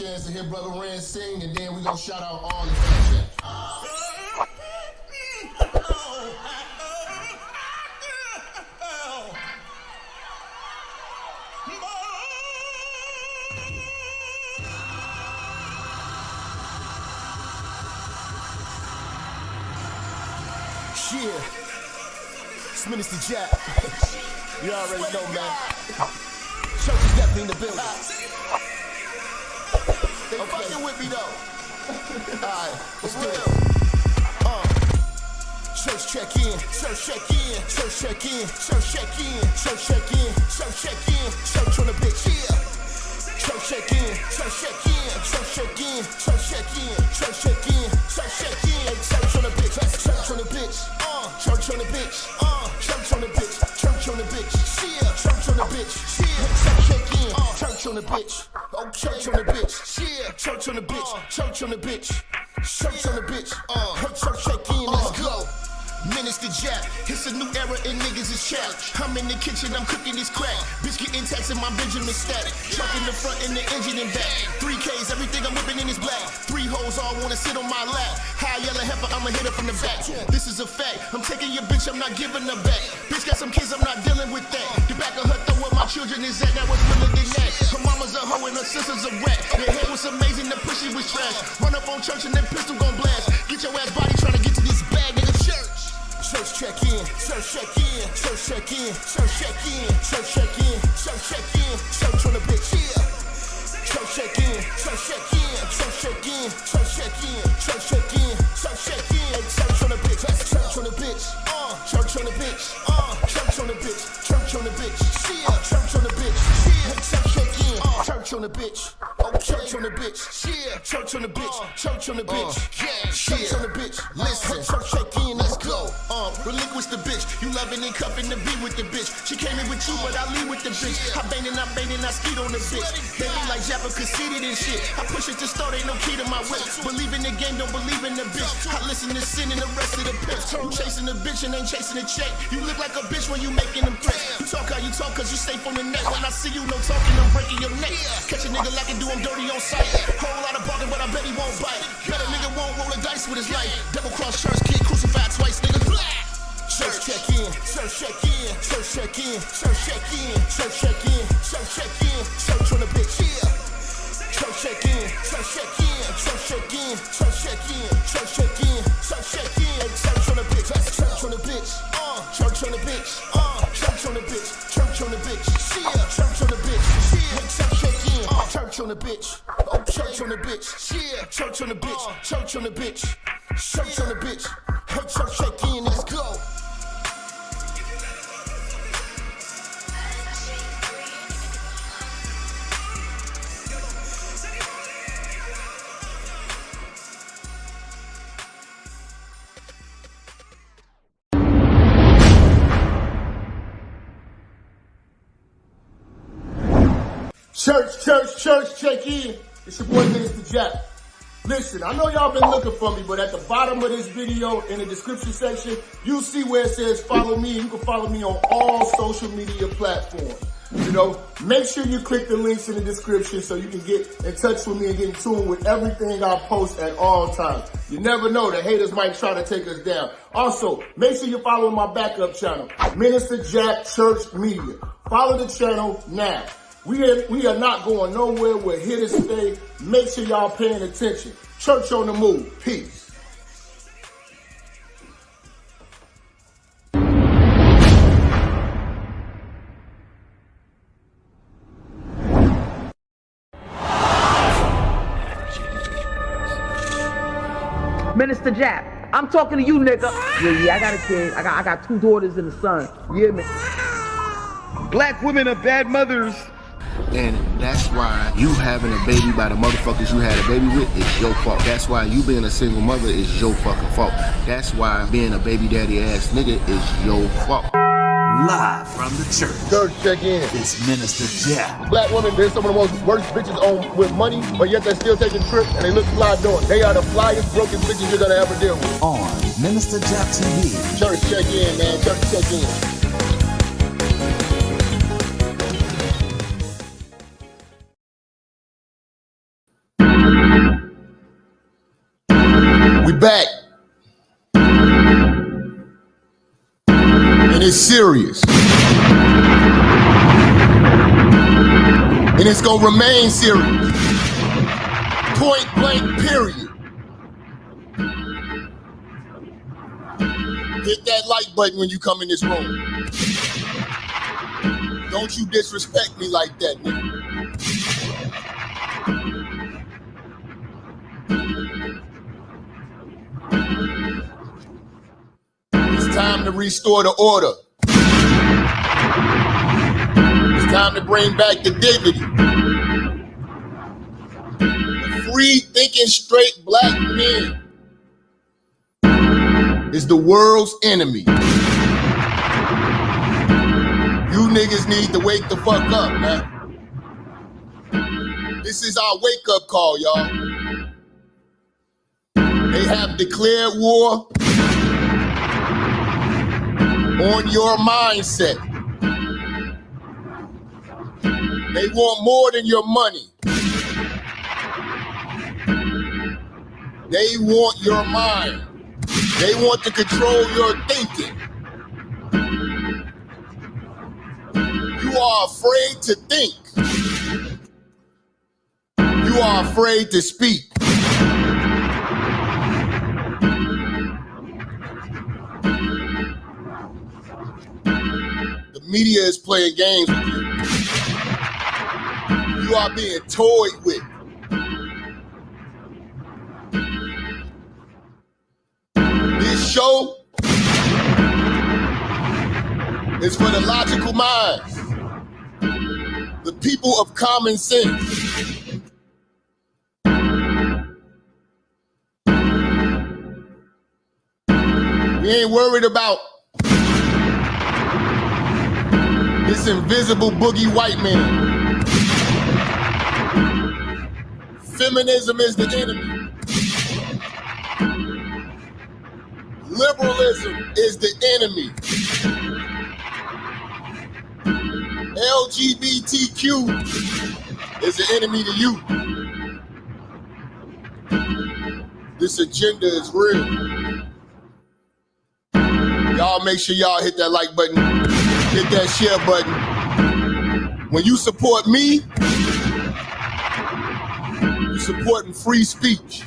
chance to hear Brother Ren sing, and then we gonna shout out all the fans. Yeah, it's Minister Jap. You already know, man. Church is definitely in the building. They fucking with me though. Alright, let's do it. Church check in, church check in, church check in, church check in, church check in, church check in, church on the bitch. Yeah. Church check in, church check in, church check in, church check in, church check in, church check in, church on the bitch, church on the bitch, church on the bitch, church on the bitch, church on the bitch, yeah, church on the bitch, yeah, church check in, church on the bitch, oh, church on the bitch, yeah, church on the bitch, church on the bitch, church on the bitch, church check in, let's go. Minister Jap, it's a new era and niggas is chapped. I'm in the kitchen, I'm cooking this crack. Bitch getting taxed in my Benjamin stack. Truck in the front and the engine in back. 3Ks, everything I'm whipping in is black. 3 hoes all wanna sit on my lap. High yellow heifer, I'ma hit her from the back. This is a fact, I'm taking your bitch, I'm not giving her back. Bitch got some kids, I'm not dealing with that. The back of her throw where my children is at, now it's realer than that. Her mama's a hoe and her sister's a rat. Their head was amazing, the pussy was trash. Run up on church and then pistol gon' blast. Get your ass body trying to get to this bag, nigga. Church check in, church check in, church check in, church check in, church check in, church check in, church on the bitch, yeah. Church check in, church check in, church check in, church check in, church check in, church check in, church on the bitch, church on the bitch, church on the bitch, church on the bitch, church on the bitch, yeah, church on the bitch, yeah, church check in, church on the bitch, oh, church on the bitch, yeah, church on the bitch, church on the bitch, yeah, church on the bitch, listen, church check in, let's go. Relinquish the bitch, you loving and cuffing to be with the bitch. She came in with you, but I leave with the bitch. I bang and I skeet on the bitch. They be like Jap conceited and shit. I push it to start, ain't no key to my whip. Believe in the game, don't believe in the bitch. I listen to sin and the rest of the pitch. You chasing the bitch and ain't chasing the check. You look like a bitch when you making them threats. You talk how you talk cause you safe on the net. When I see you, no talking, I'm breaking your neck. Catch a nigga like I do, I'm dirty on sight. Whole lot of barking, but I bet he won't bite. Bet a nigga won't roll the dice with his life. Double cross church kid, crucified twice, nigga. Church check in, church check in, church check in, church check in, church check in, church check in, church on the bitch, yeah. Church check in, church check in, church check in, church check in, church check in, church check in, church on the bitch, church on the bitch, church on the bitch, church on the bitch, church on the bitch, yeah, church on the bitch, yeah, church check in, church on the bitch, oh, church on the bitch, yeah, church on the bitch, church on the bitch, church on the bitch, hey, church check in, let's go. Church, check in. It's your boy, Minister Jap. Listen, I know y'all been looking for me, but at the bottom of this video, in the description section, you'll see where it says follow me. You can follow me on all social media platforms. You know, make sure you click the links in the description so you can get in touch with me and get in tune with everything I post at all times. You never know, the haters might try to take us down. Also, make sure you're following my backup channel, Minister Jap Church Media. Follow the channel now. We are not going nowhere. We're here to stay. Make sure y'all paying attention. Church on the move. Peace. Minister Jap, I'm talking to you, nigga. Yeah, I got a kid. I got 2 daughters and a son. You hear me? Black women are bad mothers. And that's why you having a baby by the motherfuckers you had a baby with is your fault. That's why you being a single mother is your fucking fault. That's why being a baby daddy ass nigga is your fault. Live from the church. Church check in. It's Minister Jap. Black women, they're some of the most worst bitches on with money, but yet they're still taking trips and they look fly doing. They are the flyest broken bitches you're gonna ever deal with. On Minister Jap TV. Church check in, man. Church check in. back. And it's serious. And it's gonna remain serious. Point blank, period. Hit that like button when you come in this room. Don't you disrespect me like that, nigga. It's time to restore the order. It's time to bring back the dignity. The free thinking straight black men is the world's enemy. You niggas need to wake the fuck up, man. This is our wake-up call, y'all. They have declared war on your mindset. They want more than your money. They want your mind. They want to control your thinking. You are afraid to think. You are afraid to speak. The media is playing games with you. You are being toyed with. This show is for the logical minds, the people of common sense. We ain't worried about this invisible boogie white man. Feminism is the enemy. Liberalism is the enemy. LGBTQ is the enemy to you. This agenda is real. Y'all make sure y'all hit that like button, hit that share button. When you support me, you're supporting free speech.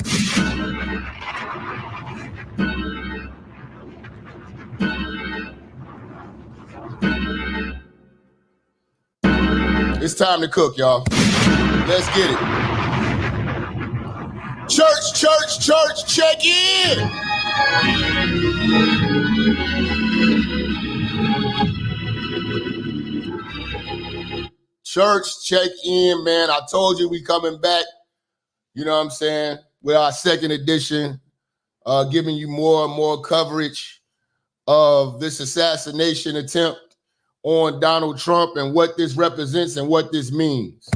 It's time to cook, y'all. Let's get it. Church, church, church, check in. Church, check in, man. I told you we coming back, you know what I'm saying, with our second edition, giving you more and more coverage of this assassination attempt on Donald Trump and what this represents and what this means.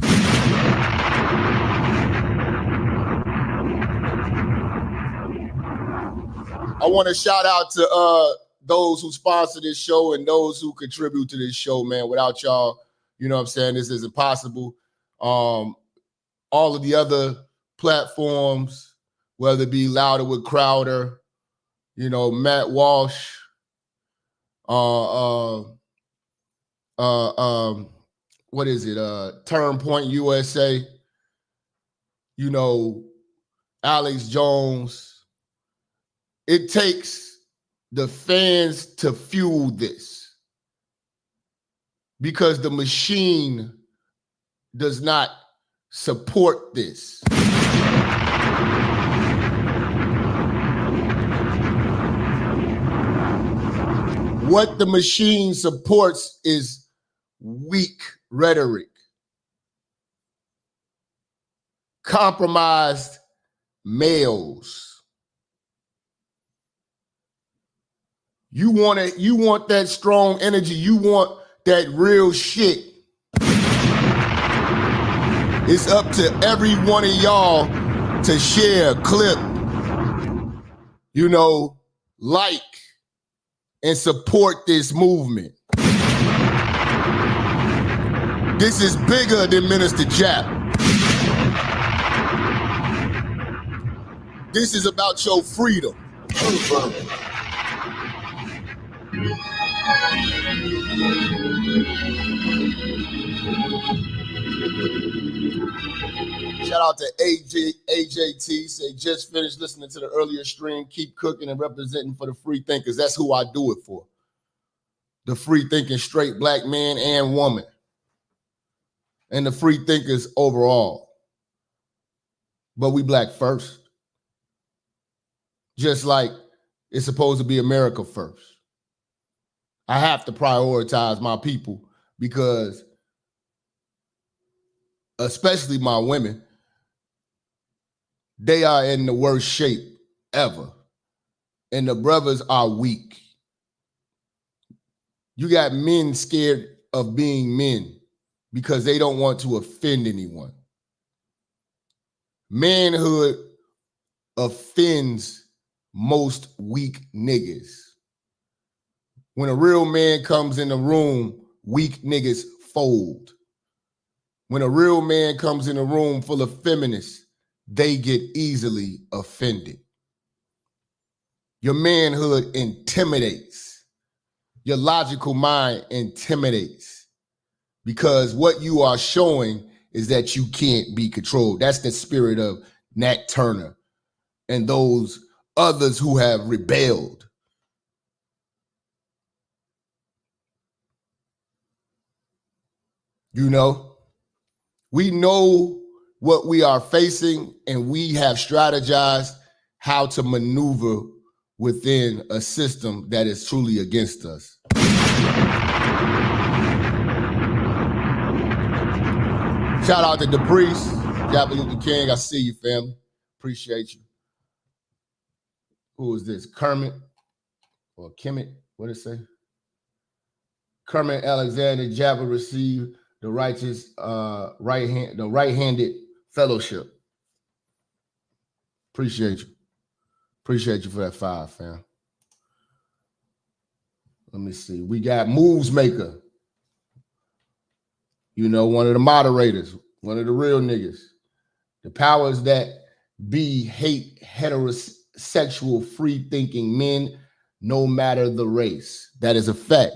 I want to shout out to those who sponsor this show and those who contribute to this show, man. Without y'all, you know what I'm saying, this is impossible. All of the other platforms, whether it be Louder with Crowder, you know, Matt Walsh, what is it? Turn Point USA, you know, Alex Jones. It takes the fans to fuel this because the machine does not support this. What the machine supports is weak rhetoric, compromised males. You want that strong energy. You want that real shit. It's up to every one of y'all to share, clip, you know, like, and support this movement. This is bigger than Minister Jap. This is about your freedom. Shout out to AJT. Say, just finished listening to the earlier stream. Keep cooking and representing for the free thinkers. That's who I do it for. The free thinking straight black man and woman. And the free thinkers overall. But we black first. Just like it's supposed to be America first. I have to prioritize my people because, especially my women, they are in the worst shape ever. And the brothers are weak. You got men scared of being men because they don't want to offend anyone. Manhood offends most weak niggas. When a real man comes in the room, weak niggas fold. When a real man comes in a room full of feminists, they get easily offended. Your manhood intimidates. Your logical mind intimidates. Because what you are showing is that you can't be controlled. That's the spirit of Nat Turner and those others who have rebelled. You know, we know what we are facing and we have strategized how to maneuver within a system that is truly against us. Shout out to the priest, Debunking King. I see you, family. Appreciate you. Who is this? Kermit or Kemet? What did it say? Kermit Alexander Jap received the righteous right-handed fellowship. Appreciate you. Appreciate you for that 5, fam. Let me see. We got Moves Maker. You know, one of the moderators, one of the real niggas. The powers that be hate heterosexual free-thinking men, no matter the race. That is a fact.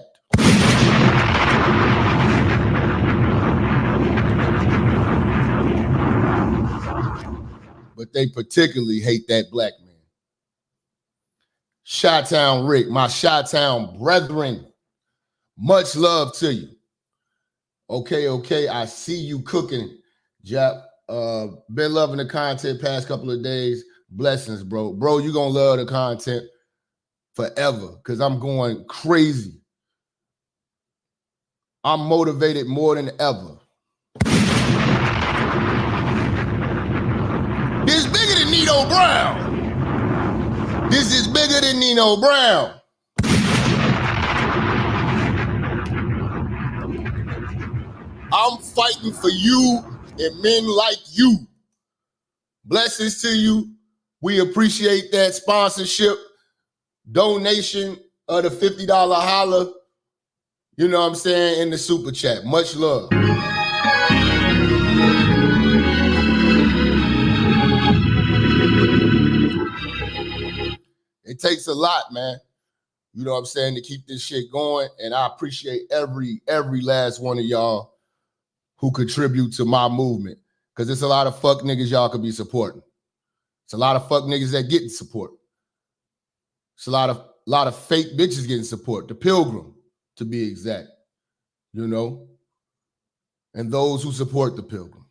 But they particularly hate that black man. Chi-Town Rick, my Chi-Town brethren, much love to you. Okay, I see you cooking, Jap. Been loving the content past couple of days. Blessings, bro. Bro, you gonna love the content forever because I'm going crazy. I'm motivated more than ever. This is bigger than Nino Brown. This is bigger than Nino Brown. I'm fighting for you and men like you. Blessings to you. We appreciate that sponsorship, donation of the $50 holla. You know what I'm saying? In the super chat. Much love. It takes a lot, man. You know what I'm saying, to keep this shit going. And I appreciate every last one of y'all who contribute to my movement. Because it's a lot of fuck niggas y'all could be supporting. It's a lot of fuck niggas that getting support. It's a lot of fake bitches getting support. The Pilgrim, to be exact. You know? And those who support the Pilgrim.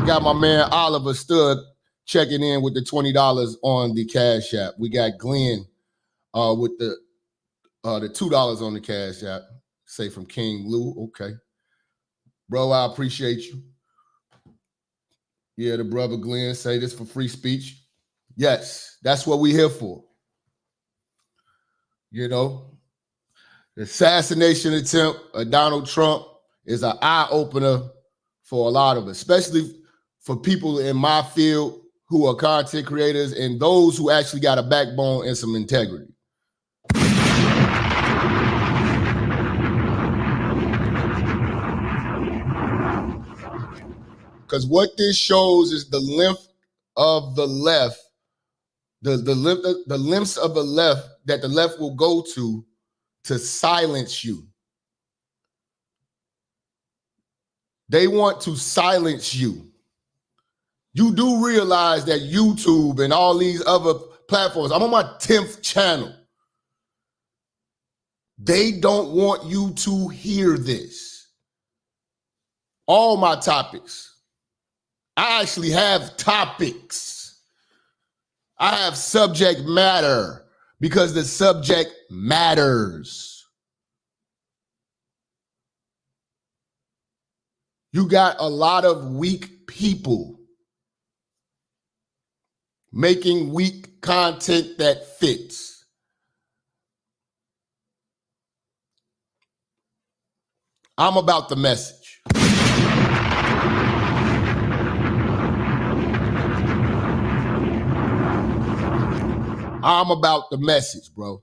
We got my man Oliver Stud checking in with the $20 on the Cash App. We got Glenn with the $2 on the Cash App. Say from King Lou. Okay. Bro, I appreciate you. Yeah, the brother Glenn say this for free speech. Yes, that's what we here for. You know, the assassination attempt of Donald Trump is an eye-opener for a lot of us, especially for people in my field who are content creators and those who actually got a backbone and some integrity. Because what this shows is the length of the left, the lengths of the left that the left will go to silence you. They want to silence you. You do realize that YouTube and all these other platforms, I'm on my 10th channel. They don't want you to hear this. All my topics. I actually have topics. I have subject matter because the subject matters. You got a lot of weak people making weak content that fits. I'm about the message. I'm about the message, bro.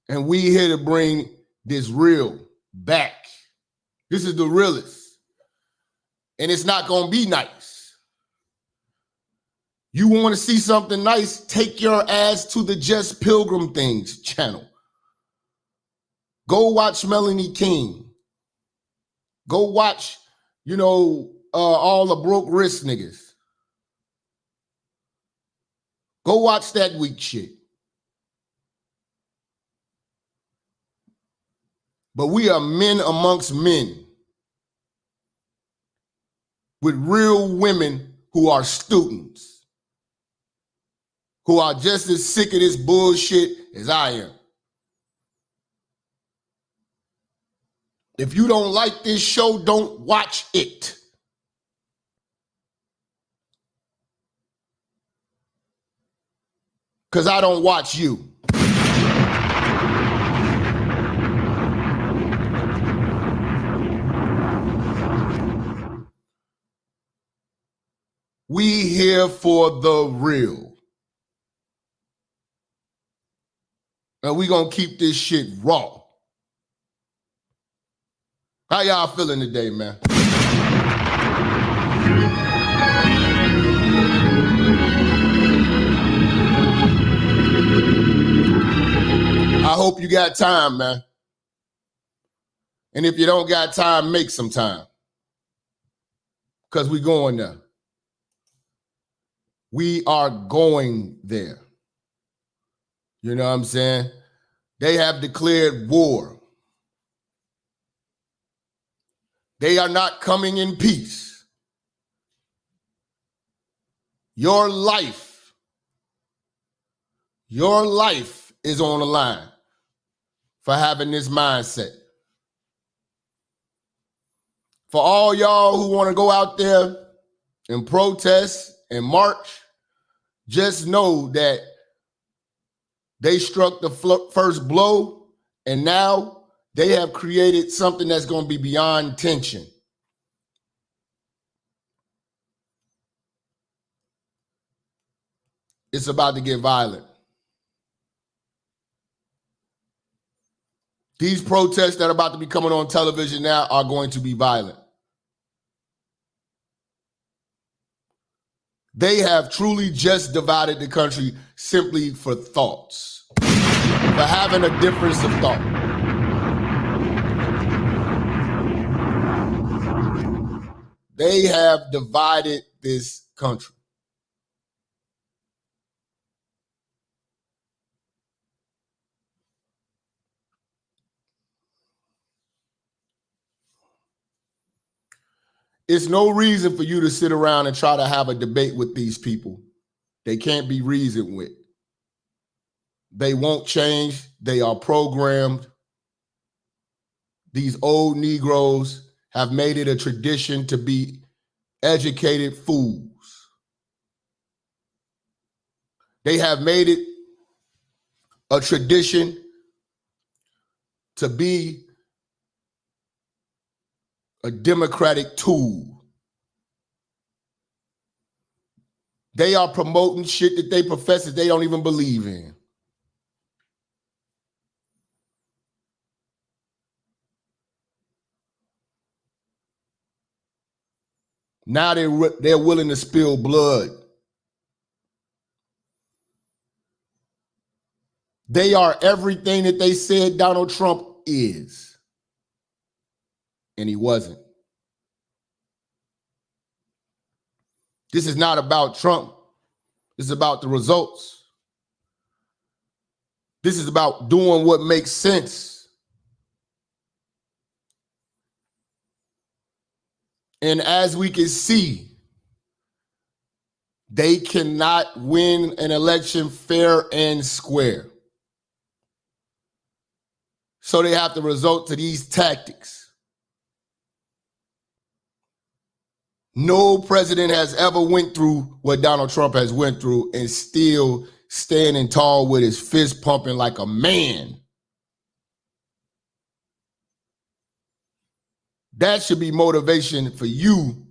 And we here to bring this real back. This is the realest. And it's not going to be nice. You want to see something nice, take your ass to the Just Pilgrim Things channel. Go watch Melanie King. Go watch, all the broke wrist niggas. Go watch that weak shit. But we are men amongst men with real women who are students, who are just as sick of this bullshit as I am. If you don't like this show, don't watch it. Because I don't watch you. We here for the real. And we gonna keep this shit raw. How y'all feeling today, man? I hope you got time, man. And if you don't got time, make some time. Because we going there. We are going there. You know what I'm saying? They have declared war. They are not coming in peace. Your life is on the line for having this mindset. For all y'all who want to go out there and protest and march, just know that they struck the first blow, and now they have created something that's going to be beyond tension. It's about to get violent. These protests that are about to be coming on television now are going to be violent. They have truly just divided the country simply for thoughts, for having a difference of thought. They have divided this country. It's no reason for you to sit around and try to have a debate with these people. They can't be reasoned with. They won't change. They are programmed. These old Negroes have made it a tradition to be educated fools. They have made it a tradition to be a democratic tool. They are promoting shit that they profess that they don't even believe in. Now they're willing to spill blood. They are everything that they said Donald Trump is. And he wasn't. This is not about Trump. This is about the results. This is about doing what makes sense. And as we can see, they cannot win an election fair and square. So they have to resort to these tactics. No president has ever went through what Donald Trump has went through and still standing tall with his fist pumping like a man. That should be motivation for you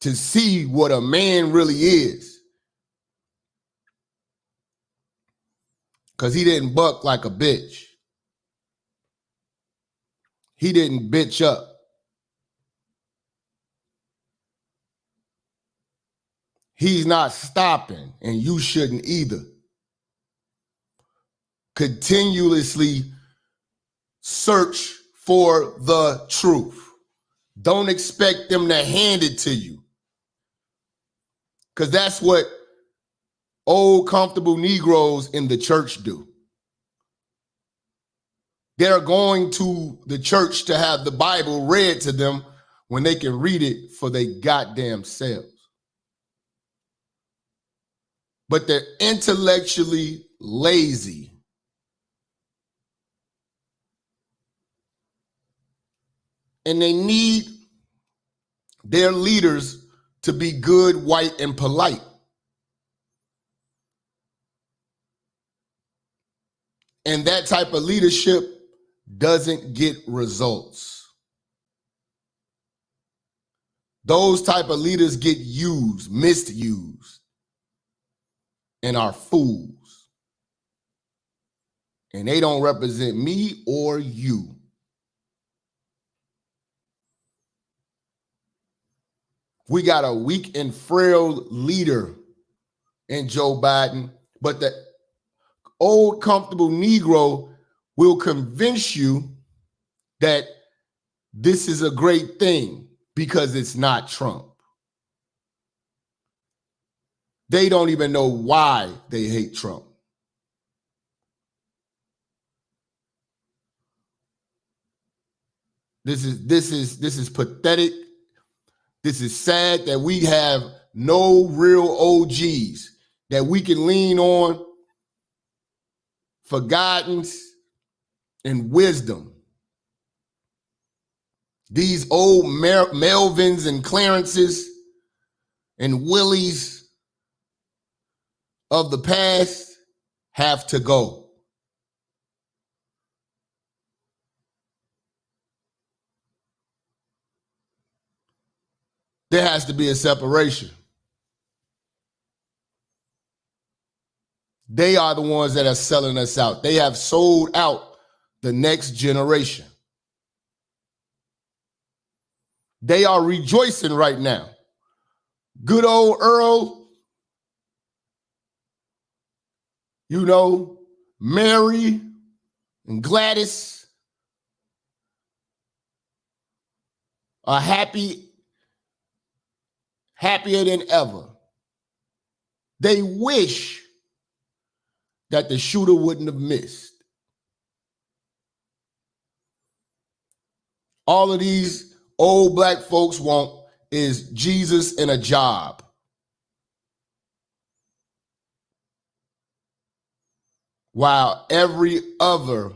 to see what a man really is. Because he didn't buck like a bitch. He didn't bitch up. He's not stopping, and you shouldn't either. Continuously search for the truth. Don't expect them to hand it to you. Because that's what old comfortable Negroes in the church do. They're going to the church to have the Bible read to them when they can read it for their goddamn selves. But they're intellectually lazy. And they need their leaders to be good, white, and polite. And that type of leadership doesn't get results. Those type of leaders get used, misused, and are fools. And they don't represent me or you. We got a weak and frail leader in Joe Biden, but the old comfortable Negro will convince you that this is a great thing because it's not Trump. They don't even know why they hate Trump. This is pathetic. This is sad that we have no real OGs that we can lean on for guidance and wisdom. These old Melvins and Clarences and Willies of the past have to go. There has to be a separation. They are the ones that are selling us out. They have sold out the next generation. They are rejoicing right now. Good old Earl, you know, Mary and Gladys are happier than ever. They wish that the shooter wouldn't have missed. All of these old black folks want is Jesus and a job. While every other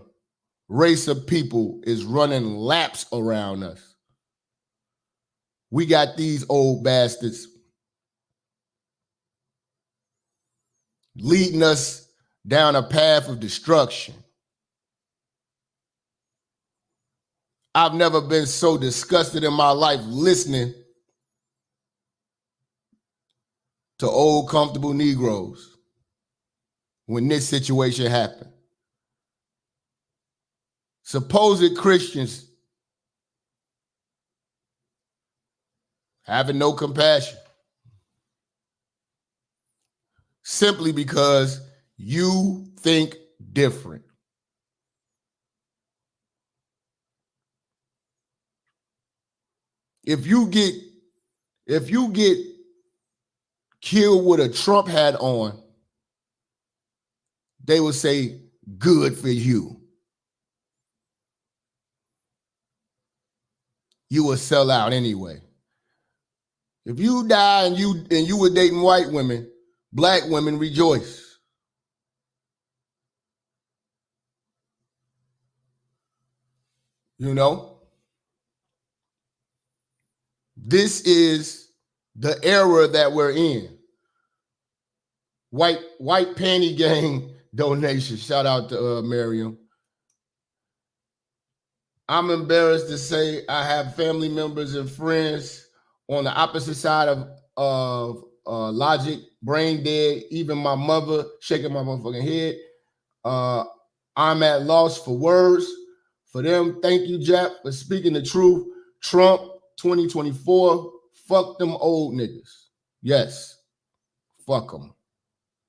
race of people is running laps around us. We got these old bastards leading us down a path of destruction. I've never been so disgusted in my life listening to old comfortable Negroes when this situation happened. Supposed Christians having no compassion, simply because you think different. If you get killed with a Trump hat on, they will say, good for you. You will sell out anyway. If you die and you were dating white women, black women rejoice. You know? This is the era that we're in. White panty gang donation. Shout out to Miriam. I'm embarrassed to say I have family members and friends on the opposite side of logic, brain dead, even my mother shaking my motherfucking head. I'm at loss for words. For them, thank you, Jap, for speaking the truth. Trump 2024, fuck them old niggas. Yes, fuck them.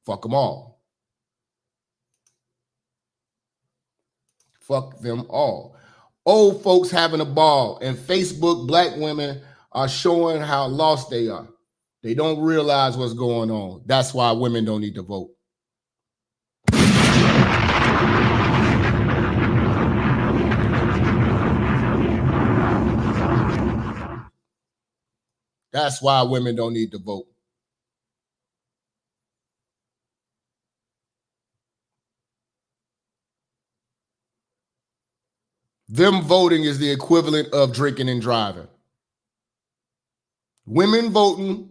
Fuck them all. Fuck them all. Old folks having a ball, and Facebook black women are showing how lost they are. They don't realize what's going on. That's why women don't need to vote. That's why women don't need to vote. Them voting is the equivalent of drinking and driving. Women voting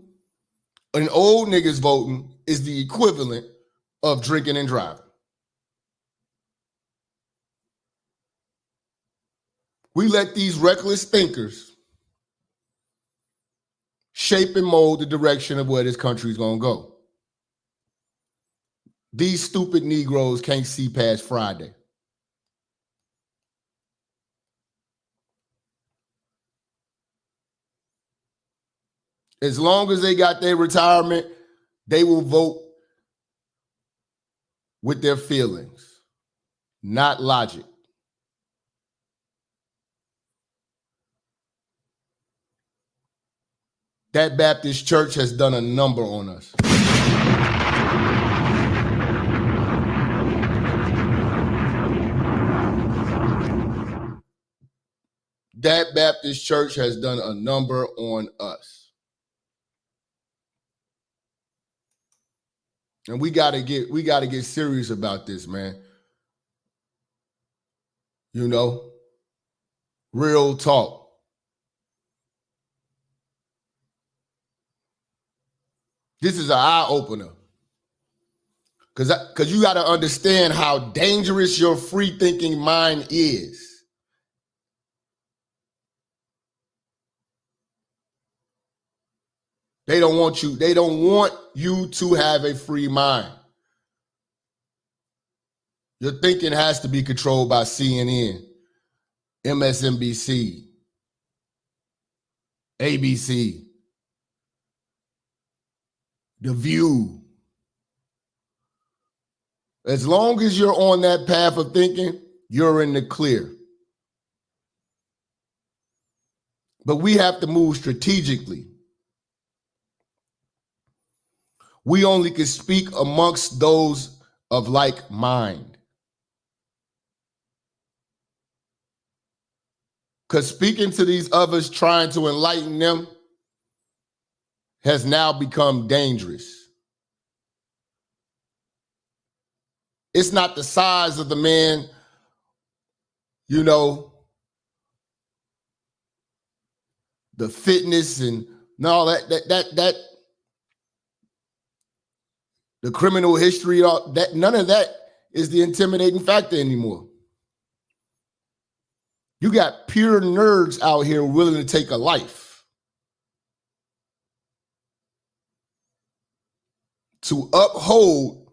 and old niggas voting is the equivalent of drinking and driving. We let these reckless thinkers shape and mold the direction of where this country's gonna go. These stupid Negroes can't see past Friday. As long as they got their retirement, they will vote with their feelings, not logic. That Baptist church has done a number on us. That Baptist church has done a number on us. And we gotta get serious about this, man. You know, real talk. This is an eye-opener. Because you got to understand how dangerous your free-thinking mind is. They don't want you to have a free mind. Your thinking has to be controlled by CNN, MSNBC, ABC, The View. As long as you're on that path of thinking, you're in the clear. But we have to move strategically. We only can speak amongst those of like mind. Because speaking to these others, trying to enlighten them, has now become dangerous. It's not the size of the man, you know, the fitness and all that the criminal history, that none of that is the intimidating factor anymore. You got pure nerds out here willing to take a life to uphold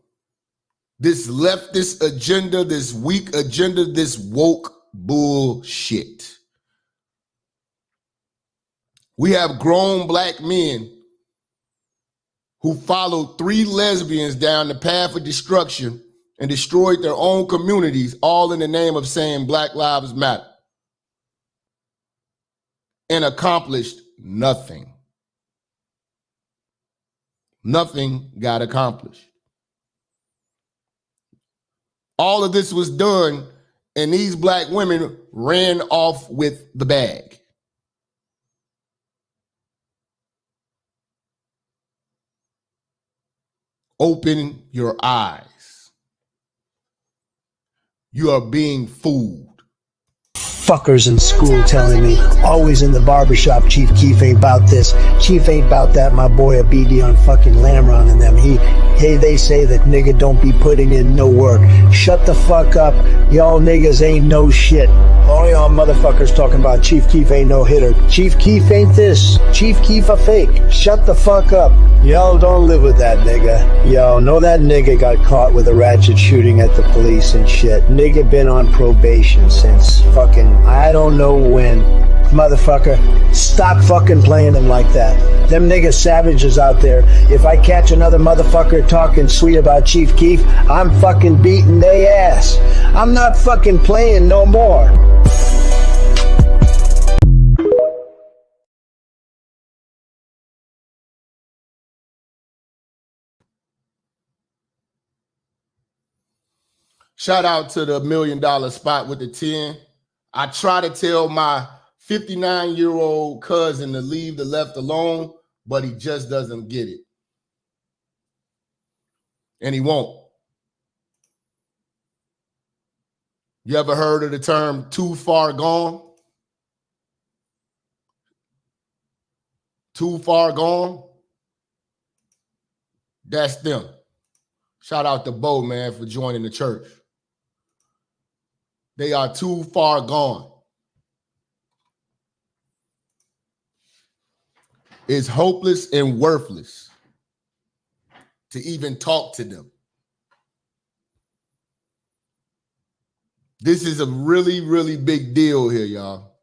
this leftist agenda, this weak agenda, this woke bullshit. We have grown black men who followed 3 lesbians down the path of destruction and destroyed their own communities, all in the name of saying Black Lives Matter, and accomplished nothing. Nothing got accomplished. All of this was done, and these black women ran off with the bag. Open your eyes. You are being fooled. Fuckers in school telling me, always in the barbershop, Chief Keef ain't about this, Chief ain't about that, my boy a BD on fucking Lamron and them. They say that nigga don't be putting in no work. Shut the fuck up. Y'all niggas ain't no shit. All y'all motherfuckers talking about Chief Keef ain't no hitter. Chief Keef ain't this. Chief Keef a fake. Shut the fuck up. Y'all don't live with that nigga. Yo, know that nigga got caught with a ratchet shooting at the police and shit. Nigga been on probation since fucking, I don't know when. Motherfucker, stop fucking playing them like that. Them niggas savages out there. If I catch another motherfucker talking sweet about Chief Keef, I'm fucking beating they ass. I'm not fucking playing no more. Shout out to the $1 million spot with the 10. I try to tell my 59-year-old cousin to leave the left alone, but he just doesn't get it. And he won't. You ever heard of the term too far gone? Too far gone? That's them. Shout out to Bo, man, for joining the church. They are too far gone. It's hopeless and worthless to even talk to them. This is a really, really big deal here, y'all.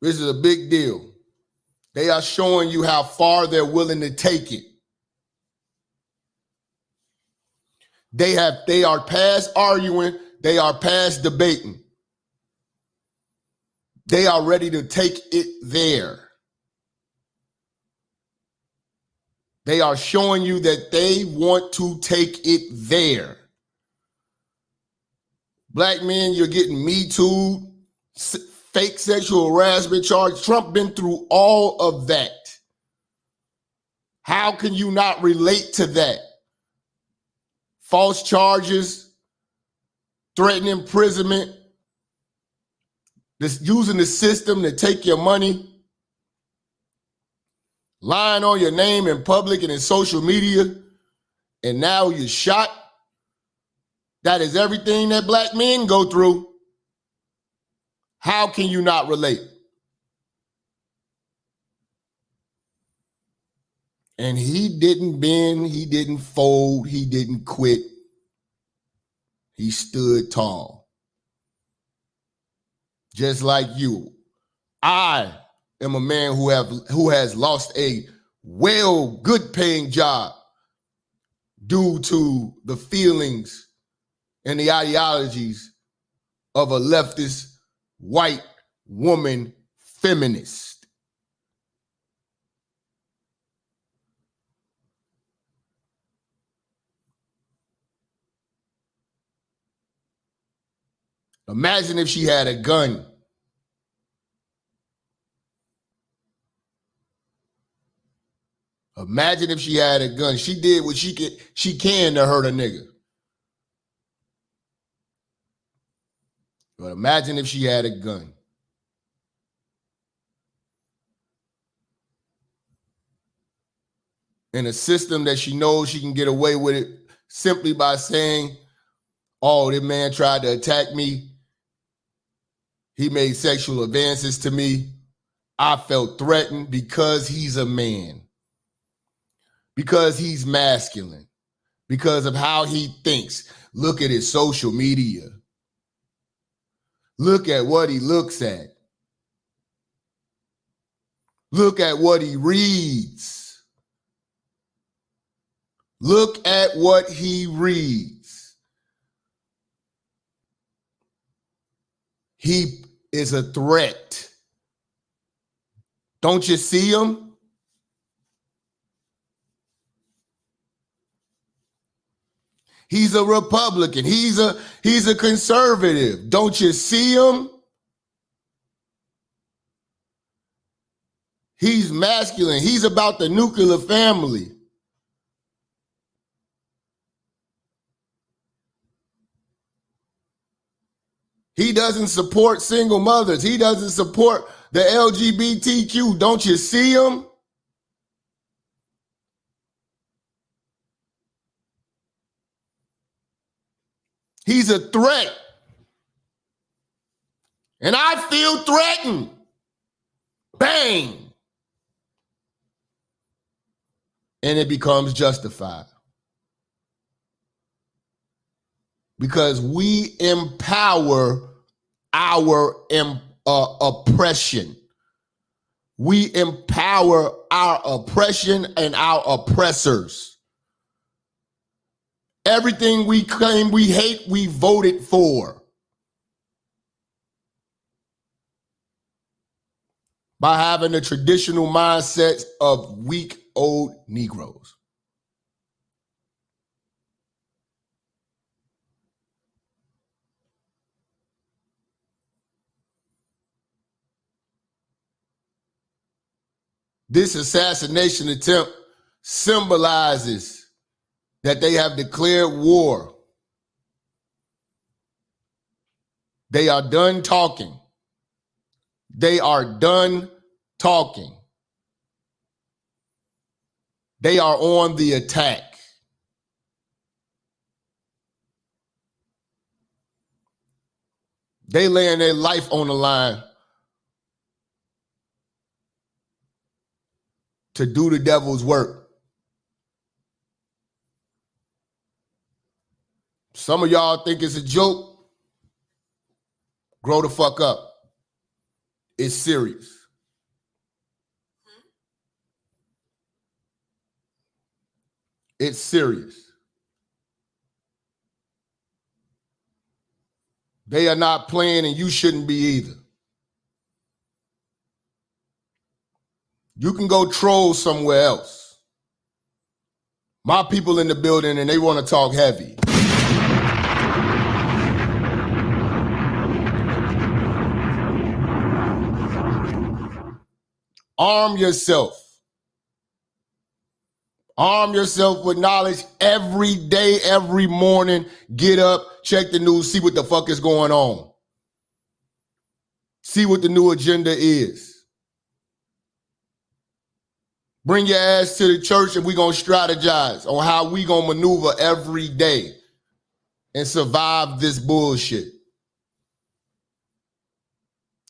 This is a big deal. They are showing you how far they're willing to take it. They are past arguing. They are past debating. They are ready to take it there. They are showing you that they want to take it there. Black men, you're getting Me Too, fake sexual harassment charge. Trump been through all of that. How can you not relate to that? False charges, threatened imprisonment, using the system to take your money, lying on your name in public and in social media, and now you're shot. That is everything that black men go through. How can you not relate? And he didn't bend, he didn't fold, he didn't quit. He stood tall. Just like you. I am a man who has lost a good paying job due to the feelings and the ideologies of a leftist white woman feminist. Imagine if she had a gun. Imagine if she had a gun. She did what she can to hurt a nigga. But imagine if she had a gun. In a system that she knows she can get away with it simply by saying, oh, this man tried to attack me. He made sexual advances to me. I felt threatened because he's a man. Because he's masculine. Because of how he thinks. Look at his social media. Look at what he looks at. Look at what he reads. Look at what he reads. He is a threat. Don't you see him? He's a Republican. He's a conservative. Don't you see him? He's masculine. He's about the nuclear family. He doesn't support single mothers. He doesn't support the LGBTQ. Don't you see him? He's a threat. And I feel threatened. Bang. And it becomes justified. Because we empower our oppression. We empower our oppression and our oppressors. Everything we claim we hate, we voted for. By having the traditional mindsets of weak old Negroes. This assassination attempt symbolizes that they have declared war. They are done talking. They are done talking. They are on the attack. They laying their life on the line to do the devil's work. Some of y'all think it's a joke. Grow the fuck up. It's serious. It's serious. They are not playing, and you shouldn't be either. You can go troll somewhere else. My people in the building, and they want to talk heavy. Arm yourself. Arm yourself with knowledge every day, every morning. Get up, check the news, see what the fuck is going on. See what the new agenda is. Bring your ass to the church and we're going to strategize on how we going to maneuver every day and survive this bullshit.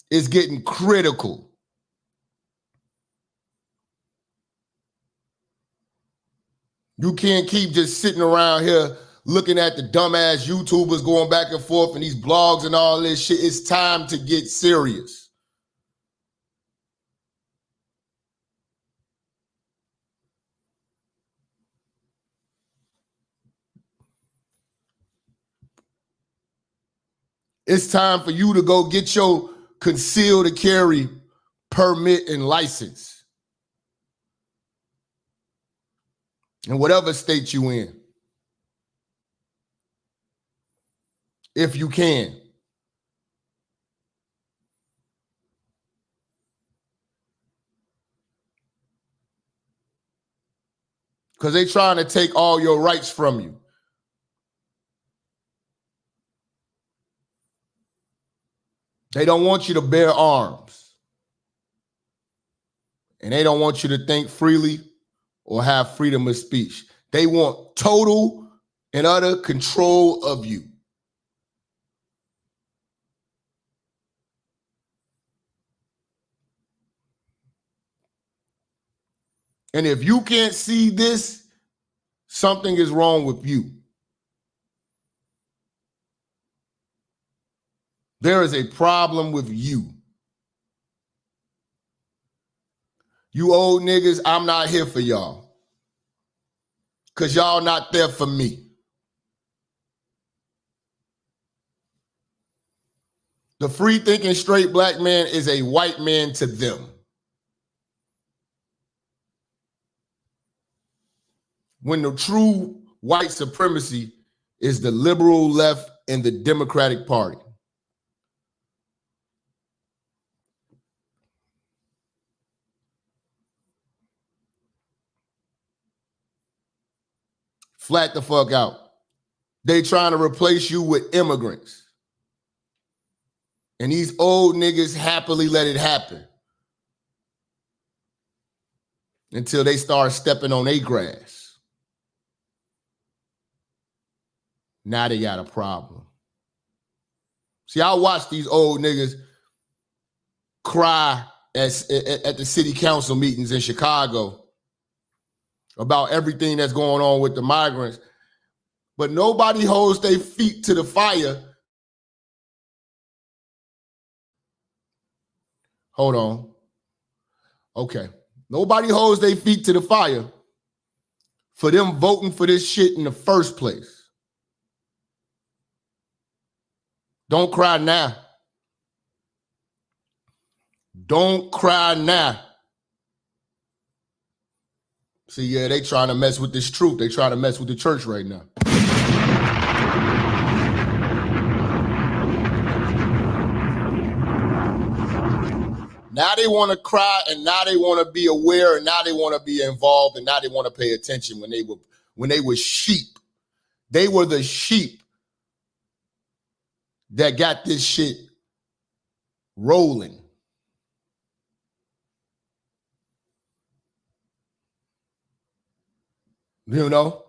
It's getting critical. You can't keep just sitting around here looking at the dumbass YouTubers going back and forth and these blogs and all this shit. It's time to get serious. It's time for you to go get your concealed carry permit and license. In whatever state you in. If you can. Because they're trying to take all your rights from you. They don't want you to bear arms. And they don't want you to think freely or have freedom of speech. They want total and utter control of you. And if you can't see this, something is wrong with you. There is a problem with you. You old niggas, I'm not here for y'all. Because y'all not there for me. The free-thinking straight black man is a white man to them. When the true white supremacy is the liberal left and the Democratic Party. Flat the fuck out. They trying to replace you with immigrants. And these old niggas happily let it happen until they start stepping on their grass. Now they got a problem. See, I watch these old niggas cry at the city council meetings in Chicago about everything that's going on with the migrants, but nobody holds their feet to the fire. Hold on. Okay. Nobody holds their feet to the fire for them voting for this shit in the first place. Don't cry now. Don't cry now. See, yeah, they trying to mess with this truth. They trying to mess with the church right now. Now they want to cry, and now they want to be aware, and now they want to be involved, and now they want to pay attention when they were sheep. They were the sheep that got this shit rolling. You know?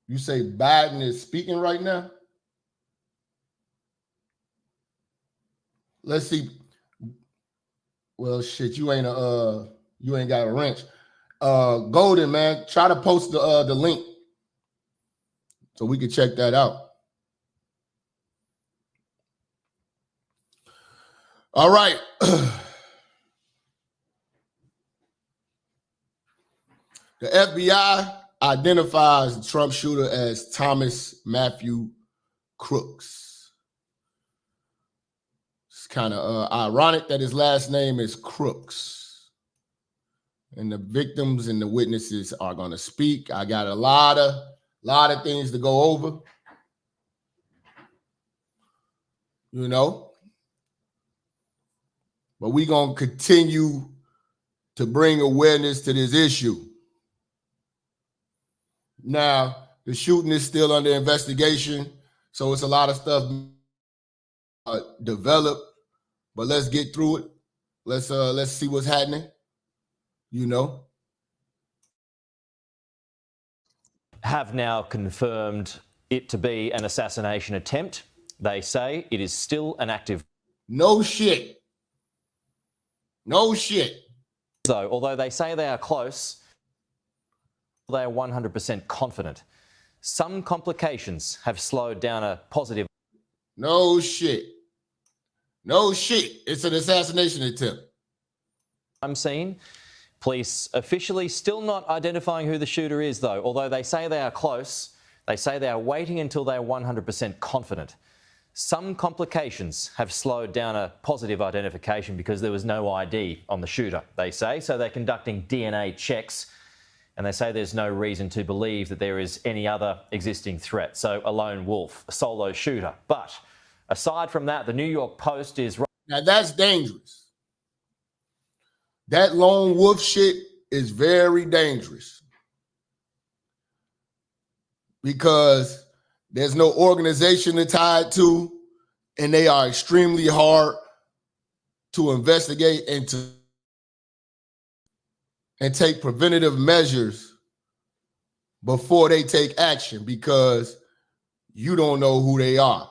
You say Biden is speaking right now? Let's see. Well, shit, you ain't got a wrench. Golden, man, try to post the link so we can check that out. All right. The FBI identifies the Trump shooter as Thomas Matthew Crooks. It's kind of ironic that his last name is Crooks. And the victims and the witnesses are going to speak. I got a lot of things to go over. You know? But we're going to continue to bring awareness to this issue. Now, the shooting is still under investigation, so it's a lot of stuff developed, but let's get through it. Let's see what's happening, you know. Have now confirmed it to be an assassination attempt. They say it is still an active. No shit. No shit. Though, although they say they are close, they are 100% confident. Some complications have slowed down a positive. No shit. No shit. It's an assassination attempt. I'm seeing police officially still not identifying who the shooter is, though. Although they say they are close, they say they are waiting until they are 100% confident. Some complications have slowed down a positive identification because there was no ID on the shooter, they say. So they're conducting DNA checks, and they say there's no reason to believe that there is any other existing threat. So a lone wolf, a solo shooter. But aside from that, the New York Post is... Now that's dangerous. That lone wolf shit is very dangerous because there's no organization to tie it to, and they are extremely hard to investigate and take preventative measures before they take action because you don't know who they are.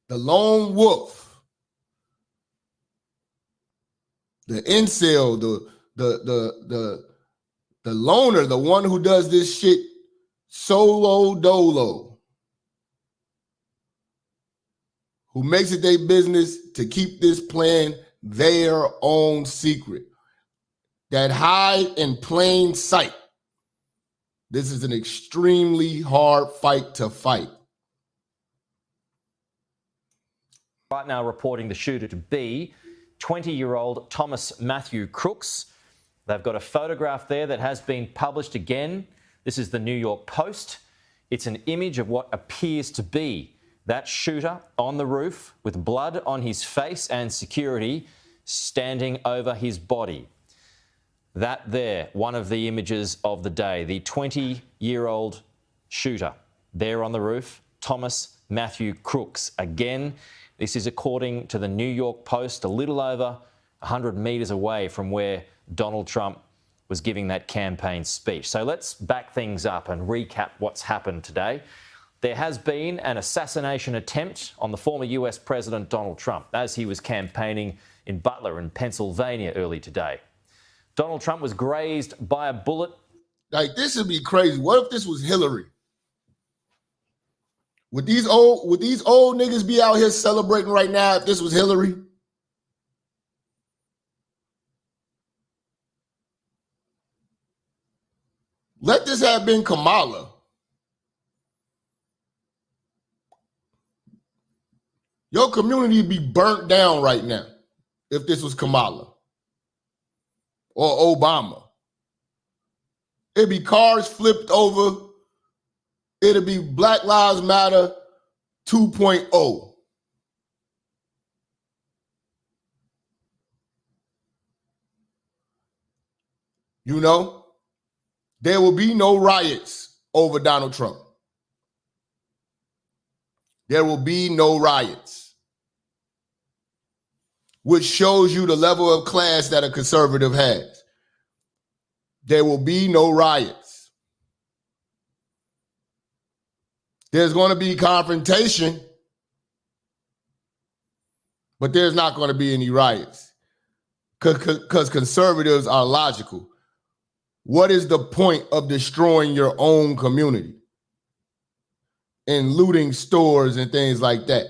The lone wolf, the incel, the loner, the one who does this shit solo dolo, who makes it their business to keep this plan their own secret that hide in plain sight. This is an extremely hard fight to fight. Right now reporting the shooter to be 20-year-old Thomas Matthew Crooks. They've got a photograph there that has been published again. This is the New York Post. It's an image of what appears to be that shooter on the roof with blood on his face and security standing over his body. That there, one of the images of the day, the 20-year-old shooter there on the roof, Thomas Matthew Crooks. Again, this is according to the New York Post, a little over 100 metres away from where Donald Trump was giving that campaign speech. So let's back things up and recap what's happened today. There has been an assassination attempt on the former US President Donald Trump as he was campaigning in Butler in Pennsylvania early today. Donald Trump was grazed by a bullet. Like, this would be crazy. What if this was Hillary? Would these old niggas be out here celebrating right now if this was Hillary? Let this have been Kamala. Your community would be burnt down right now if this was Kamala or Obama. It'd be cars flipped over. It'd be Black Lives Matter 2.0. You know, there will be no riots over Donald Trump. There will be no riots, which shows you the level of class that a conservative has. There will be no riots. There's going to be confrontation, but there's not going to be any riots because conservatives are logical. What is the point of destroying your own community and looting stores and things like that?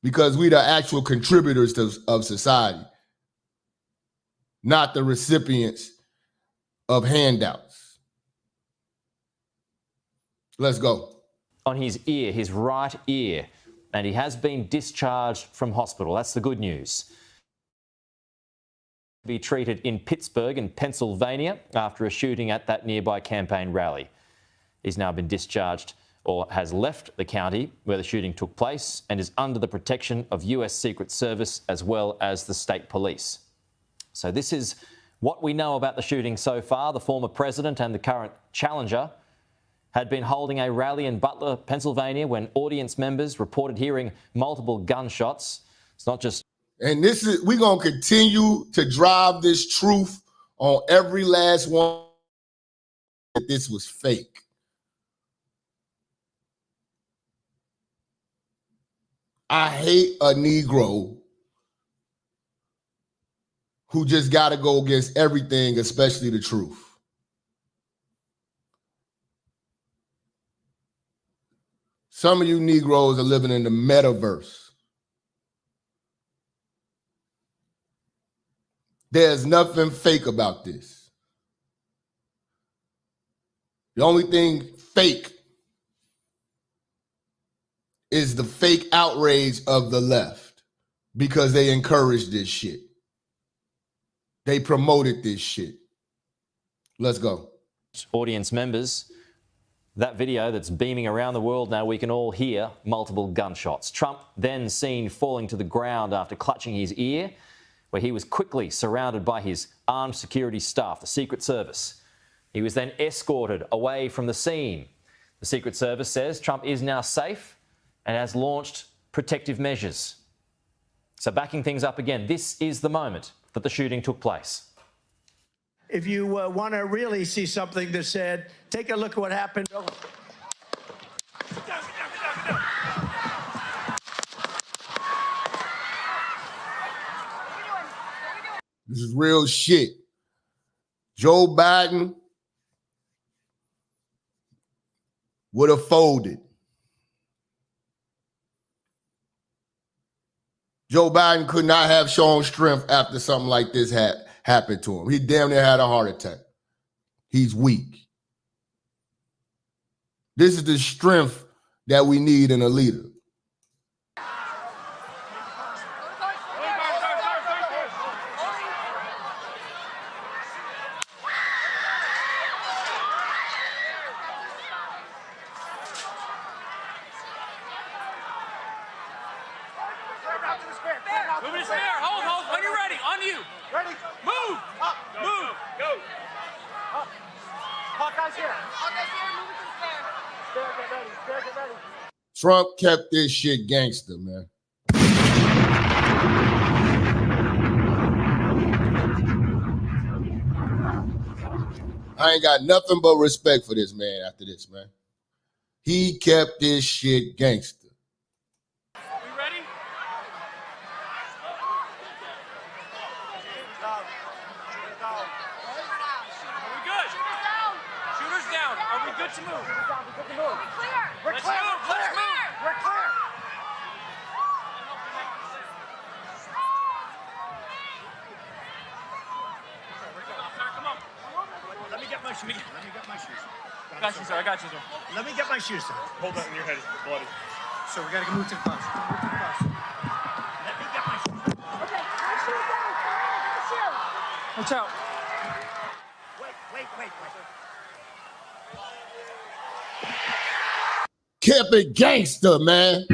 Because we the actual contributors of society, not the recipients of handouts. Let's go. On his ear, his right ear, and he has been discharged from hospital. That's the good news. Be treated in Pittsburgh in Pennsylvania after a shooting at that nearby campaign rally. He's now been discharged or has left the county where the shooting took place and is under the protection of US Secret Service as well as the state police. So this is what we know about the shooting so far. The former president and the current challenger had been holding a rally in Butler, Pennsylvania, when audience members reported hearing multiple gunshots. It's not just... And we're going to continue to drive this truth on every last one that this was fake. I hate a Negro who just got to go against everything, especially the truth. Some of you Negroes are living in the metaverse. There's nothing fake about this. The only thing fake is the fake outrage of the left because they encouraged this shit. They promoted this shit. Let's go. Audience members, that video that's beaming around the world now, we can all hear multiple gunshots. Trump then seen falling to the ground after clutching his ear, where he was quickly surrounded by his armed security staff, the Secret Service. He was then escorted away from the scene. The Secret Service says Trump is now safe and has launched protective measures. So backing things up again, this is the moment that the shooting took place. If you want to really see something that's said, take a look at what happened. This is real shit. Joe Biden would have folded. Joe Biden could not have shown strength after something like this happened to him. He damn near had a heart attack. He's weak. This is the strength that we need in a leader. Move it there. Hold. When you're ready. On you. Ready. Move. Up. Move. Go. Up. Hawkeye's here. Hawkeye's here. Move it to the stair. Stair, get ready. Stair, get ready. Trump kept this shit gangster, man. I ain't got nothing but respect for this man after this, man. He kept this shit gangster. To move. We're clear. We're clear. We're clear. Come on. Let me get my shoes. I got you, sir. Let me get my shoes, sir. Hold that in your head. It's bloody. So we gotta move to the bus. Let me get my shoes. Okay, my shoes down. Watch out. Wait. Kept it gangster, man.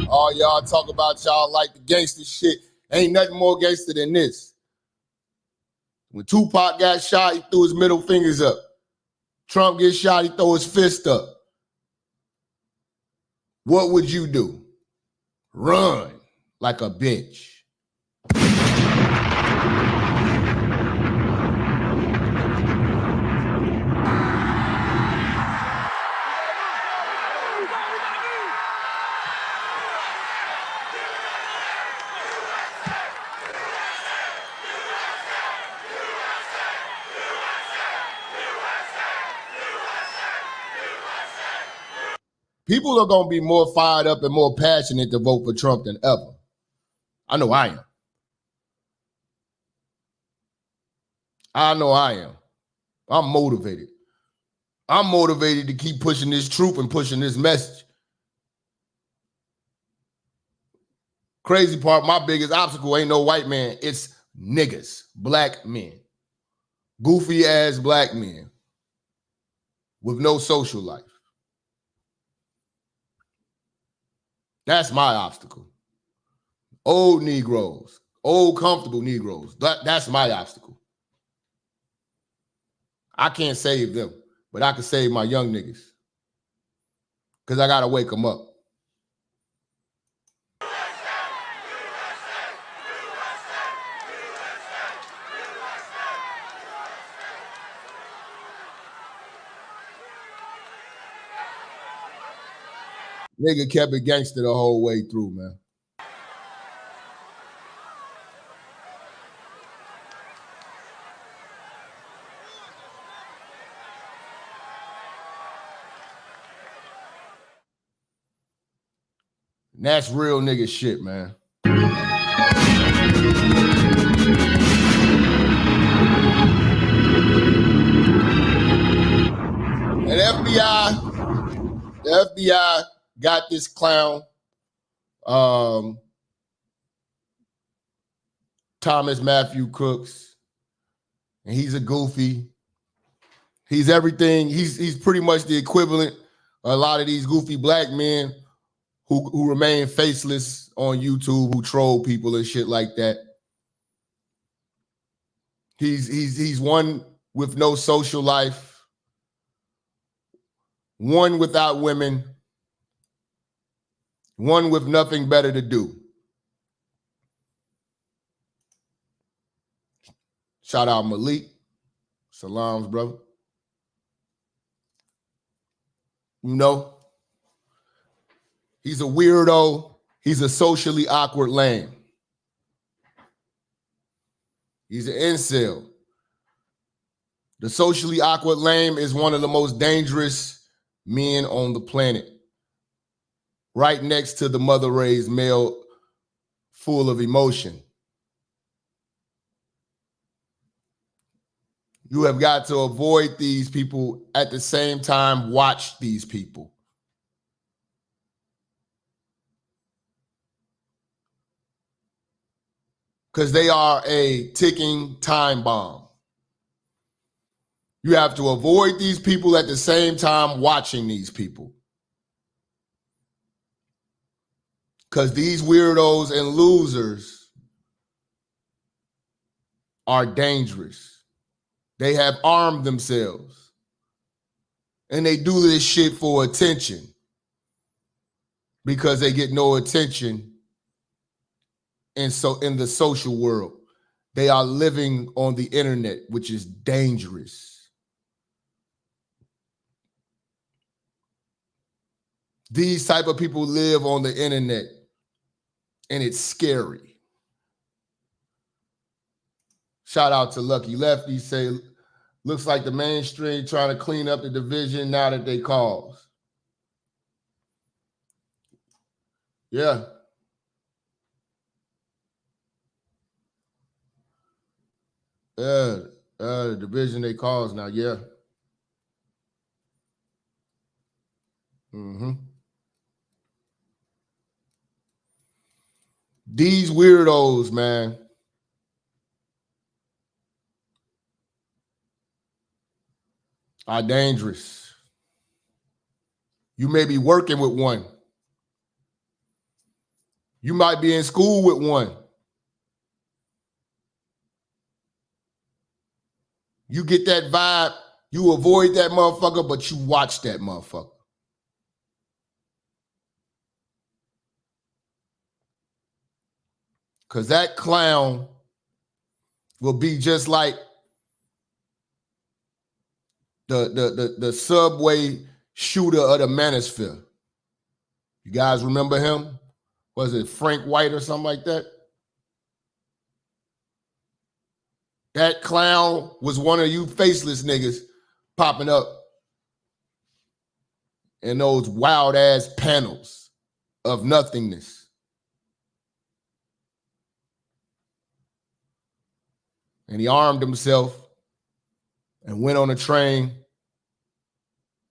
All y'all talk about y'all like the gangster shit. Ain't nothing more gangster than this. When Tupac got shot, he threw his middle fingers up. Trump gets shot, he throw his fist up. What would you do? Run like a bitch. People are going to be more fired up and more passionate to vote for Trump than ever. I know I am. I'm motivated. I'm motivated to keep pushing this truth and pushing this message. Crazy part, my biggest obstacle ain't no white man. It's niggas, black men. Goofy ass black men with no social life. That's my obstacle. Old Negroes, old comfortable Negroes. That's my obstacle. I can't save them, but I can save my young niggas. Because I got to wake them up. Nigga kept it gangster the whole way through, man. And that's real nigga shit, man. And the FBI got this clown, Thomas Matthew Crooks, and he's a goofy. He's everything. He's pretty much the equivalent of a lot of these goofy black men who remain faceless on YouTube, who troll people and shit like that. He's one with no social life, one without women, one with nothing better to do. Shout out Malik. Salams, brother. You know, he's a weirdo. He's a socially awkward lame. He's an incel. The socially awkward lame is one of the most dangerous men on the planet. Right next to the mother-raised male full of emotion. You have got to avoid these people, at the same time watch these people. Because they are a ticking time bomb. You have to avoid these people at the same time watching these people. Because these weirdos and losers are dangerous. They have armed themselves. And they do this shit for attention. Because they get no attention in the social world. They are living on the internet, which is dangerous. These type of people live on the internet, and it's scary. Shout out to Lucky Lefty. Say, looks like the mainstream trying to clean up the division now that they caused. Yeah. The division they caused now, yeah. These weirdos, man. Are dangerous. You may be working with one. You might be in school with one. You get that vibe, you avoid that motherfucker, but you watch that motherfucker. Because that clown will be just like the subway shooter of the Manosphere. You guys remember him? Was it Frank White or something like that? That clown was one of you faceless niggas popping up in those wild ass panels of nothingness. And he armed himself and went on a train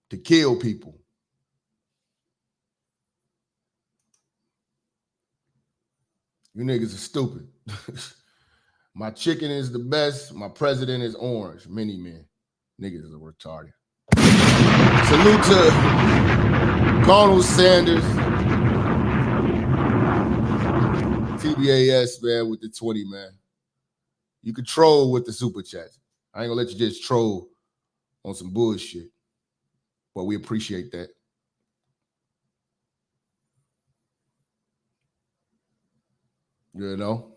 to kill people. You niggas are stupid. My chicken is the best. My president is orange. Many men. Niggas are retarded. Salute to Colonel Sanders. TBAS, man, with the 20, man. You can troll with the super chats. I ain't gonna let you just troll on some bullshit. But we appreciate that. You know?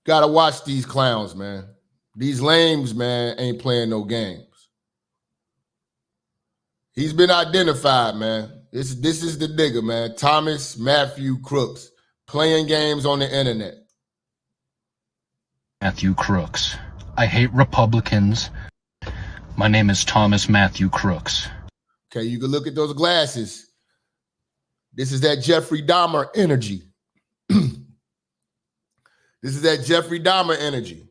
Gotta watch these clowns, man. These lames, man, ain't playing no games. He's been identified, man. This is the nigga, man. Thomas Matthew Crooks, playing games on the internet. Matthew Crooks. I hate Republicans. My name is Thomas Matthew Crooks. Okay, you can look at those glasses. This is that Jeffrey Dahmer energy. This is that Jeffrey Dahmer energy.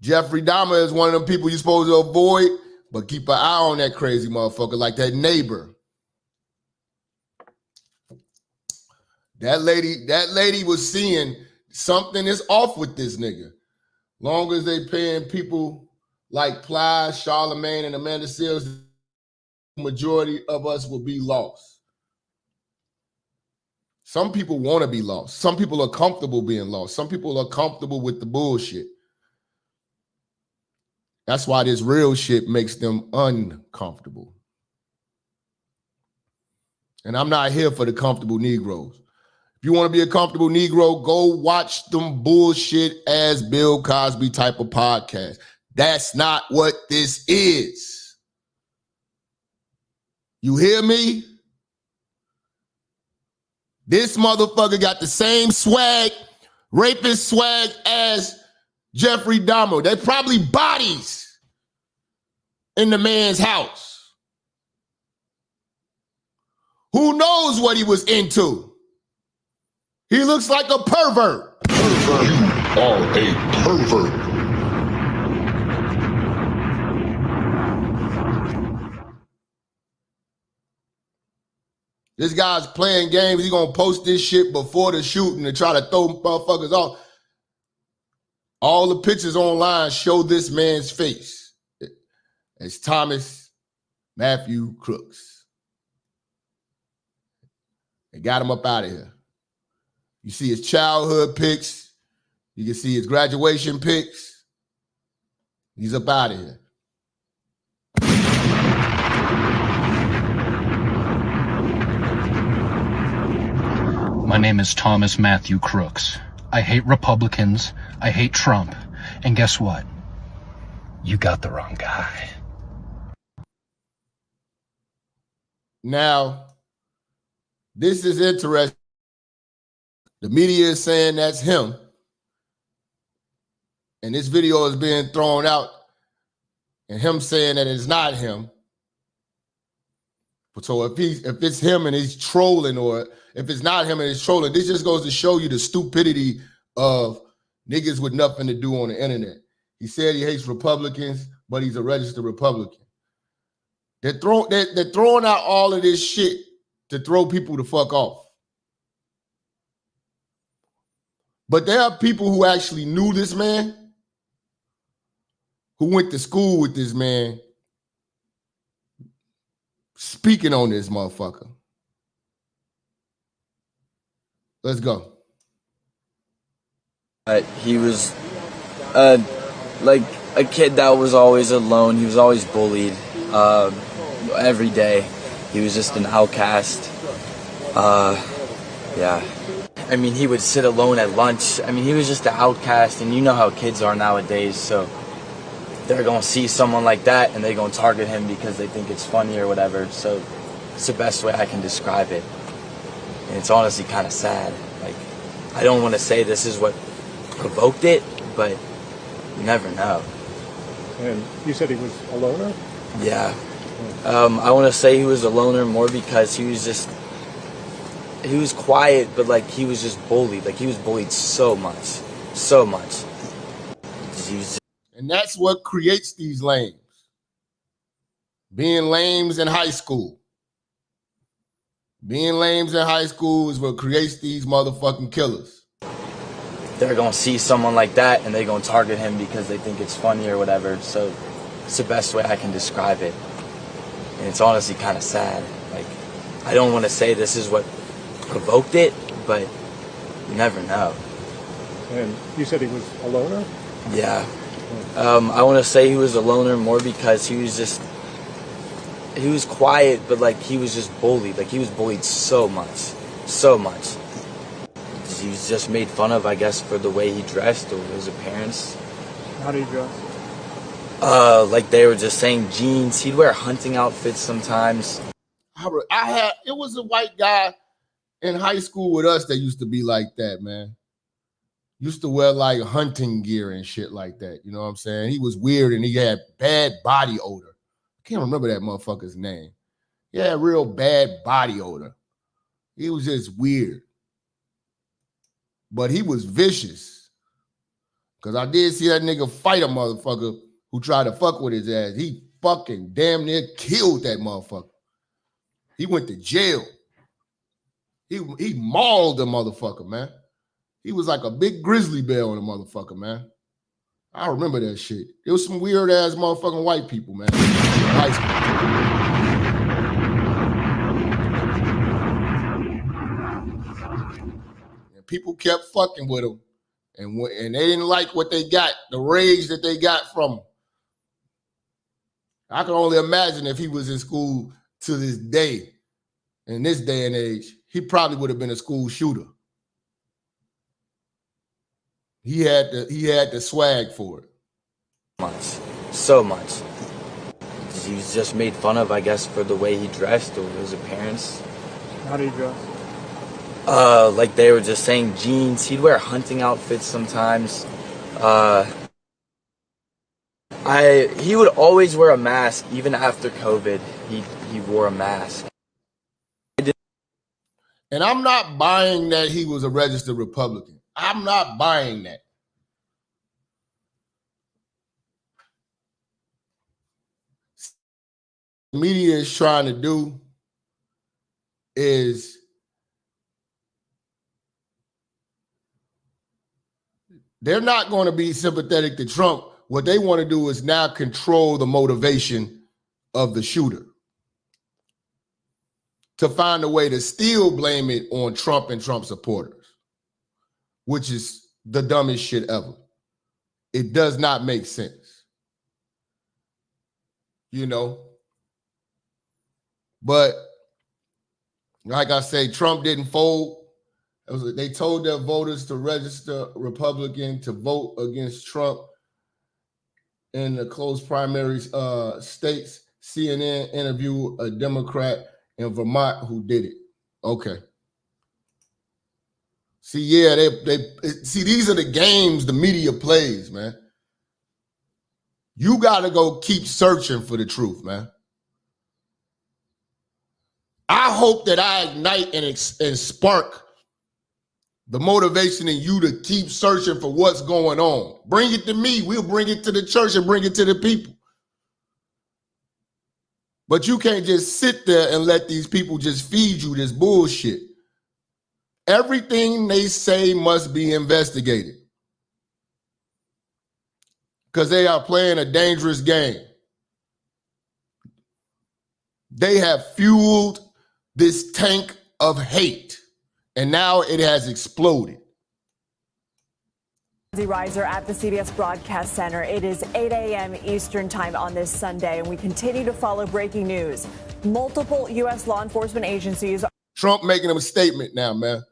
Jeffrey Dahmer is one of them people you're supposed to avoid, but keep an eye on that crazy motherfucker, like that neighbor. That lady was seeing something is off with this nigga. Long as they paying people like Ply, Charlemagne, and Amanda Seals, the majority of us will be lost. Some people want to be lost. Some people are comfortable being lost. Some people are comfortable with the bullshit. That's why this real shit makes them uncomfortable. And I'm not here for the comfortable Negroes. If you want to be a comfortable Negro, go watch them bullshit ass Bill Cosby type of podcast. That's not what this is. You hear me? This motherfucker got the same swag rapist swag ass Jeffrey Dahmer. There's probably bodies in the man's house. Who knows what he was into? He looks like a pervert. Pervert. You are a pervert. This guy's playing games. He's gonna post this shit before the shooting to try to throw motherfuckers off. All the pictures online show this man's face. It's Thomas Matthew Crooks. They got him up out of here. You see his childhood pics. You can see his graduation pics. He's up out of here. My name is Thomas Matthew Crooks. I hate Republicans. I hate Trump. And guess what? You got the wrong guy. Now, this is interesting. The media is saying that's him. And this video is being thrown out and him saying that it's not him. So if it's him and he's trolling, or if it's not him and he's trolling, this just goes to show you the stupidity of niggas with nothing to do on the internet. He said he hates Republicans, but he's a registered Republican. They're throwing out all of this shit to throw people the fuck off. But there are people who actually knew this man, who went to school with this man, speaking on this motherfucker. Let's go. He was like a kid that was always alone. He was always bullied every day. He was just an outcast. Yeah. I mean, he would sit alone at lunch. I mean, he was just an outcast, and you know how kids are nowadays, so they're going to see someone like that and they're going to target him because they think it's funny or whatever. So it's the best way I can describe it. And it's honestly kind of sad. Like, I don't want to say this is what provoked it, but you never know. And you said he was a loner? Yeah. I want to say he was a loner more because he was quiet, but like he was just bullied. Like he was bullied so much. So much. And that's what creates these lames. Being lames in high school. Being lames in high school is what creates these motherfucking killers. They're going to see someone like that and they're going to target him because they think it's funny or whatever. So it's the best way I can describe it. And it's honestly kind of sad. Like, I don't want to say this is what provoked it, but you never know. And you said he was a loner? Yeah. I want to say he was a loner more because he was quiet, but like he was just bullied. Like he was bullied so much. So much. He was just made fun of, I guess, for the way he dressed or his appearance. How did he dress? Like they were just saying jeans. He'd wear hunting outfits sometimes. It was a white guy in high school with us that used to be like that, man. Used to wear like hunting gear and shit like that. You know what I'm saying? He was weird and he had bad body odor. I can't remember that motherfucker's name. He had real bad body odor. He was just weird. But he was vicious. Because I did see that nigga fight a motherfucker who tried to fuck with his ass. He fucking damn near killed that motherfucker. He went to jail. He mauled the motherfucker, man. He was like a big grizzly bear on the motherfucker, man. I remember that shit. It was some weird ass motherfucking white people, man. High school. And people kept fucking with him. And they didn't like what they got, the rage that they got from him. I can only imagine if he was in school to this day, in this day and age, he probably would have been a school shooter. He had the swag for it. So much. He was just made fun of, I guess, for the way he dressed or his appearance. How did he dress? Like they were just saying, jeans. He'd wear hunting outfits sometimes. He would always wear a mask, even after COVID. He wore a mask. And I'm not buying that he was a registered Republican. I'm not buying that. The media is trying to do is they're not going to be sympathetic to Trump. What they want to do is now control the motivation of the shooter to find a way to still blame it on Trump and Trump supporters, which is the dumbest shit ever. It does not make sense. You know? But like I say, Trump didn't fold. They told their voters to register Republican to vote against Trump in the close primaries states. CNN interviewed a Democrat in Vermont who did it. Okay. See, yeah, see, these are the games the media plays, man. You got to go keep searching for the truth, man. I hope that I ignite and spark the motivation in you to keep searching for what's going on. Bring it to me. We'll bring it to the church and bring it to the people. But you can't just sit there and let these people just feed you this bullshit. Everything they say must be investigated because they are playing a dangerous game. They have fueled this tank of hate, and now it has exploded. Riser at the CBS Broadcast Center. It is 8 a.m. Eastern time on this Sunday, and we continue to follow breaking news. Multiple U.S. law enforcement agencies. Trump making a statement now, man.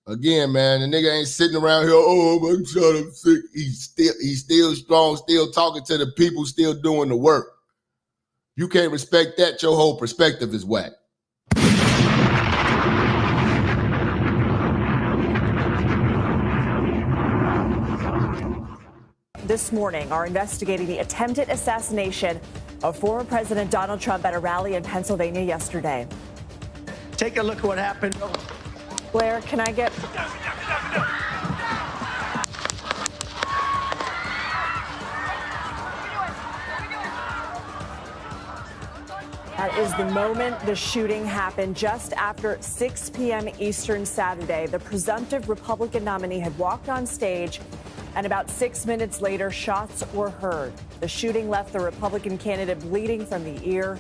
Again, man, the nigga ain't sitting around here, oh, I'm shut up sick. He's still strong, still talking to the people, still doing the work. You can't respect that, your whole perspective is whack. This morning are investigating the attempted assassination of former President Donald Trump at a rally in Pennsylvania yesterday. Take a look at what happened. Blair, can I get... That is the moment the shooting happened just after 6 p.m. Eastern Saturday. The presumptive Republican nominee had walked on stage, and about 6 minutes later, shots were heard. The shooting left the Republican candidate bleeding from the ear.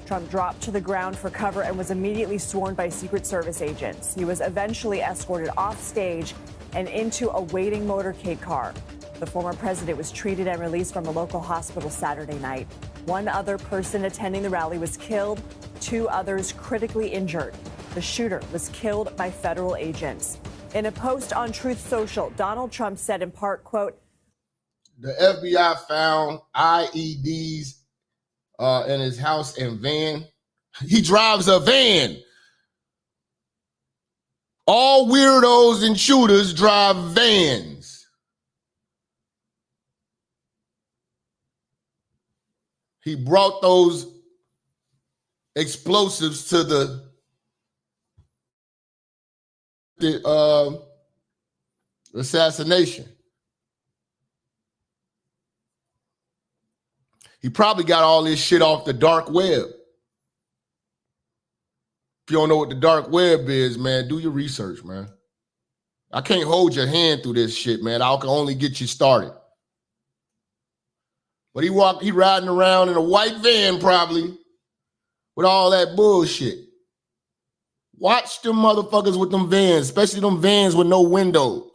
Trump dropped to the ground for cover and was immediately swarmed by Secret Service agents. He was eventually escorted off stage and into a waiting motorcade car. The former president was treated and released from a local hospital Saturday night. One other person attending the rally was killed, 2 others critically injured. The shooter was killed by federal agents. In a post on Truth Social, Donald Trump said in part, quote, the FBI found IEDs in his house and van. He drives a van. All weirdos and shooters drive vans. He brought those explosives to the assassination. He probably got all this shit off the dark web. If you don't know what the dark web is, man, do your research, man. I can't hold your hand through this shit, man. I can only get you started. But he riding around in a white van probably with all that bullshit. Watch them motherfuckers with them vans, especially them vans with no windows.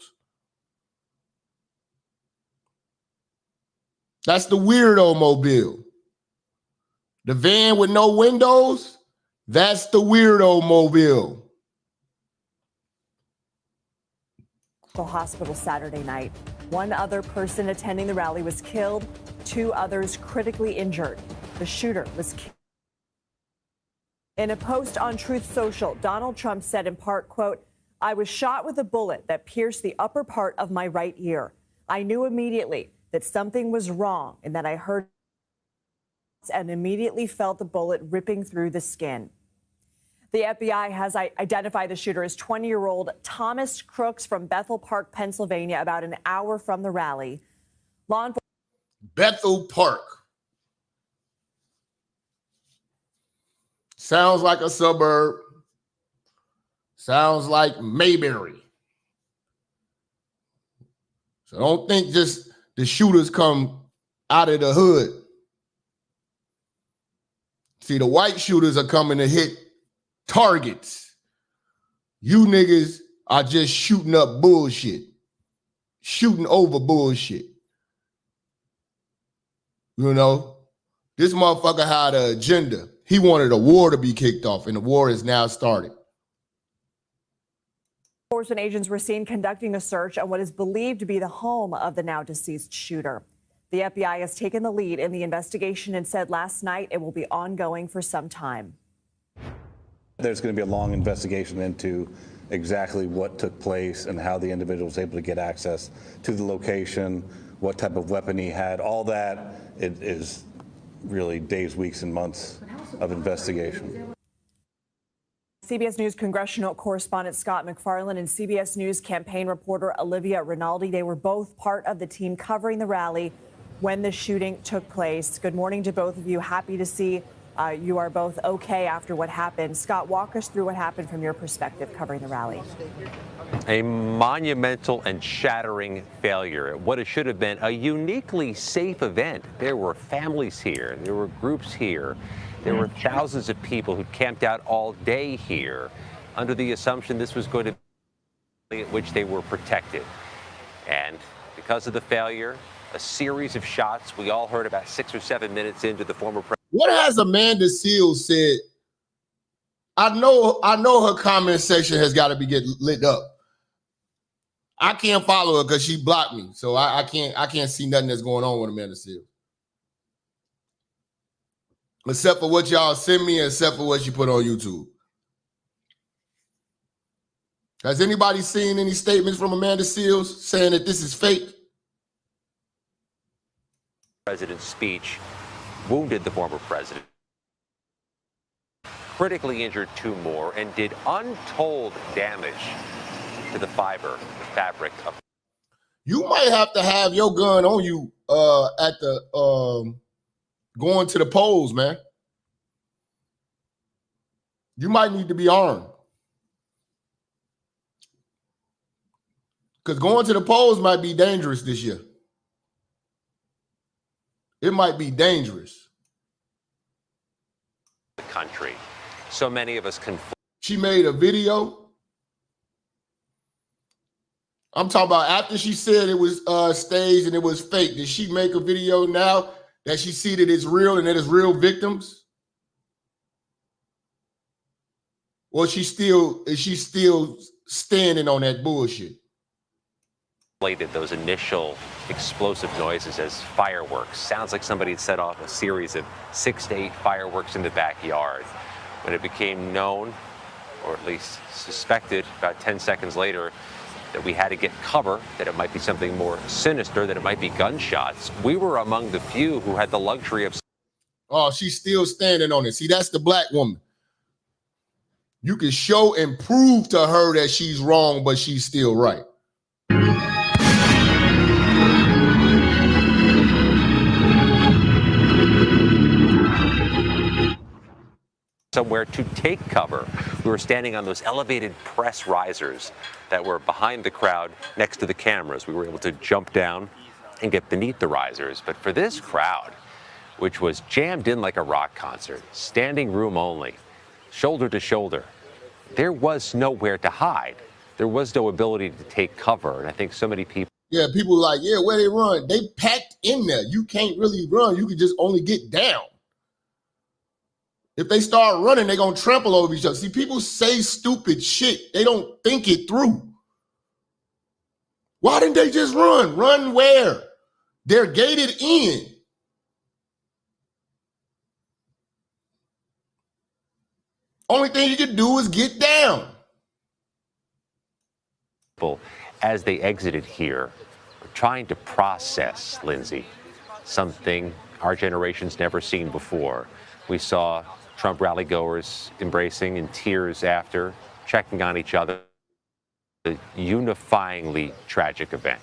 That's the weirdo mobile. The van with no windows, that's the weirdo mobile. Hospital Saturday night. One other person attending the rally was killed, 2 others critically injured. The shooter was killed. In a post on Truth Social, Donald Trump said in part, quote, "I was shot with a bullet that pierced the upper part of my right ear. I knew immediately that something was wrong and that I heard and immediately felt the bullet ripping through the skin." The FBI has identified the shooter as 20-year-old Thomas Crooks from Bethel Park, Pennsylvania, about an hour from the rally. Law enforcement. Bethel Park. Sounds like a suburb. Sounds like Mayberry. So don't think just the shooters come out of the hood. See, the white shooters are coming to hit targets. You niggas are just shooting up bullshit. Shooting over bullshit. You know, this motherfucker had an agenda. He wanted a war to be kicked off, and the war is now started. Enforcement agents were seen conducting a search on what is believed to be the home of the now deceased shooter. The FBI has taken the lead in the investigation and said last night it will be ongoing for some time. There's going to be a long investigation into exactly what took place and how the individual was able to get access to the location, what type of weapon he had. All that it is really days, weeks, and months of investigation. CBS News congressional correspondent Scott McFarland and CBS News campaign reporter Olivia Rinaldi, they were both part of the team covering the rally when the shooting took place. Good morning to both of you. Happy to see you are both okay after what happened. Scott, walk us through what happened from your perspective covering the rally. A monumental and shattering failure at what it should have been a uniquely safe event. There were families here. There were groups here. There were thousands of people who camped out all day here under the assumption this was going to be at which they were protected. And because of the failure, a series of shots we all heard about 6 or 7 minutes into the former president. What has Amanda Seals said? I know her comment section has got to be getting lit up. I can't follow her because she blocked me, so I can't see nothing that's going on with Amanda Seals, except for what y'all send me, except for what she put on YouTube. Has anybody seen any statements from Amanda Seals saying that this is fake? President's speech wounded the former president, critically injured 2 more, and did untold damage to the fabric of. You might have to have your gun on you at the going to the polls, man. You might need to be armed. Because going to the polls might be dangerous this year. It might be dangerous. The country. So many of us She made a video. I'm talking about after she said it was staged and it was fake. Did she make a video now that she see that it's real and that it's real victims? Or is she still standing on that bullshit? Those initial explosive noises as fireworks. Sounds like somebody had set off a series of 6 to 8 fireworks in the backyard. When it became known, or at least suspected about 10 seconds later, that we had to get cover, that it might be something more sinister, that it might be gunshots, we were among the few who had the luxury of. Oh, she's still standing on it. See, that's the black woman. You can show and prove to her that she's wrong, but she's still right. Somewhere to take cover. We were standing on those elevated press risers that were behind the crowd next to the cameras. We were able to jump down and get beneath the risers. But for this crowd, which was jammed in like a rock concert, standing room only, shoulder to shoulder, there was nowhere to hide. There was no ability to take cover. And I think so many people. Yeah, people are like, yeah, where they run? They packed in there. You can't really run. You can just only get down. If they start running, they're going to trample over each other. See, people say stupid shit. They don't think it through. Why didn't they just run? Run where? They're gated in. Only thing you can do is get down. As they exited here, trying to process, Lindsay, something our generation's never seen before. We saw Trump rally-goers embracing in tears after, checking on each other. A unifyingly tragic event.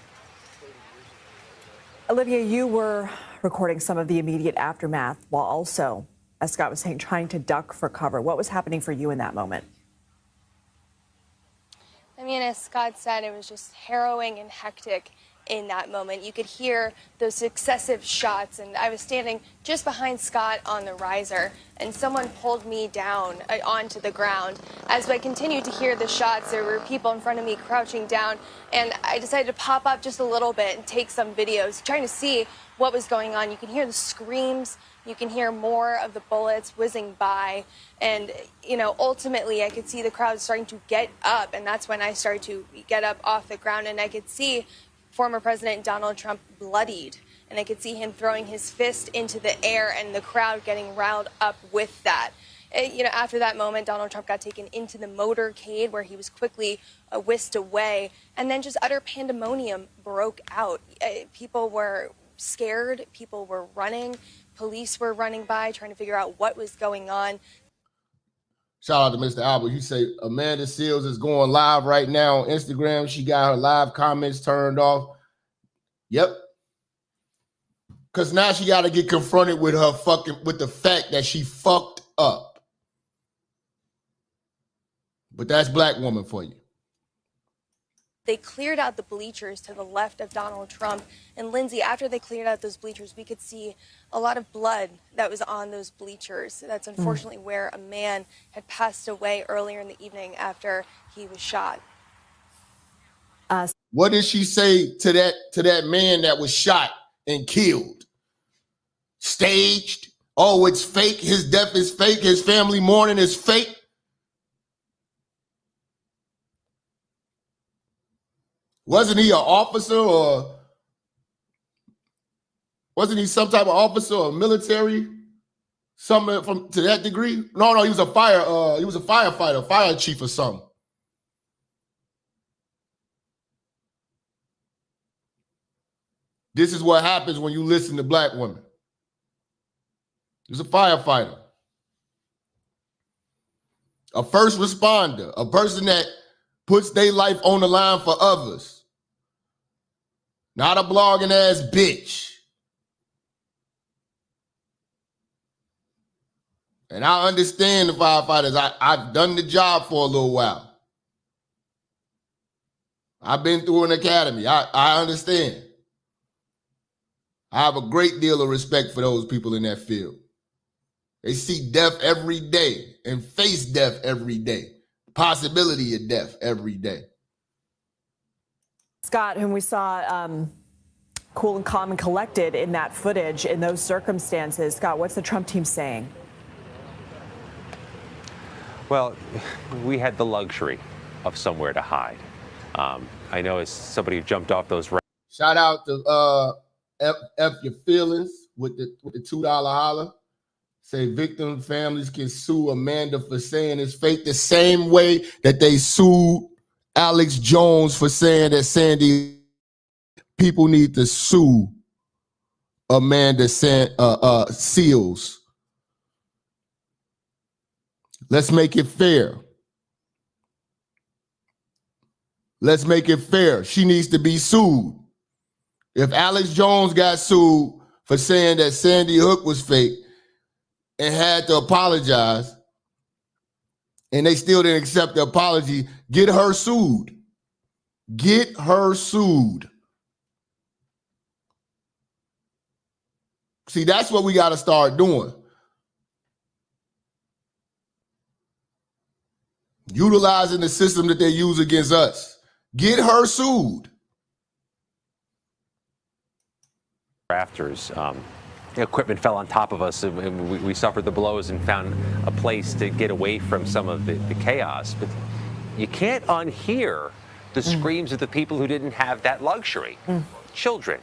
Olivia, you were recording some of the immediate aftermath while also, as Scott was saying, trying to duck for cover. What was happening for you in that moment? I mean, as Scott said, it was just harrowing and hectic in that moment. You could hear those successive shots, and I was standing just behind Scott on the riser, and someone pulled me down onto the ground. As I continued to hear the shots, there were people in front of me crouching down, and I decided to pop up just a little bit and take some videos, trying to see what was going on. You can hear the screams. You can hear more of the bullets whizzing by. And, you know, ultimately I could see the crowd starting to get up. And that's when I started to get up off the ground. And I could see former President Donald Trump bloodied. And I could see him throwing his fist into the air and the crowd getting riled up with that. You know, after that moment, Donald Trump got taken into the motorcade where he was quickly whisked away. And then just utter pandemonium broke out. People were scared. People were running. Police were running by trying to figure out what was going on. Shout out to Mr. Albert. You say Amanda Seals is going live right now on Instagram. She got her live comments turned off. Yep. Because now she got to get confronted with with the fact that she fucked up. But that's black woman for you. They cleared out the bleachers to the left of Donald Trump. And Lindsay, after they cleared out those bleachers, we could see a lot of blood that was on those bleachers. That's unfortunately where a man had passed away earlier in the evening after he was shot. What did she say to that man that was shot and killed? Staged? Oh, it's fake. His death is fake. His family mourning is fake. Wasn't he an officer, or wasn't he some type of officer or military? Something to that degree? No, he was a firefighter, fire chief or something. This is what happens when you listen to black women. He was a firefighter, a first responder, a person that puts their life on the line for others. Not a blogging ass bitch. And I understand the firefighters. I've done the job for a little while. I've been through an academy. I understand. I have a great deal of respect for those people in that field. They see death every day and face death every day. Possibility of death every day. Scott, whom we saw cool and calm and collected in that footage, in those circumstances. Scott, what's the Trump team saying? Well, we had the luxury of somewhere to hide. I know as somebody who jumped off those. Shout out to F Your Feelings with the $2 holler. Say victim families can sue Amanda for saying it's fake the same way that they sued Alex Jones for saying that Sandy. People need to sue Amanda Seals. Let's make it fair. Let's make it fair. She needs to be sued. If Alex Jones got sued for saying that Sandy Hook was fake and had to apologize, and they still didn't accept the apology, get her sued. Get her sued. See, that's what we got to start doing. Utilizing the system that they use against us. Get her sued. Rafters, equipment fell on top of us, and we suffered the blows and found a place to get away from some of the chaos. But you can't unhear the screams of the people who didn't have that luxury. Children,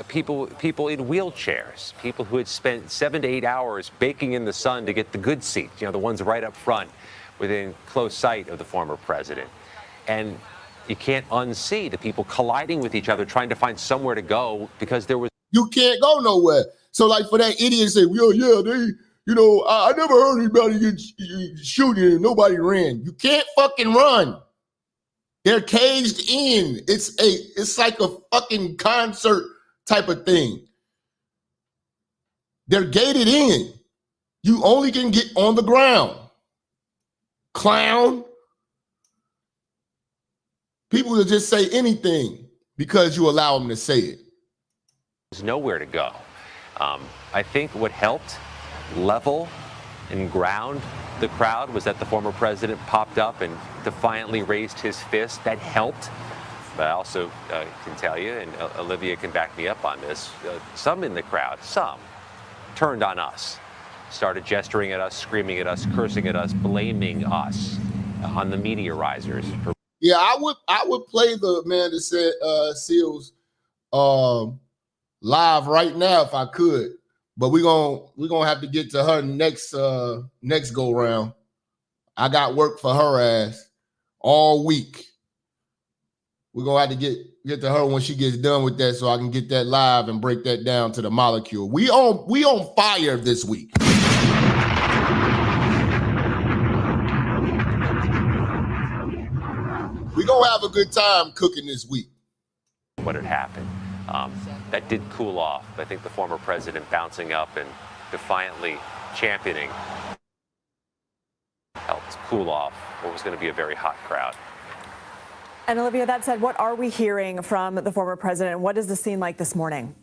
people in wheelchairs, people who had spent 7 to 8 hours baking in the sun to get the good seats, the ones right up front within close sight of the former president. And you can't unsee the people colliding with each other, trying to find somewhere to go because there was. You can't go nowhere. So like for that idiot say, I never heard anybody get shooting and nobody ran. You can't fucking run. They're caged in. It's like a fucking concert type of thing. They're gated in. You only can get on the ground. Clown. People will just say anything because you allow them to say it. There's nowhere to go. I think what helped level and ground the crowd was that the former president popped up and defiantly raised his fist. That helped. But I also can tell you, and Olivia can back me up on this, some in the crowd, some turned on us, started gesturing at us, screaming at us, cursing at us, blaming us on the media risers. Yeah, I would play the man that said Seals live right now if I could, but we're gonna have to get to her next go round. I got work for her ass all week. We're gonna have to get to her when she gets done with that, so I can get that live and break that down to the molecule. We on fire this week. We're gonna have a good time cooking this week. What had happened. That did cool off. I think the former president bouncing up and defiantly championing helped cool off what was going to be a very hot crowd. And Olivia, that said, what are we hearing from the former president? What is the scene like this morning?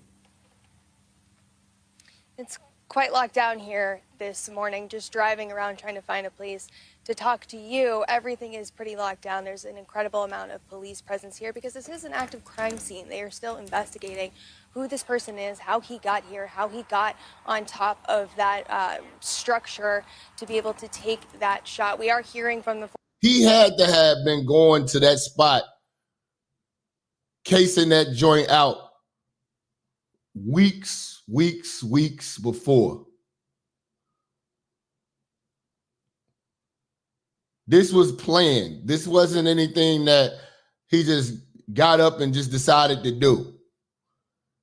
It's quite locked down here this morning, just driving around trying to find a place to talk to you. Everything is pretty locked down. There's an incredible amount of police presence here because this is an active crime scene. They are still investigating who this person is, how he got here, how he got on top of that structure to be able to take that shot. We are hearing from the... He had to have been going to that spot, casing that joint out weeks before. This was planned. This wasn't anything that he just got up and just decided to do.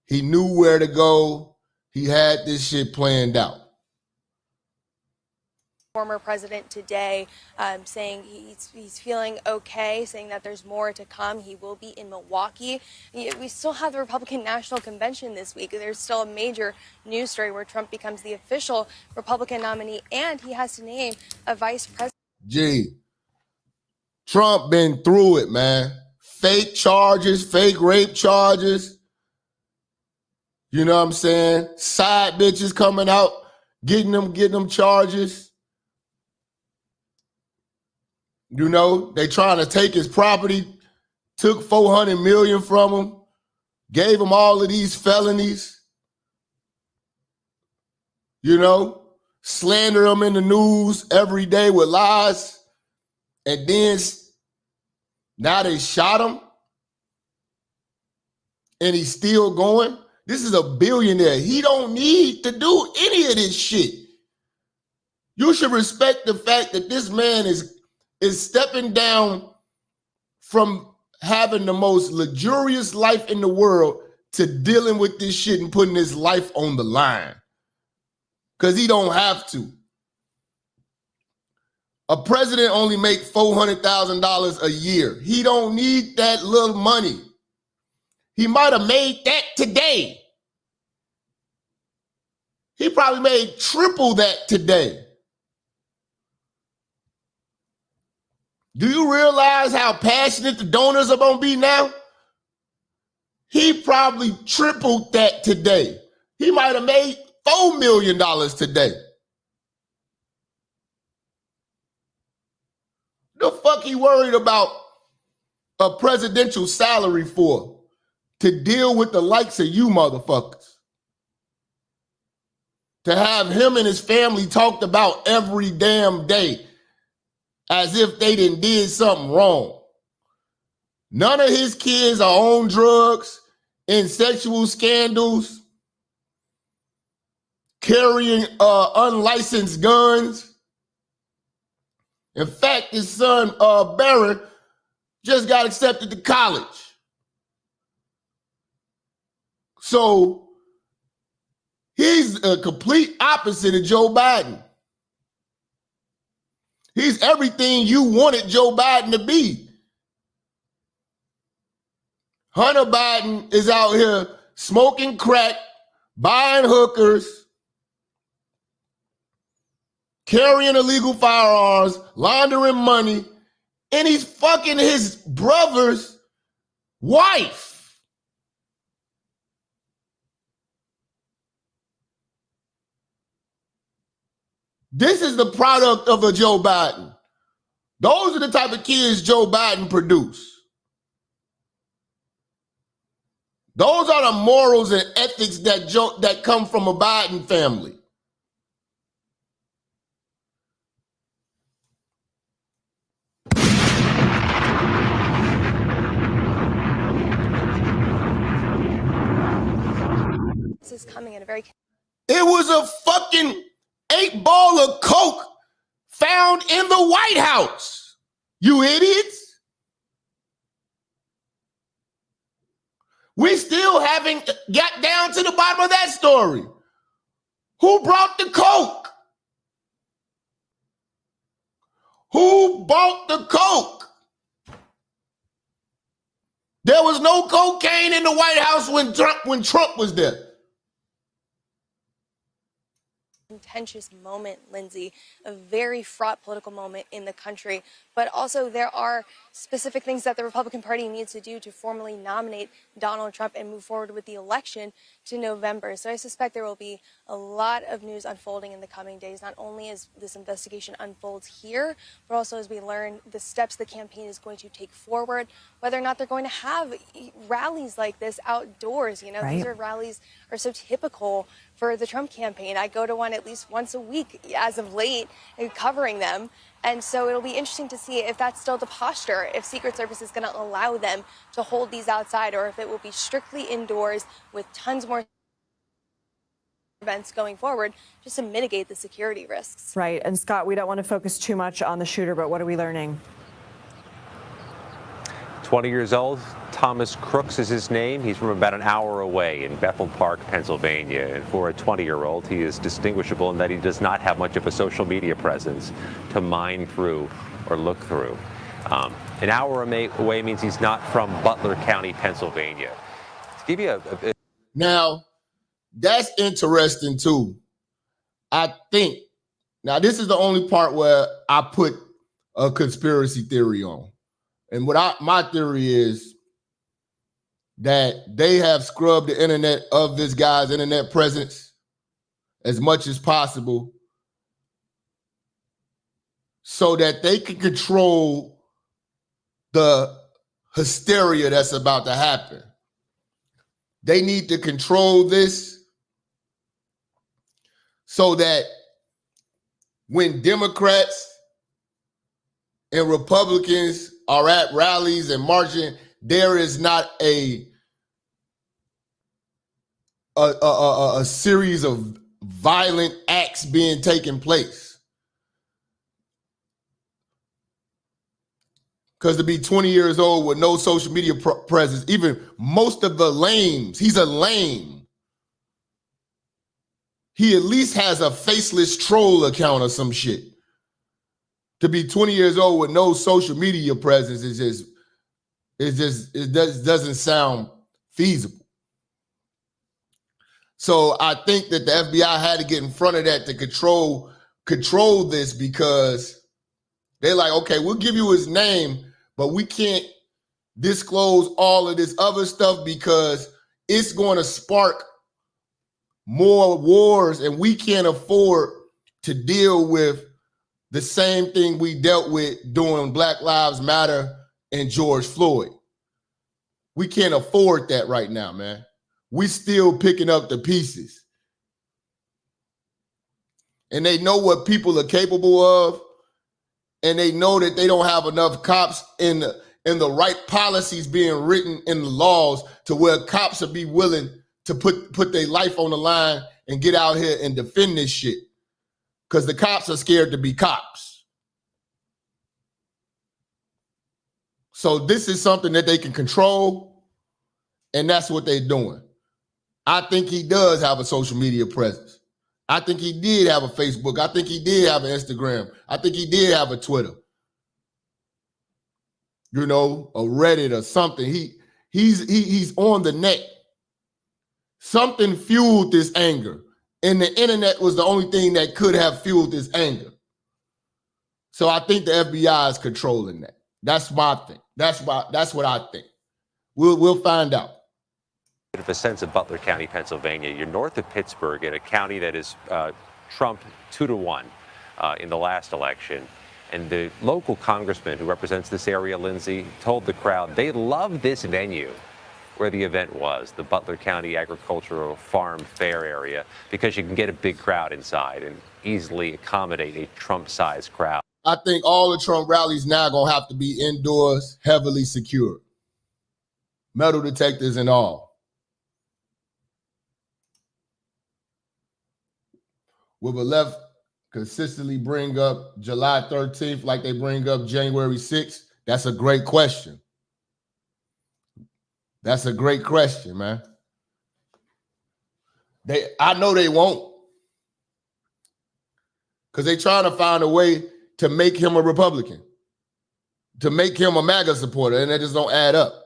He knew where to go. He had this shit planned out. Former president today saying he's feeling okay, saying that there's more to come. He will be in Milwaukee. We still have the Republican National Convention this week. There's still a major news story where Trump becomes the official Republican nominee, and he has to name a vice president. Gee, Trump been through it, man. Fake charges, fake rape charges. You know what I'm saying? Side bitches coming out, getting them charges. You know, they trying to take his property, took $400 million from him, gave him all of these felonies. You know, slander him in the news every day with lies. And then now they shot him. And he's still going. This is a billionaire. He don't need to do any of this shit. You should respect the fact that this man is stepping down from having the most luxurious life in the world to dealing with this shit and putting his life on the line. Because he don't have to. A president only make $400,000 a year. He don't need that little money. He might have made that today. He probably made triple that today. Do you realize how passionate the donors are going to be now? He probably tripled that today. He might have made $4 million today. The fuck he worried about a presidential salary for? To deal with the likes of you motherfuckers. To have him and his family talked about every damn day as if they did something wrong. None of his kids are on drugs. in sexual scandals, carrying unlicensed guns. In fact, his son, Barrett, just got accepted to college. So he's a complete opposite of Joe Biden. He's everything you wanted Joe Biden to be. Hunter Biden is out here smoking crack, buying hookers, carrying illegal firearms, laundering money, and he's fucking his brother's wife. This is the product of a Joe Biden. Those are the type of kids Joe Biden produced. Those are the morals and ethics that come from a Biden family. This is coming at a very... It was a fucking 8-ball of coke found in the White House. You idiots. We still haven't got down to the bottom of that story. Who brought the coke? Who bought the coke? There was no cocaine in the White House when Trump was there. Contentious moment, Lindsay, a very fraught political moment in the country. But also there are specific things that the Republican Party needs to do to formally nominate Donald Trump and move forward with the election to November. So I suspect there will be a lot of news unfolding in the coming days, not only as this investigation unfolds here, but also as we learn the steps the campaign is going to take forward, whether or not they're going to have rallies like this outdoors. You know, Right. These are rallies are so typical for the Trump campaign. I go to one at least once a week as of late, covering them. And so it'll be interesting to see if that's still the posture, if Secret Service is going to allow them to hold these outside, or if it will be strictly indoors with tons more events going forward just to mitigate the security risks. Right. And Scott, we don't want to focus too much on the shooter, but what are we learning? 20 years old, Thomas Crooks is his name. He's from about an hour away in Bethel Park, Pennsylvania. And for a 20-year-old, he is distinguishable in that he does not have much of a social media presence to mine through or look through. An hour away means he's not from Butler County, Pennsylvania. To give you a Now, that's interesting too. I think, now this is the only part where I put a conspiracy theory on. And my theory is that they have scrubbed the internet of this guy's internet presence as much as possible so that they can control the hysteria that's about to happen. They need to control this so that when Democrats and Republicans are at rallies and marching, there is not a series of violent acts being taken place. Because to be 20 years old with no social media presence, even most of the lames, he's a lame. He at least has a faceless troll account or some shit. To be 20 years old with no social media presence it doesn't sound feasible. So I think that the FBI had to get in front of that to control this, because they're like, okay, we'll give you his name, but we can't disclose all of this other stuff because it's going to spark more wars, and we can't afford to deal with the same thing we dealt with during Black Lives Matter and George Floyd. We can't afford that right now, man. We still picking up the pieces. And they know what people are capable of, and they know that they don't have enough cops in and the right policies being written in the laws to where cops will be willing to put their life on the line and get out here and defend this shit. Because the cops are scared to be cops. So this is something that they can control, and that's what they're doing. I think he does have a social media presence. I think he did have a Facebook. I think he did have an Instagram. I think he did have a Twitter. You know, a Reddit or something. He's on the net. Something fueled this anger. And the internet was the only thing that could have fueled this anger. So I think the FBI is controlling that. That's my thing. That's what I think. We'll find out. Of a sense of Butler County, Pennsylvania. You're north of Pittsburgh in a county that is Trump 2-1 in the last election. And the local congressman who represents this area, Lindsay, told the crowd they love this venue where the event was, the Butler County Agricultural Farm Fair area, because you can get a big crowd inside and easily accommodate a Trump-sized crowd. I think all the Trump rallies now going to have to be indoors, heavily secured. Metal detectors and all. Will the left consistently bring up July 13th like they bring up January 6th? That's a great question. That's a great question, man. I know they won't. Because they're trying to find a way to make him a Republican, to make him a MAGA supporter, and that just don't add up.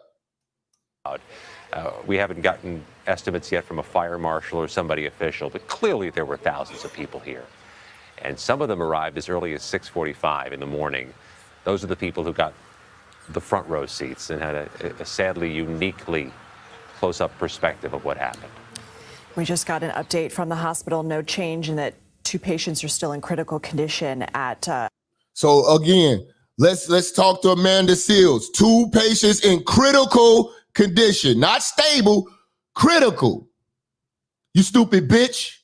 We haven't gotten estimates yet from a fire marshal or somebody official, but clearly there were thousands of people here. And some of them arrived as early as 6:45 in the morning. Those are the people who got the front row seats and had a sadly uniquely close-up perspective of what happened. We just got an update from the hospital. No change in that 2 patients are still in critical condition at... So again, let's talk to Amanda Seals. 2 patients in critical condition, not stable, critical. You stupid bitch.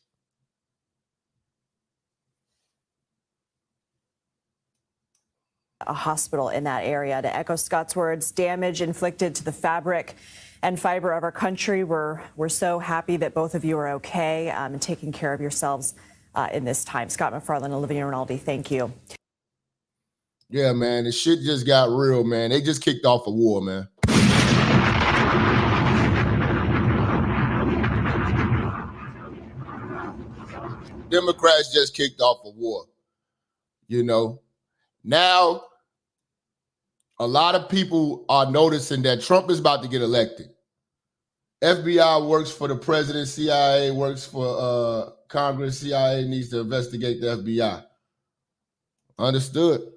A hospital in that area. To echo Scott's words, damage inflicted to the fabric and fiber of our country. We're so happy that both of you are okay and taking care of yourselves in this time. Scott McFarland and Olivia Rinaldi, thank you. Yeah, man, the shit just got real, man. They just kicked off a war, man. Democrats just kicked off a war. You know, now a lot of people are noticing that Trump is about to get elected. FBI works for the president, CIA works for Congress, CIA needs to investigate the FBI. Understood.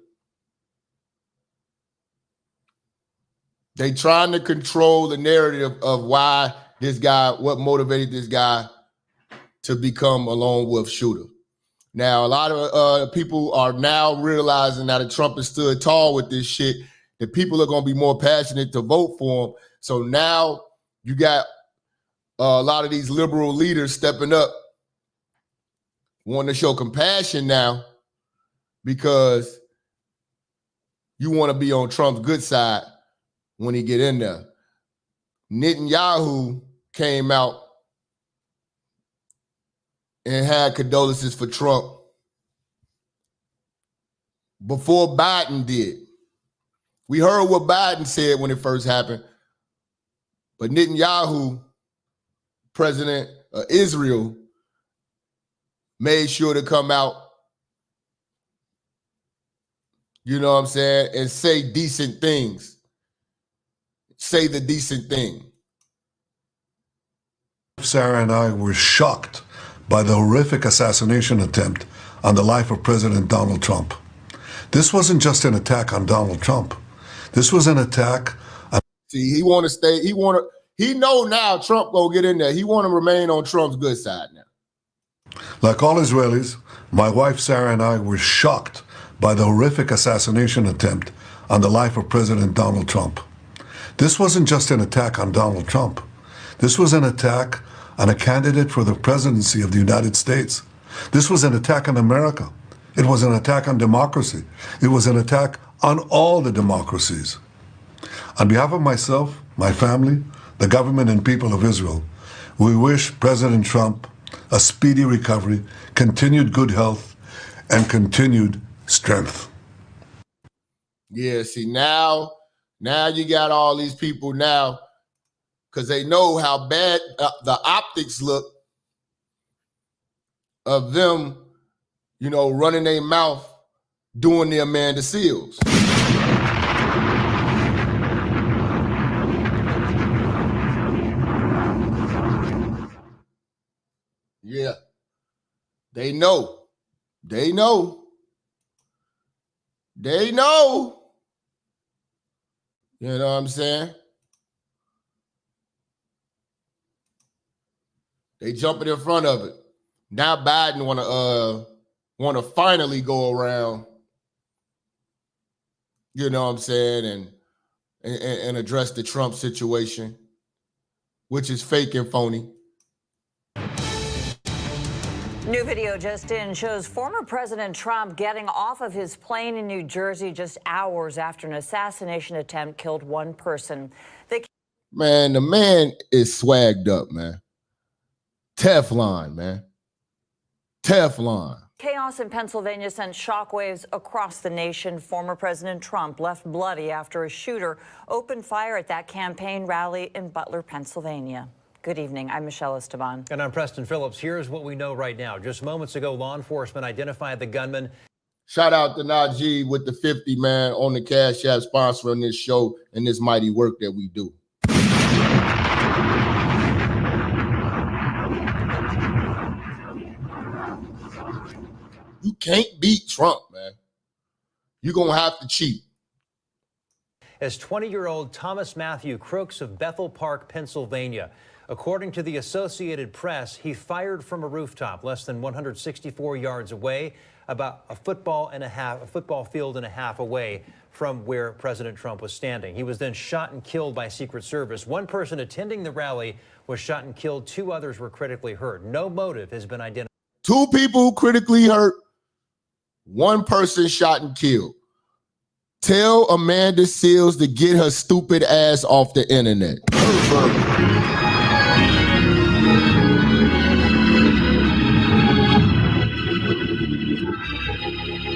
They trying to control the narrative of why this guy, what motivated this guy to become a lone wolf shooter. Now, a lot of people are now realizing now that Trump has stood tall with this shit, that people are going to be more passionate to vote for him. So now you got a lot of these liberal leaders stepping up, wanting to show compassion now because you want to be on Trump's good side when he get in there. Netanyahu came out and had condolences for Trump before Biden did. We heard what Biden said when it first happened, but Netanyahu, president of Israel, made sure to come out, you know what I'm saying, and say decent things. Say the decent thing. Sarah and I were shocked by the horrific assassination attempt on the life of President Donald Trump. This wasn't just an attack on Donald Trump. This was an attack on... See, he want to stay, he know now Trump gonna get in there. He want to remain on Trump's good side now. Like all Israelis, my wife Sarah and I were shocked by the horrific assassination attempt on the life of President Donald Trump. This wasn't just an attack on Donald Trump. This was an attack on a candidate for the presidency of the United States. This was an attack on America. It was an attack on democracy. It was an attack on all the democracies. On behalf of myself, my family, the government and people of Israel, we wish President Trump a speedy recovery, continued good health, and continued strength. Yeah, see, now you got all these people now, because they know how bad the optics look of them, you know, running their mouth, doing the Amanda Seals. Yeah, they know. They know. They know. You know what I'm saying? They jumping in front of it. Now Biden wanna finally go around, you know what I'm saying, and address the Trump situation, which is fake and phony. New video just in shows former President Trump getting off of his plane in New Jersey just hours after an assassination attempt killed one person. Man, the man is swagged up, man. Teflon, man. Teflon. Chaos in Pennsylvania sent shockwaves across the nation. Former President Trump left bloody after a shooter opened fire at that campaign rally in Butler, Pennsylvania. Good evening. I'm Michelle Esteban. And I'm Preston Phillips. Here's what we know right now. Just moments ago, law enforcement identified the gunman. Shout out to Najee with the 50, man, on the Cash App, sponsoring this show and this mighty work that we do. You can't beat Trump, man. You're going to have to cheat. As 20-year-old Thomas Matthew Crooks of Bethel Park, Pennsylvania. According to the Associated Press, he fired from a rooftop less than 164 yards away, about a football field and a half away from where President Trump was standing. He was then shot and killed by Secret Service. One person attending the rally was shot and killed. 2 others were critically hurt. No motive has been identified. 2 people critically hurt. 1 person shot and killed. Tell Amanda Seals to get her stupid ass off the internet.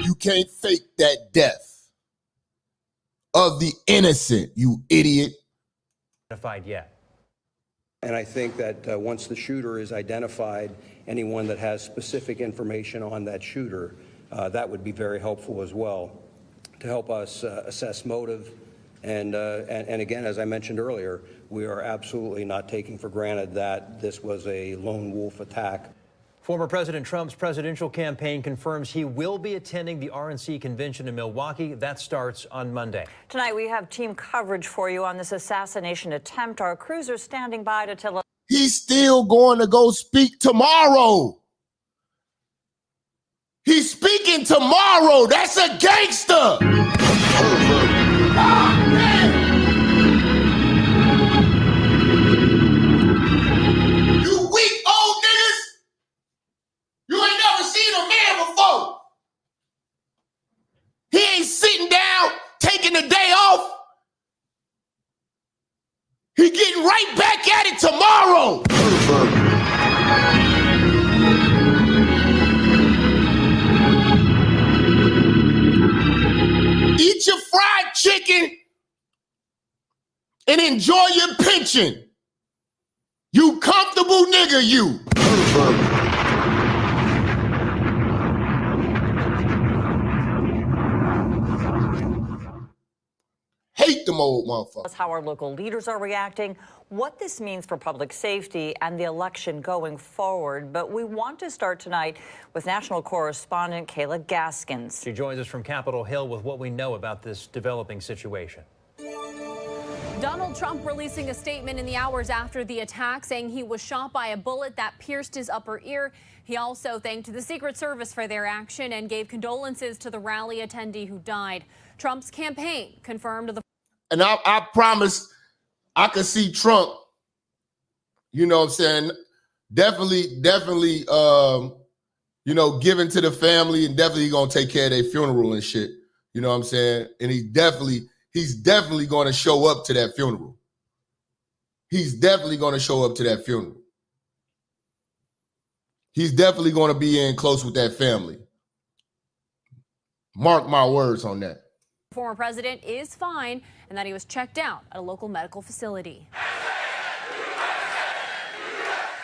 You can't fake that death of the innocent, you idiot. Identified yet. And I think that once the shooter is identified, anyone that has specific information on that shooter, that would be very helpful as well to help us assess motive. And again, as I mentioned earlier, we are absolutely not taking for granted that this was a lone wolf attack. Former President Trump's presidential campaign confirms he will be attending the RNC convention in Milwaukee. That starts on Monday. Tonight, we have team coverage for you on this assassination attempt. Our crews are standing by to tell us. He's still going to go speak tomorrow. He's speaking tomorrow. That's a gangster. Oh, man. You weak old niggas. You ain't never seen a man before. He ain't sitting down, taking the day off. He getting right back at it tomorrow. Eat your fried chicken and enjoy your pension. You comfortable nigga, you. Hate them old motherfuckers. How our local leaders are reacting, what this means for public safety and the election going forward. But we want to start tonight with national correspondent Kayla Gaskins. She joins us from Capitol Hill with what we know about this developing situation. Donald Trump releasing a statement in the hours after the attack, saying he was shot by a bullet that pierced his upper ear. He also thanked the Secret Service for their action and gave condolences to the rally attendee who died. Trump's campaign confirmed the. And I promise I could see Trump, you know what I'm saying, definitely, you know, giving to the family and definitely gonna take care of their funeral and shit. You know what I'm saying? And he's he's definitely going to show up to that funeral. He's definitely going to show up to that funeral. He's definitely going to be in close with that family. Mark my words on that. The former president is fine and that he was checked out at a local medical facility.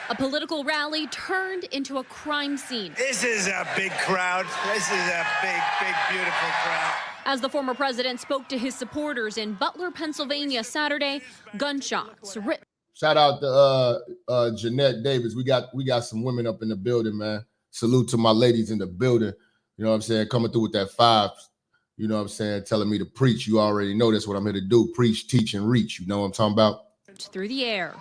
A political rally turned into a crime scene. This is a big crowd. This is a big, beautiful crowd. As the former president spoke to his supporters in Butler, Pennsylvania Saturday, gunshots ripped. Shout out to Jeanette Davis. We got some women up in the building, man. Salute to my ladies in the building. You know what I'm saying? Coming through with that 5. You know what I'm saying? Telling me to preach. You already know that's what I'm here to do. Preach, teach, and reach. You know what I'm talking about? Through the air.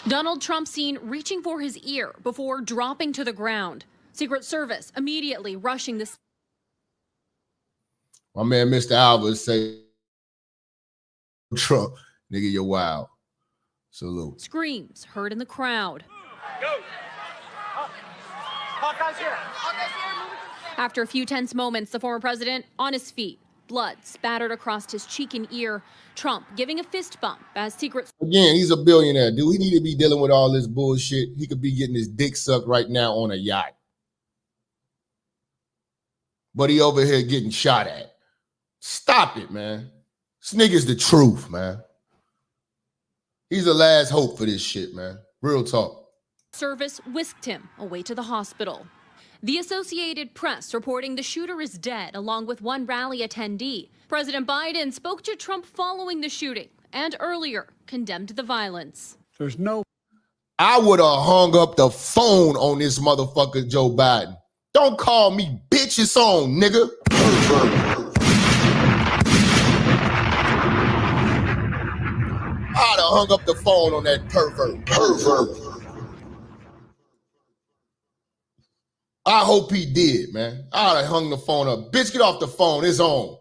Donald Trump seen reaching for his ear before dropping to the ground. Secret Service immediately rushing the. My man, Mr. Albert, say, Trump, nigga, you're wild. Salute. Screams heard in the crowd. Go. Hawkeye's here. After a few tense moments, the former president on his feet, blood spattered across his cheek and ear. Trump giving a fist bump as Secret. Again, he's a billionaire. Do he need to be dealing with all this bullshit? He could be getting his dick sucked right now on a yacht. But he over here getting shot at. Stop it, man. This nigga's the truth, man. He's the last hope for this shit, man. Real talk. Service whisked him away to the hospital. The Associated Press reporting the shooter is dead, along with one rally attendee. President Biden spoke to Trump following the shooting and earlier condemned the violence. There's no. I would have hung up the phone on this motherfucker, Joe Biden. Don't call me bitch, it's on, nigga. I'd have hung up the phone on that pervert. I hope he did, man. I'd have hung the phone up. Bitch, get off the phone. It's on.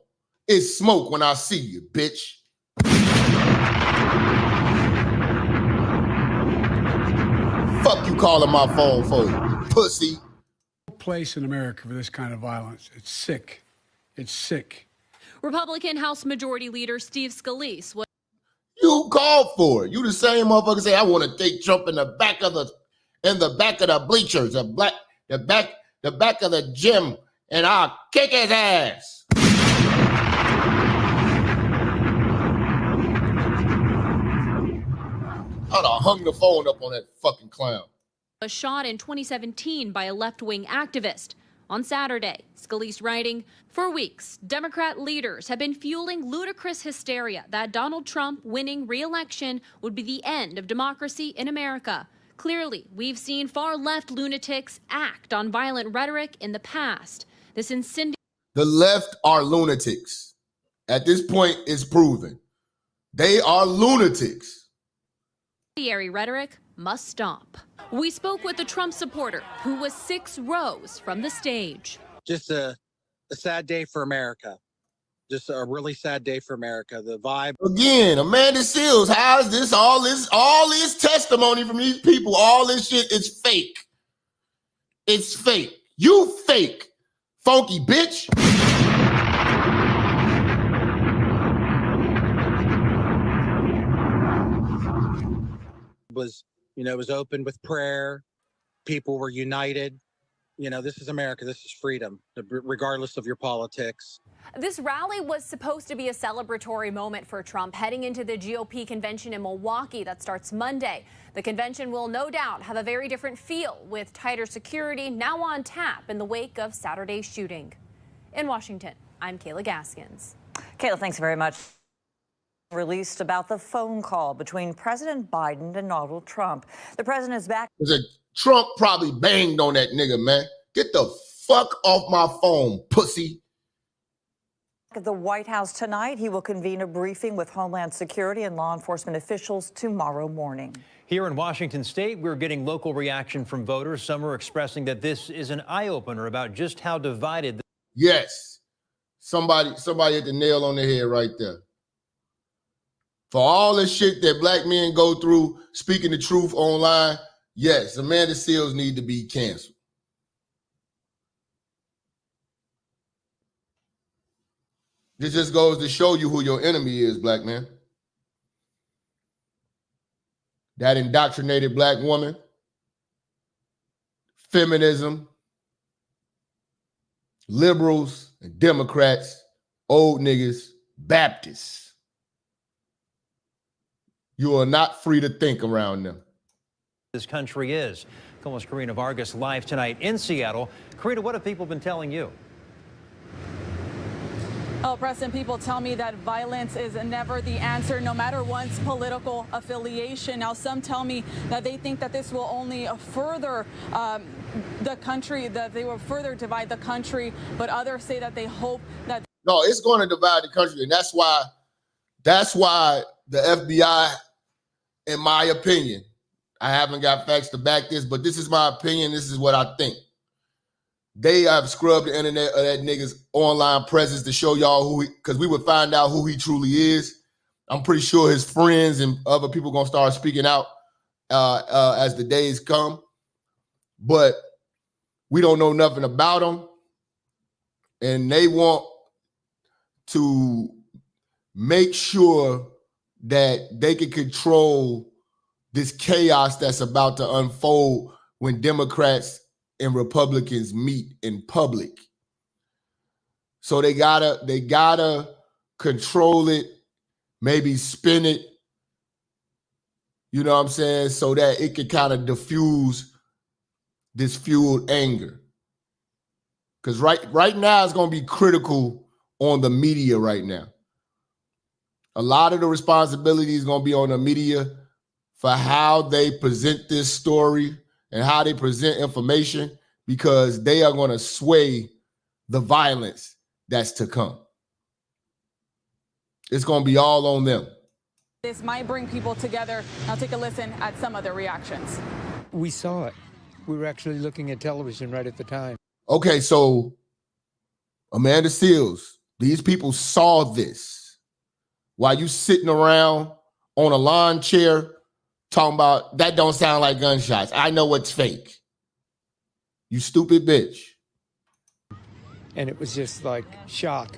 It's smoke when I see you, bitch. Fuck you calling my phone for, you pussy. Place in America for this kind of violence. It's sick. It's sick. Republican House Majority Leader Steve Scalise was. You called for it. You the same motherfucker say I want to take Trump in the back of the bleachers, the back of the gym, and I'll kick his ass. I'd have hung the phone up on that fucking clown. Was shot in 2017 by a left-wing activist. On Saturday, Scalise writing, for weeks, Democrat leaders have been fueling ludicrous hysteria that Donald Trump winning re-election would be the end of democracy in America. Clearly, we've seen far-left lunatics act on violent rhetoric in the past. This incendiary. The left are lunatics. At this point, it's proven. They are lunatics. Rhetoric must stop. We spoke with a Trump supporter who was 6 rows from the stage. Just a sad day for America. Just a really sad day for America. The vibe. Again, Amanda Seals, how is this? All this testimony from these people, all this shit is fake. It's fake. You fake, funky bitch. It was open with prayer. People were united. This is America. This is freedom, regardless of your politics. This rally was supposed to be a celebratory moment for Trump heading into the GOP convention in Milwaukee that starts Monday. The convention will no doubt have a very different feel with tighter security now on tap in the wake of Saturday's shooting. In Washington, I'm Kayla Gaskins. Kayla, thanks very much. Released about the phone call between President Biden and Donald Trump. The president is back. Trump probably banged on that nigga, man. Get the fuck off my phone, pussy. At the White House tonight, he will convene a briefing with Homeland Security and law enforcement officials tomorrow morning. Here in Washington State, we're getting local reaction from voters. Some are expressing that this is an eye-opener about just how divided. Yes. Somebody hit the nail on the head right there. For all the shit that black men go through, speaking the truth online, yes, Amanda Seals need to be canceled. This just goes to show you who your enemy is, black man. That indoctrinated black woman, feminism, liberals and Democrats, old niggas, Baptists. You are not free to think around them. This country is. Como's Karina Vargas live tonight in Seattle. Karina, what have people been telling you? Oh, Preston, people tell me that violence is never the answer, no matter one's political affiliation. Now, some tell me that they think that this will only further the country, that they will further divide the country, but others say that they hope that... No, it's going to divide the country, and that's why the FBI, in my opinion, I haven't got facts to back this, but this is my opinion, this is what I think. They have scrubbed the internet of that nigga's online presence to show y'all who he, because we would find out who he truly is. I'm pretty sure his friends and other people gonna start speaking out as the days come. But we don't know nothing about him. And they want to make sure that they can control this chaos that's about to unfold when Democrats and Republicans meet in public. So they gotta control it, maybe spin it, you know what I'm saying, so that it can kind of diffuse this fueled anger. Because right now it's gonna be critical on the media right now. A lot of the responsibility is gonna be on the media for how they present this story and how they present information, because they are going to sway the violence that's to come. It's going to be all on them. This might bring people together. Now take a listen at some of their reactions. We saw it. We were actually looking at television right at the time. Okay, so Amanda Seals, these people saw this while you sitting around on a lawn chair talking about, that don't sound like gunshots. I know what's fake. You stupid bitch. And it was just like shock,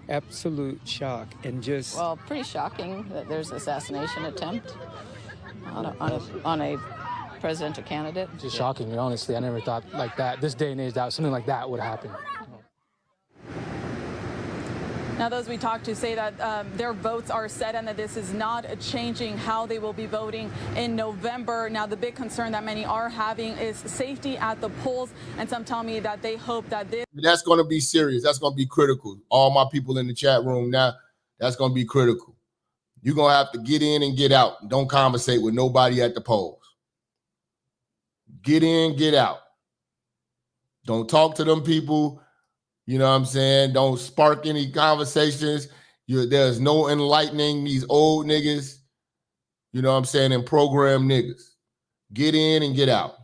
absolute shock, and just... Well, pretty shocking that there's an assassination attempt on a presidential candidate. Just shocking, honestly. I never thought like that. This day and age, that something like that would happen. Now, those we talked to say that their votes are set and that this is not changing how they will be voting in November. Now, the big concern that many are having is safety at the polls, and some tell me that they hope that this... That's going to be serious. That's going to be critical. All my people in the chat room now, that's going to be critical. You're going to have to get in and get out. Don't conversate with nobody at the polls. Get in, get out. Don't talk to them people. You know what I'm saying? Don't spark any conversations. There's no enlightening these old niggas, you know what I'm saying, and program niggas. Get in and get out.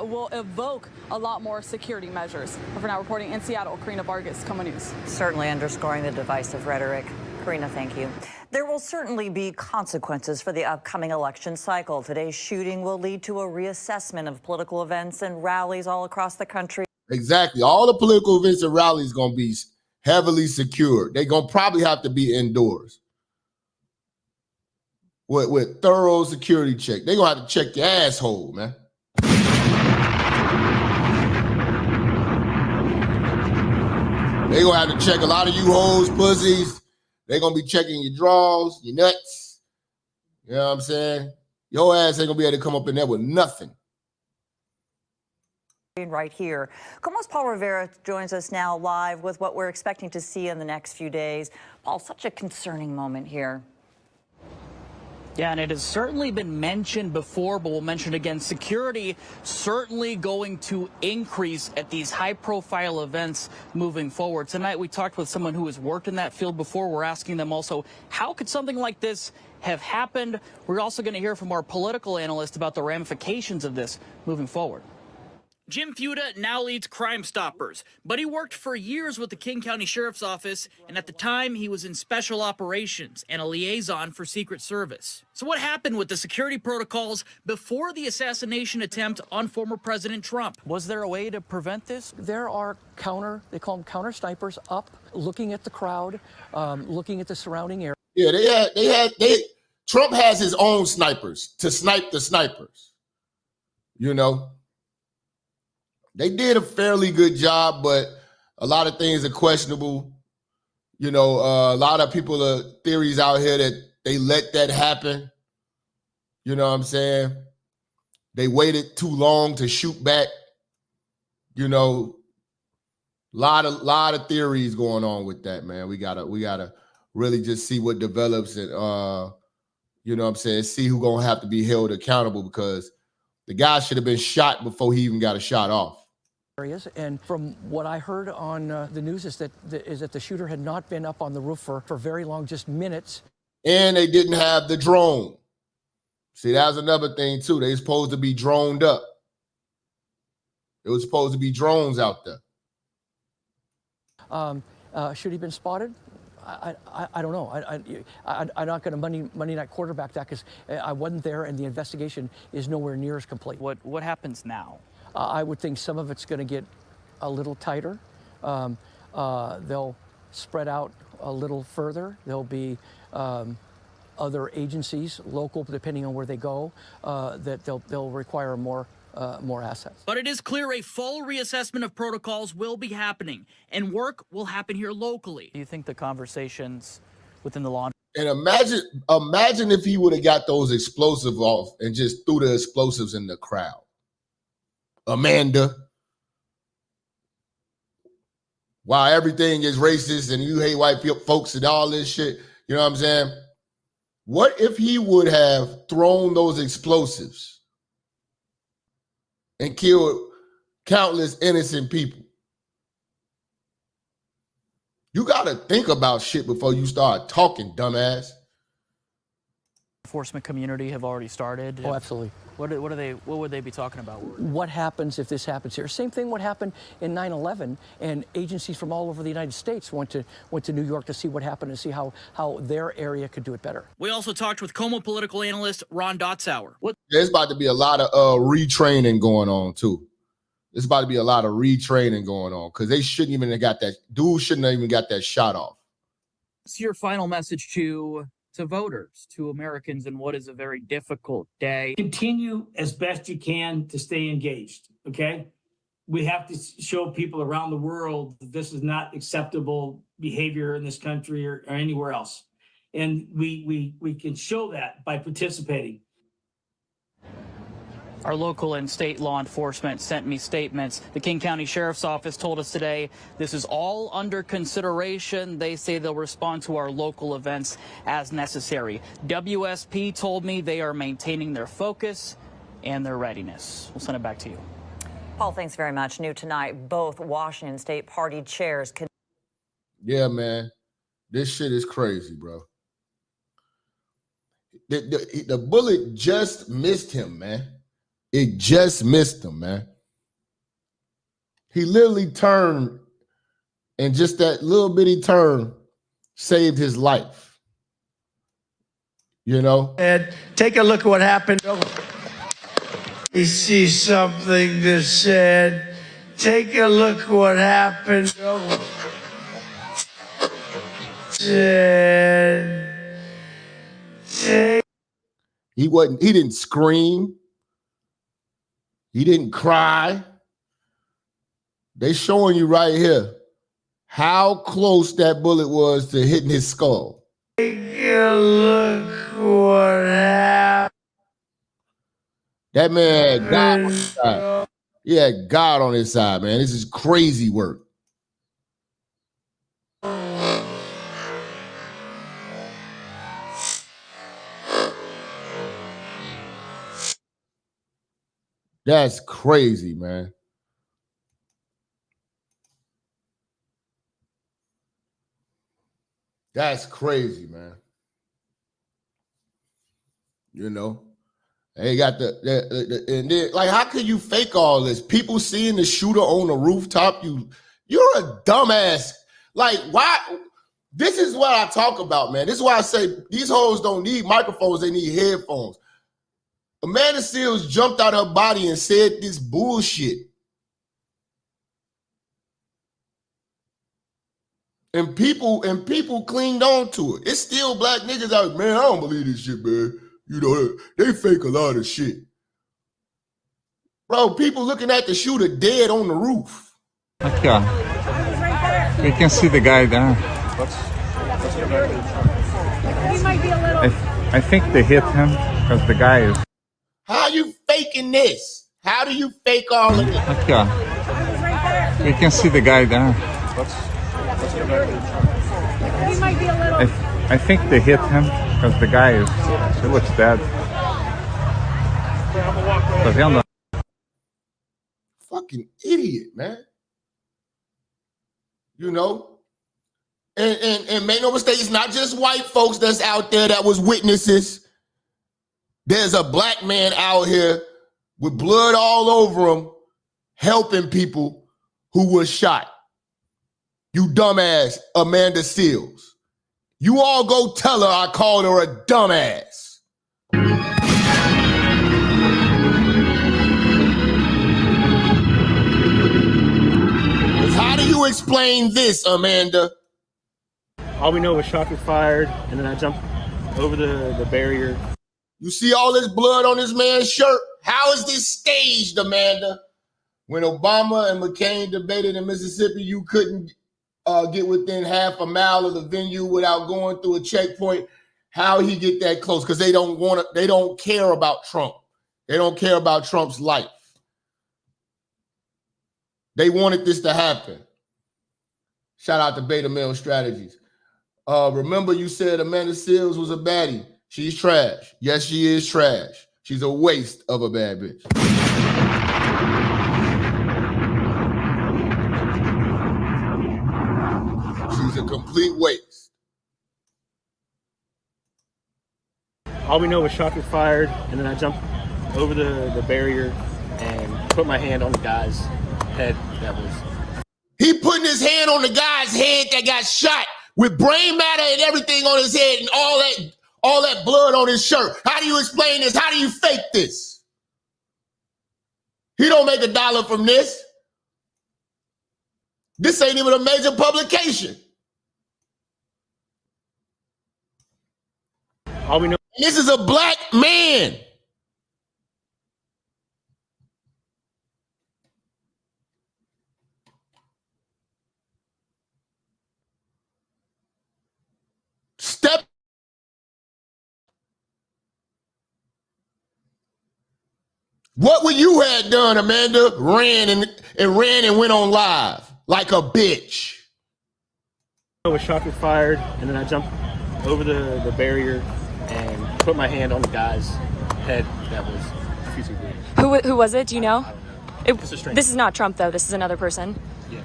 Will evoke a lot more security measures. For now, reporting in Seattle, Karina Vargas, Como News. Certainly underscoring the divisive rhetoric. Karina, thank you. There will certainly be consequences for the upcoming election cycle. Today's shooting will lead to a reassessment of political events and rallies all across the country. Exactly. All the political events and rallies going to be heavily secured. They're going to probably have to be indoors with thorough security check. They're going to have to check your asshole, man. They're going to have to check a lot of you hoes, pussies. They're going to be checking your drawers, your nuts. You know what I'm saying? Your ass ain't going to be able to come up in there with nothing. Right here. Como's Paul Rivera joins us now live with what we're expecting to see in the next few days. Paul, such a concerning moment here. Yeah, and it has certainly been mentioned before, but we'll mention it again. Security certainly going to increase at these high-profile events moving forward. Tonight, we talked with someone who has worked in that field before. We're asking them also, how could something like this have happened? We're also going to hear from our political analyst about the ramifications of this moving forward. Jim Fuda now leads Crime Stoppers, but he worked for years with the King County Sheriff's Office, and at the time he was in Special Operations and a liaison for Secret Service. So what happened with the security protocols before the assassination attempt on former President Trump? Was there a way to prevent this? There are they call them counter snipers up, looking at the crowd, looking at the surrounding area. Yeah, Trump has his own snipers to snipe the snipers. You know, they did a fairly good job, but a lot of things are questionable. You know, a lot of people theories out here that they let that happen. You know what I'm saying? They waited too long to shoot back. You know, lot of theories going on with that, man. We gotta really just see what develops and you know what I'm saying, see who's gonna have to be held accountable, because the guy should have been shot before he even got a shot off. Areas, and from what I heard on the news is that the shooter had not been up on the roof for very long, just minutes. And they didn't have the drone. See, that's another thing too. They supposed to be droned up. It was supposed to be drones out there. Should he have been spotted? I don't know. I'm not going to Monday night quarterback that, because I wasn't there and the investigation is nowhere near as complete. What happens now? I would think some of it's going to get a little tighter. They'll spread out a little further. There'll be other agencies, local, depending on where they go, that they'll require more assets. But it is clear a full reassessment of protocols will be happening, and work will happen here locally. Do you think the conversations within the law... And imagine if he would have got those explosives off and just threw the explosives in the crowd. Amanda, while everything is racist and you hate white folks and all this shit, you know what I'm saying? What if he would have thrown those explosives and killed countless innocent people? You got to think about shit before you start talking, dumbass. Enforcement community have already started. Oh, absolutely. What would they be talking about? What happens if this happens here? Same thing what happened in 9/11, and agencies from all over the United States went to New York to see what happened and see how their area could do it better. We also talked with Como political analyst Ron Dotzauer. There's about to be a lot of retraining going on too. There's about to be a lot of retraining going on, because they shouldn't even have got that. Dude shouldn't have even got that shot off. What's your final message to voters, to Americans, in what is a very difficult day? Continue as best you can to stay engaged, okay? We have to show people around the world that this is not acceptable behavior in this country or anywhere else. And we can show that by participating. Our local and state law enforcement sent me statements. The King County Sheriff's Office told us today this is all under consideration. They say they'll respond to our local events as necessary. WSP told me they are maintaining their focus and their readiness. We'll send it back to you. Paul, thanks very much. New tonight, both Washington State Party chairs can... Yeah, man. This shit is crazy, bro. The bullet just missed him, man. It just missed him, man. He literally turned, and just that little bitty turn saved his life. You know? And take a look at what happened. You see something that said, take a look at what happened. He didn't scream. He didn't cry. They showing you right here how close that bullet was to hitting his skull. Take a look what happened. That man had God on his side. He had God on his side, man. This is crazy work. That's crazy, man. That's crazy, man. You know, They got and then, like, how can you fake all this? People seeing the shooter on the rooftop, you're a dumbass. Like, why? This is what I talk about, man. This is why I say these hoes don't need microphones, they need headphones. Amanda Seals jumped out her body and said this bullshit. And people clinged on to it. It's still black niggas out, man, I don't believe this shit, man. You know, they fake a lot of shit. Bro, people looking at the shooter dead on the roof. Yeah. We can see the guy there. I think they hit him because the guy is... How are you faking this? How do you fake all of this? Yeah. We can see the guy there. I think they hit him because the guy is... He looks dead. Fucking idiot, man. You know? And make no mistake, it's not just white folks that's out there that was witnesses. There's a black man out here with blood all over him helping people who were shot. You dumbass Amanda Seals. You all go tell her I called her a dumbass. How do you explain this, Amanda? All we know was shots were fired, and then I jumped over the barrier. You see all this blood on this man's shirt? How is this staged, Amanda? When Obama and McCain debated in Mississippi, you couldn't get within half a mile of the venue without going through a checkpoint. How he get that close? Because they don't care about Trump. They don't care about Trump's life. They wanted this to happen. Shout out to Beta Male Strategies. Remember you said Amanda Seals was a baddie. She's trash. Yes, she is trash. She's a waste of a bad bitch. She's a complete waste. All we know was shots were fired, and then I jumped over the barrier and put my hand on the guy's head. That was... He putting his hand on the guy's head that got shot with brain matter and everything on his head and all that blood on his shirt. How do you explain this? How do you fake this? He don't make $1 from this. This ain't even a major publication. All we know. This is a black man. Step. What would you had done, Amanda? Ran and went on live like a bitch. I was shots were fired, and then I jumped over the barrier and put my hand on the guy's head. That was... Who was it? Do you know? This is not Trump, though. This is another person. Yeah.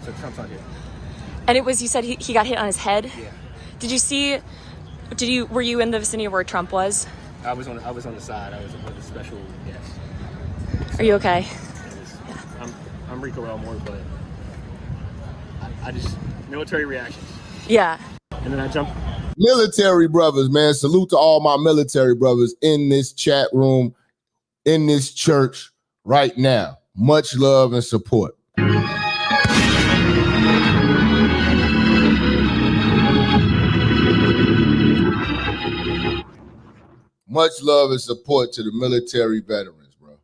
So Trump's not here. And it was, you said he got hit on his head? Yeah. Did you see, were you in the vicinity of where Trump was? I was on the side. I was a special guest. Are you okay? I'm Rico Elmore, but I just, military reactions. Yeah. And then I jumped. Military brothers, man. Salute to all my military brothers in this chat room, in this church right now. Much love and support. Much love and support to the military veterans, bro.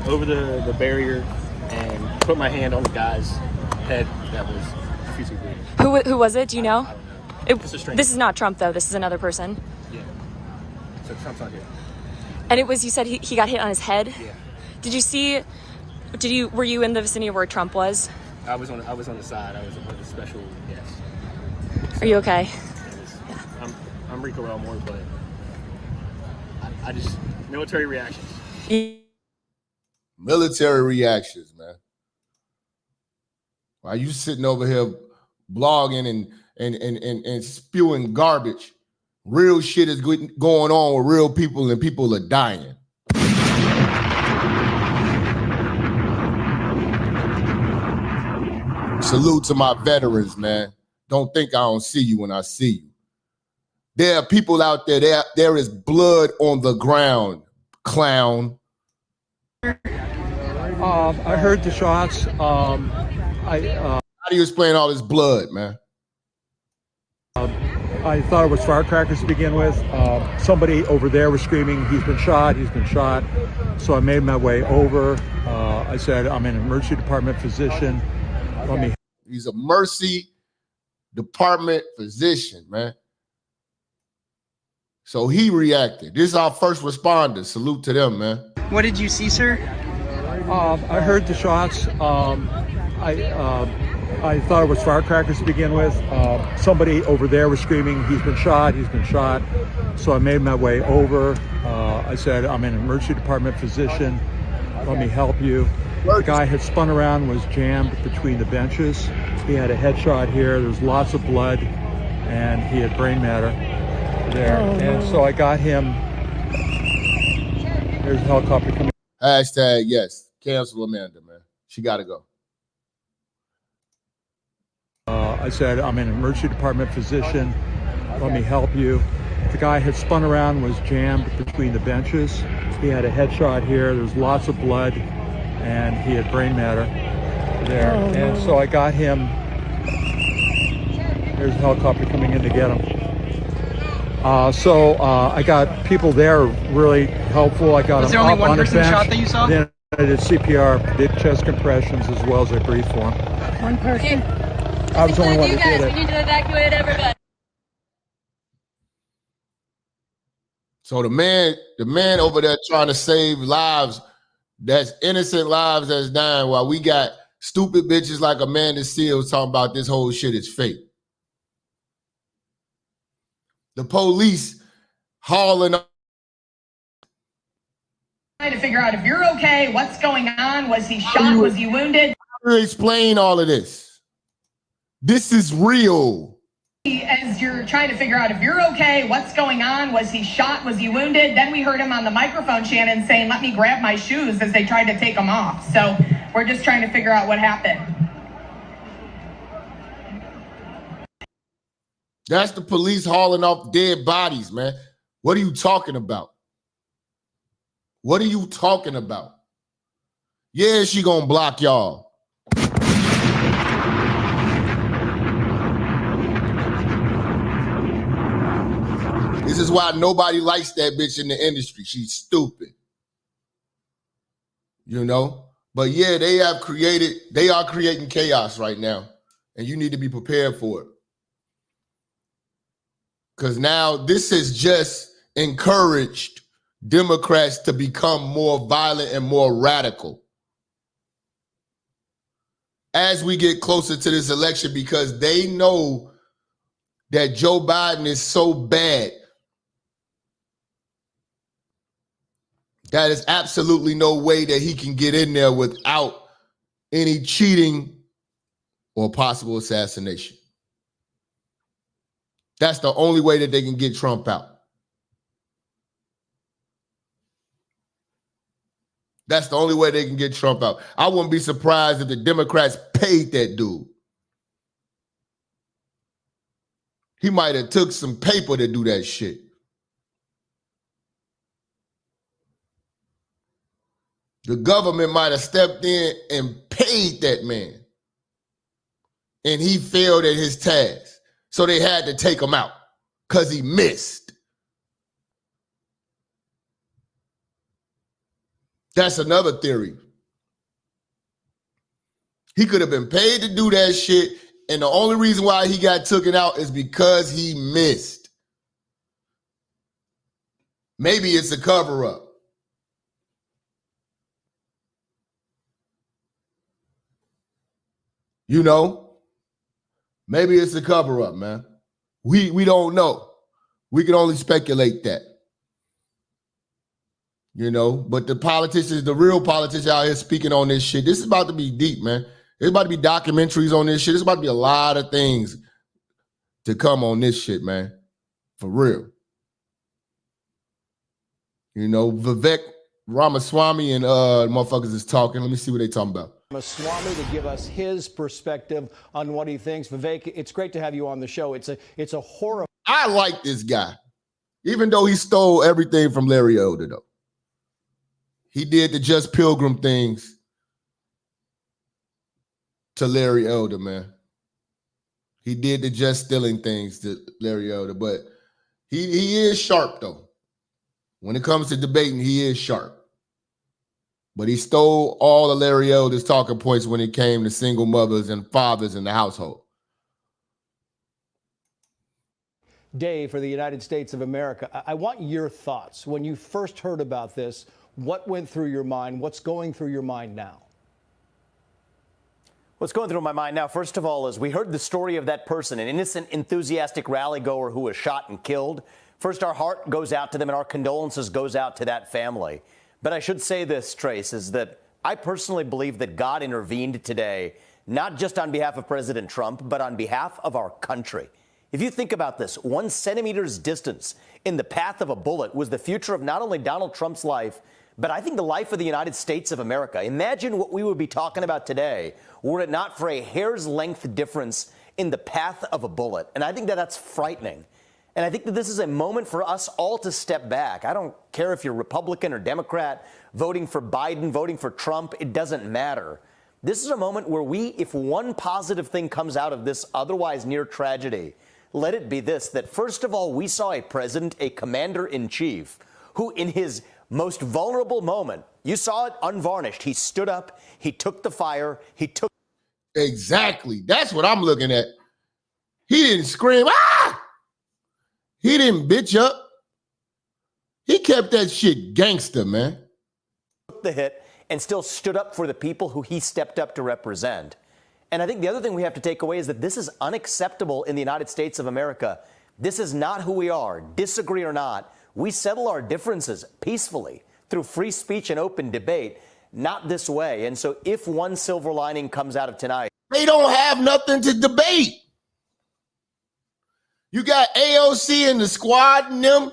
Over the barrier and put my hand on the guy's head. That was... Who was it? Do you know? This is not Trump, though. This is another person. Yeah. So Trump's not here. And it was, you said he got hit on his head? Yeah. Did you see, were you in the vicinity of where Trump was? I was on the side. I was a special guest. Are you okay? I'm Rico Elmore, but I just, military reactions. Military reactions, man. While you sitting over here blogging and spewing garbage, Real shit is going on with real people, and people are dying. Salute to my veterans, man. Don't think I don't see you when I see you. There are people out there, there is blood on the ground, clown. I heard the shots. How do you explain all this blood, man? I thought it was firecrackers to begin with. Somebody over there was screaming, he's been shot, he's been shot. So I made my way over. I said, I'm an emergency department physician. He's a mercy department physician, man. So he reacted. This is our first responders. Salute to them, man. What did you see, sir? I heard the shots. I thought it was firecrackers to begin with. Somebody over there was screaming, he's been shot, he's been shot. So I made my way over. I said, I'm an emergency department physician. Let me help you. The guy had spun around, was jammed between the benches. He had a headshot here. There was lots of blood, and he had brain matter there. And so I got him. There's a helicopter coming. Hashtag yes. Cancel Amanda, man. She got to go. I said, I'm an emergency department physician. Let me help you. The guy had spun around, was jammed between the benches. He had a headshot here. There was lots of blood, and he had brain matter there. And so I got him. There's a helicopter coming in to get him. So I got people there really helpful. I got Was him there only up one on a person bench. shot that you saw? Then I did CPR, did chest compressions as well as I breathed for him. One person. I was the only one You that guys, did we it. need to evacuate everybody. So the man over there trying to save lives, that's innocent lives that's dying, while we got stupid bitches like Amanda Seals talking about this whole shit is fake. The police hauling up. Trying to figure out if you're okay, what's going on, was he shot, was he wounded? Explain all of this. This is real. As you're trying to figure out if you're okay, what's going on, was he shot, was he wounded? Then we heard him on the microphone, Shannon, saying, let me grab my shoes as they tried to take him off. So we're just trying to figure out what happened. That's the police hauling off dead bodies, man. What are you talking about? What are you talking about? Yeah, she gonna block y'all. This is why nobody likes that bitch in the industry. She's stupid. You know? But yeah, they are creating chaos right now. And you need to be prepared for it. Because now this has just encouraged Democrats to become more violent and more radical as we get closer to this election, because they know that Joe Biden is so bad that there's absolutely no way that he can get in there without any cheating or possible assassination. That's the only way that they can get Trump out. That's the only way they can get Trump out. I wouldn't be surprised if the Democrats paid that dude. He might have took some paper to do that shit. The government might have stepped in and paid that man. And he failed at his task. So they had to take him out because he missed. That's another theory. He could have been paid to do that shit, and the only reason why he got taken out is because he missed. Maybe it's a cover-up. You know? Maybe it's a cover-up, man. We don't know. We can only speculate that. You know, but the politicians, the real politicians out here speaking on this shit, this is about to be deep, man. There's about to be documentaries on this shit. There's about to be a lot of things to come on this shit, man. For real. You know, Vivek Ramaswamy and motherfuckers is talking. Let me see what they talking about. Ramaswamy to give us his perspective on what he thinks. Vivek, it's great to have you on the show. It's a horror. I like this guy, even though he stole everything from Larry Elder, though. He did the Just Pilgrim things to Larry Elder, man. He did the just stealing things to Larry Elder, but he is sharp, though. When it comes to debating, he is sharp. But he stole all of Larry Elder's talking points when it came to single mothers and fathers in the household. Day for the United States of America. I want your thoughts. When you first heard about this, what went through your mind? What's going through your mind now? What's going through my mind now, first of all, is we heard the story of that person, an innocent, enthusiastic rally goer who was shot and killed. First, our heart goes out to them and our condolences goes out to that family. But I should say this, Trace, is that I personally believe that God intervened today, not just on behalf of President Trump, but on behalf of our country. If you think about this, 1 centimeter's distance in the path of a bullet was the future of not only Donald Trump's life, but I think the life of the United States of America. Imagine what we would be talking about today were it not for a hair's length difference in the path of a bullet. And I think that that's frightening. And I think that this is a moment for us all to step back. I don't care if you're Republican or Democrat, voting for Biden, voting for Trump, it doesn't matter. This is a moment where if one positive thing comes out of this otherwise near tragedy, let it be this, that first of all, we saw a president, a commander-in-chief, who in his most vulnerable moment, you saw it unvarnished. He stood up, he took the fire, he took. Exactly. That's what I'm looking at. He didn't scream, ah! He didn't bitch up. He kept that shit gangster, man. Took the hit and still stood up for the people who he stepped up to represent. And I think the other thing we have to take away is that this is unacceptable in the United States of America. This is not who we are. Disagree or not, we settle our differences peacefully through free speech and open debate, not this way. And so if one silver lining comes out of tonight. They don't have nothing to debate. You got AOC and the squad and them,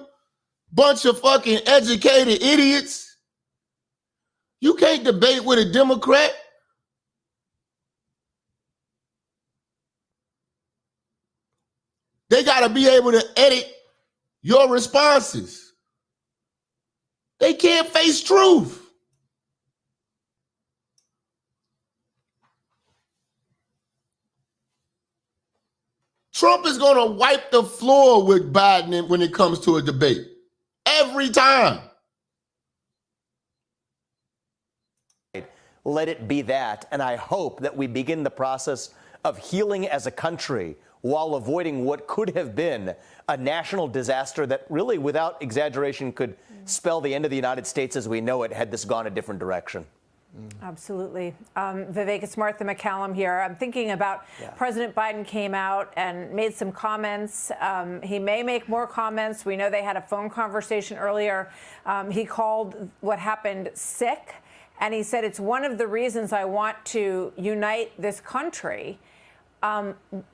bunch of fucking educated idiots. You can't debate with a Democrat. They got to be able to edit your responses. They can't face truth. Trump is going to wipe the floor with Biden when it comes to a debate. Every time. Let it be that. And I hope that we begin the process of healing as a country while avoiding what could have been a national disaster that really, without exaggeration, could spell the end of the United States as we know it had this gone a different direction. Absolutely. Vivek, it's Martha McCallum here. I'm thinking about President Biden came out and made some comments. He may make more comments. We know they had a phone conversation earlier. He called what happened sick, and he said it's one of the reasons I want to unite this country.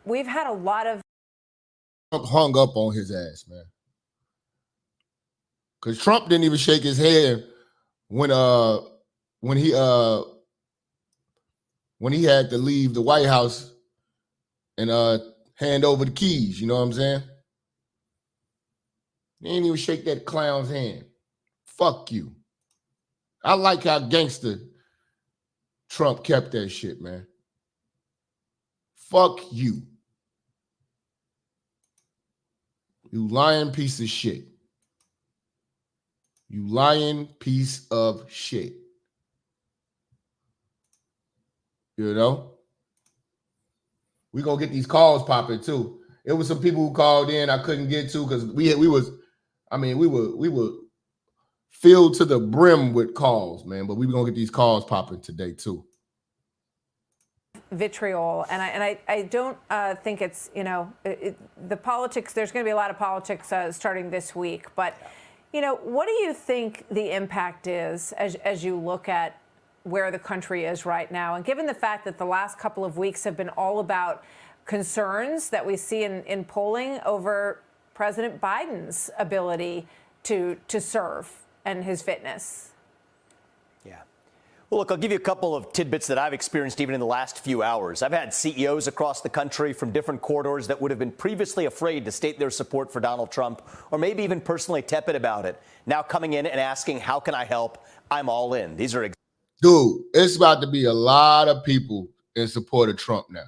We've had a lot of Trump hung up on his ass, man. Because Trump didn't even shake his head when he had to leave the White House and hand over the keys, you know what I'm saying? He didn't even shake that clown's hand. Fuck you. I like how gangster Trump kept that shit, man. Fuck you. You lying piece of shit. You lying piece of shit. You know? We gonna get these calls popping too. It was some people who called in I couldn't get to because we were filled to the brim with calls, man. But we gonna get these calls popping today too. vitriol, and I don't think it's, the politics. There's going to be a lot of politics starting this week, but what do you think the impact is as you look at where the country is right now, and given the fact that the last couple of weeks have been all about concerns that we see in polling over President Biden's ability to serve and his fitness. Yeah. Well, look, I'll give you a couple of tidbits that I've experienced even in the last few hours. I've had CEOs across the country from different corridors that would have been previously afraid to state their support for Donald Trump, or maybe even personally tepid about it, now coming in and asking, how can I help? I'm all in. These are... Dude, it's about to be a lot of people in support of Trump now.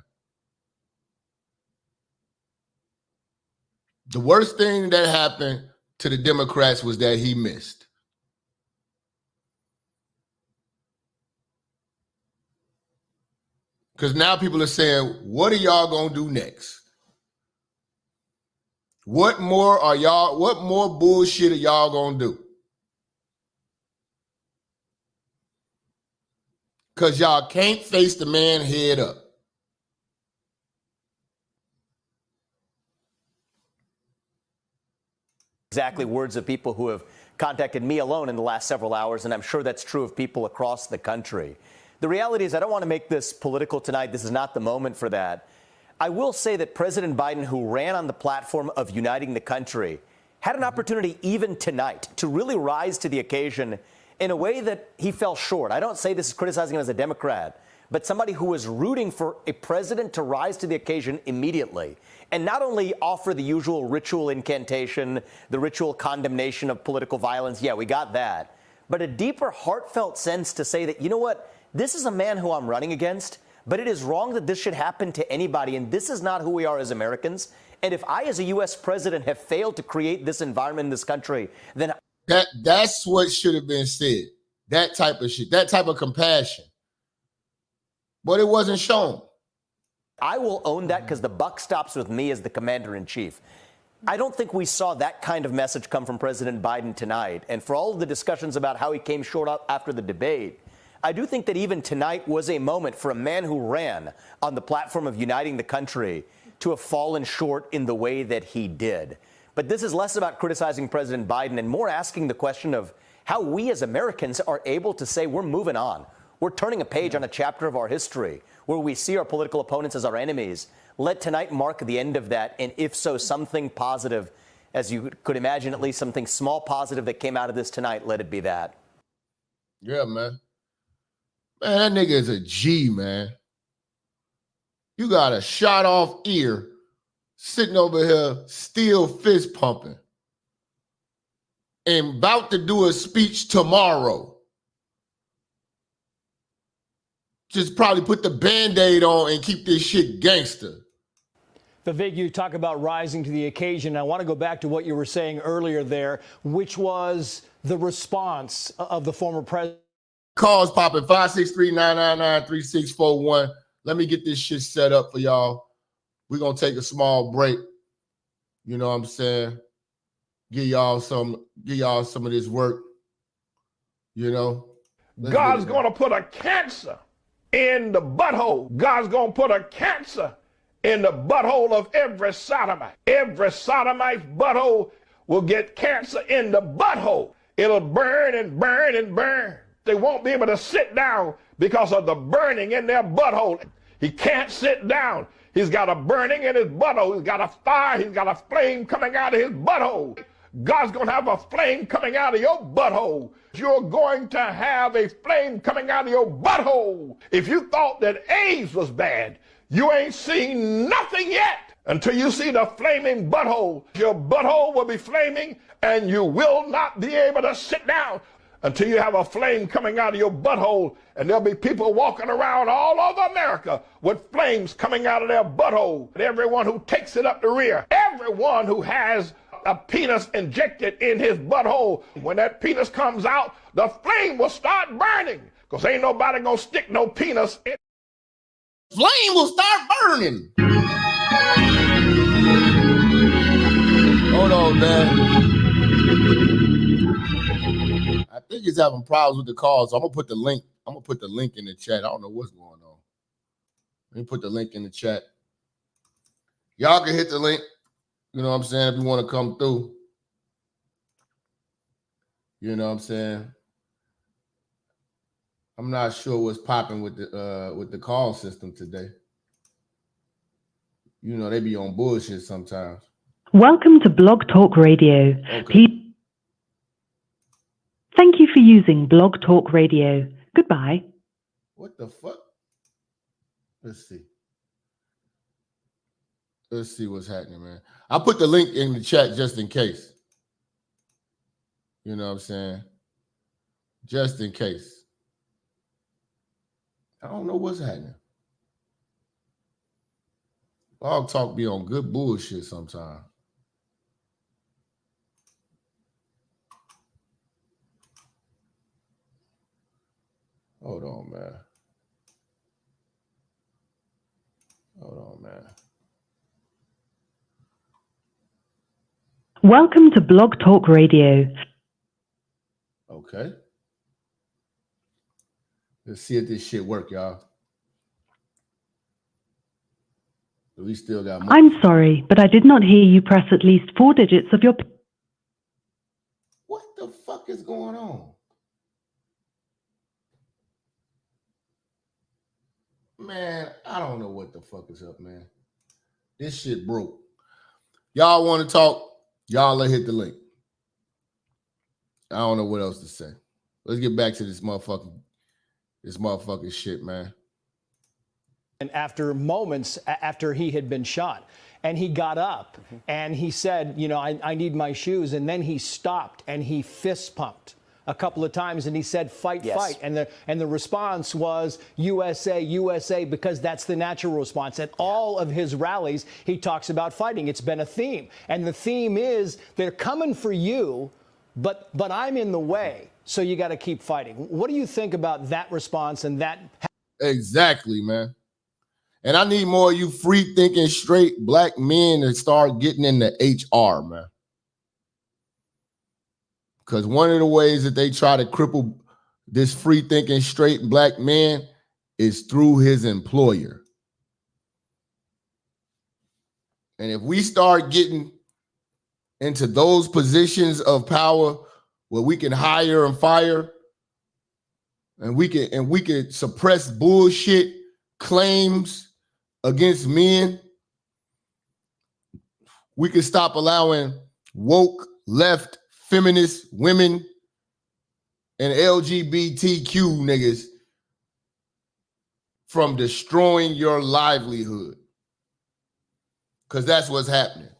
The worst thing that happened to the Democrats was that he missed. Because now people are saying, what are y'all going to do next? What more bullshit are y'all going to do? Because y'all can't face the man head up. Exactly words of people who have contacted me alone in the last several hours, and I'm sure that's true of people across the country. The reality is I don't want to make this political tonight. This is not the moment for that. I will say that President Biden, who ran on the platform of uniting the country, had an opportunity even tonight to really rise to the occasion in a way that he fell short. I don't say this is criticizing him as a Democrat, but somebody who was rooting for a president to rise to the occasion immediately and not only offer the usual ritual incantation, the ritual condemnation of political violence. Yeah, we got that. But a deeper, heartfelt sense to say that, you know what, this is a man who I'm running against, but it is wrong that this should happen to anybody, and this is not who we are as Americans. And if I, as a U.S. president, have failed to create this environment in this country, then... That's what should have been said. That type of shit, that type of compassion. But it wasn't shown. I will own that because the buck stops with me as the commander-in-chief. I don't think we saw that kind of message come from President Biden tonight. And for all of the discussions about how he came short up after the debate, I do think that even tonight was a moment for a man who ran on the platform of uniting the country to have fallen short in the way that he did. But this is less about criticizing President Biden and more asking the question of how we as Americans are able to say we're moving on. We're turning a page on a chapter of our history where we see our political opponents as our enemies. Let tonight mark the end of that, and if so, something positive, as you could imagine, at least something small positive that came out of this tonight, let it be that. Yeah, man. Man, that nigga is a G, man. You got a shot off ear sitting over here still fist pumping and about to do a speech tomorrow. Just probably put the Band-Aid on and keep this shit gangster. Vivek, you talk about rising to the occasion. I want to go back to what you were saying earlier there, which was the response of the former president. Calls popping 563-999-3641. Let me get this shit set up for y'all. We're going to take a small break. You know what I'm saying? Give y'all some of this work. You know? God's going to put a cancer in the butthole. God's going to put a cancer in the butthole of every sodomite. Every sodomite's butthole will get cancer in the butthole. It'll burn and burn and burn. They won't be able to sit down because of the burning in their butthole. He can't sit down. He's got a burning in his butthole. He's got a fire. He's got a flame coming out of his butthole. God's going to have a flame coming out of your butthole. You're going to have a flame coming out of your butthole. If you thought that AIDS was bad, you ain't seen nothing yet until you see the flaming butthole. Your butthole will be flaming and you will not be able to sit down until you have a flame coming out of your butthole. And there'll be people walking around all over America with flames coming out of their butthole. And everyone who takes it up the rear, everyone who has a penis injected in his butthole, when that penis comes out, the flame will start burning because ain't nobody gonna stick no penis in. Flame will start burning. Hold on, man. I think he's having problems with the call, so I'm gonna put the link. I'm gonna put the link in the chat. I don't know what's going on. Let me put the link in the chat. Y'all can hit the link. You know what I'm saying? If you want to come through. You know what I'm saying? I'm not sure what's popping with the call system today. You know, they be on bullshit sometimes. Welcome to Blog Talk Radio. Okay. Please. Thank you for using Blog Talk Radio. Goodbye. What the fuck? Let's see. Let's see what's happening, man. I put the link in the chat just in case. You know what I'm saying? Just in case. I don't know what's happening. Blog Talk be on good bullshit sometimes. Hold on, man. Hold on, man. Welcome to Blog Talk Radio. Okay. Let's see if this shit work, y'all. We still got more. I'm sorry, but I did not hear you press at least 4 digits of your... What the fuck is going on? Man, I don't know what the fuck is up, man. This shit broke. Y'all want to talk? Y'all hit the link. I don't know what else to say. Let's get back to this motherfucking shit, man. And after moments after he had been shot, and he got up and he said, you know, I need my shoes. And then he stopped and he fist pumped a couple of times and he said, fight, fight. And the response was USA, USA, because that's the natural response. At all of his rallies, he talks about fighting. It's been a theme. And the theme is they're coming for you, but I'm in the way. So you got to keep fighting. What do you think about that response and that? Exactly, man. And I need more of you free thinking straight black men to start getting into HR, man. Because one of the ways that they try to cripple this free thinking straight black man is through his employer. And if we start getting into those positions of power where we can hire and fire and we can suppress bullshit claims against men, we can stop allowing woke, left, feminist women and LGBTQ niggas from destroying your livelihood. Because that's what's happening.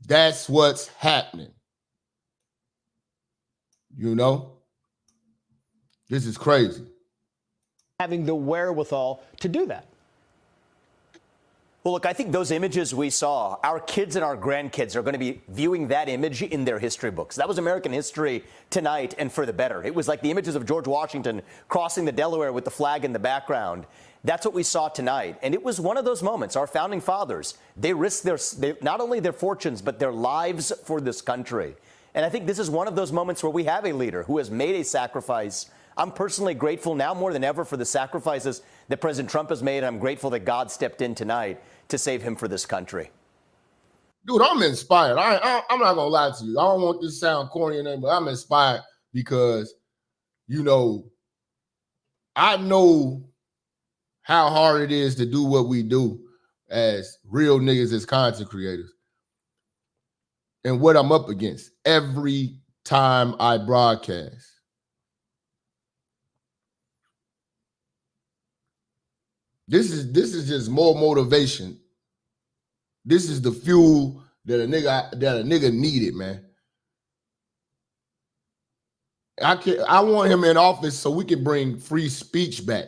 That's what's happening. You know? This is crazy. Having the wherewithal to do that. Well, look, I think those images we saw, our kids and our grandkids are going to be viewing that image in their history books. That was American history tonight, and for the better. It was like the images of George Washington crossing the Delaware with the flag in the background. That's what we saw tonight. And it was one of those moments. Our founding fathers, they risked not only their fortunes, but their lives for this country. And I think this is one of those moments where we have a leader who has made a sacrifice. I'm personally grateful now more than ever for the sacrifices that President Trump has made. And I'm grateful that God stepped in tonight to save him for this country. Dude, I'm inspired. I'm not going to lie to you. I don't want this to sound corny or anything, but I'm inspired because, you know, I know how hard it is to do what we do as real niggas, as content creators, and what I'm up against every time I broadcast. This is just more motivation. This is the fuel that a nigga needed, man. I want him in office so we can bring free speech back.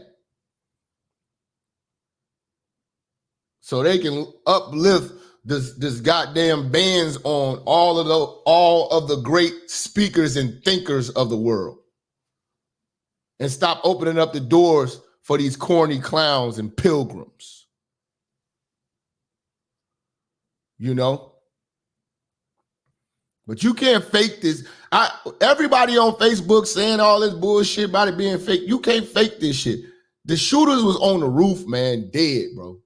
So they can uplift this goddamn bans on all of the great speakers and thinkers of the world. And stop opening up the doors for these corny clowns and pilgrims. You know? But you can't fake this. Everybody on Facebook saying all this bullshit about it being fake. You can't fake this shit. The shooters was on the roof, man, dead, bro.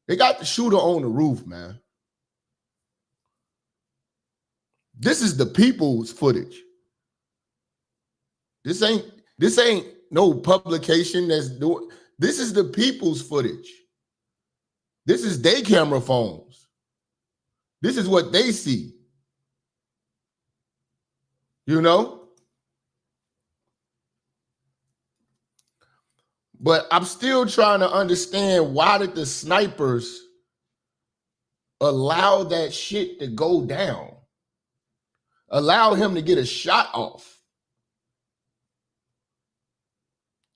They got the shooter on the roof, man. This is the people's footage. This ain't no publication that's doing. This is the people's footage. This is their camera phones. This is what they see. You know? But I'm still trying to understand, why did the snipers allow that shit to go down? Allow him to get a shot off.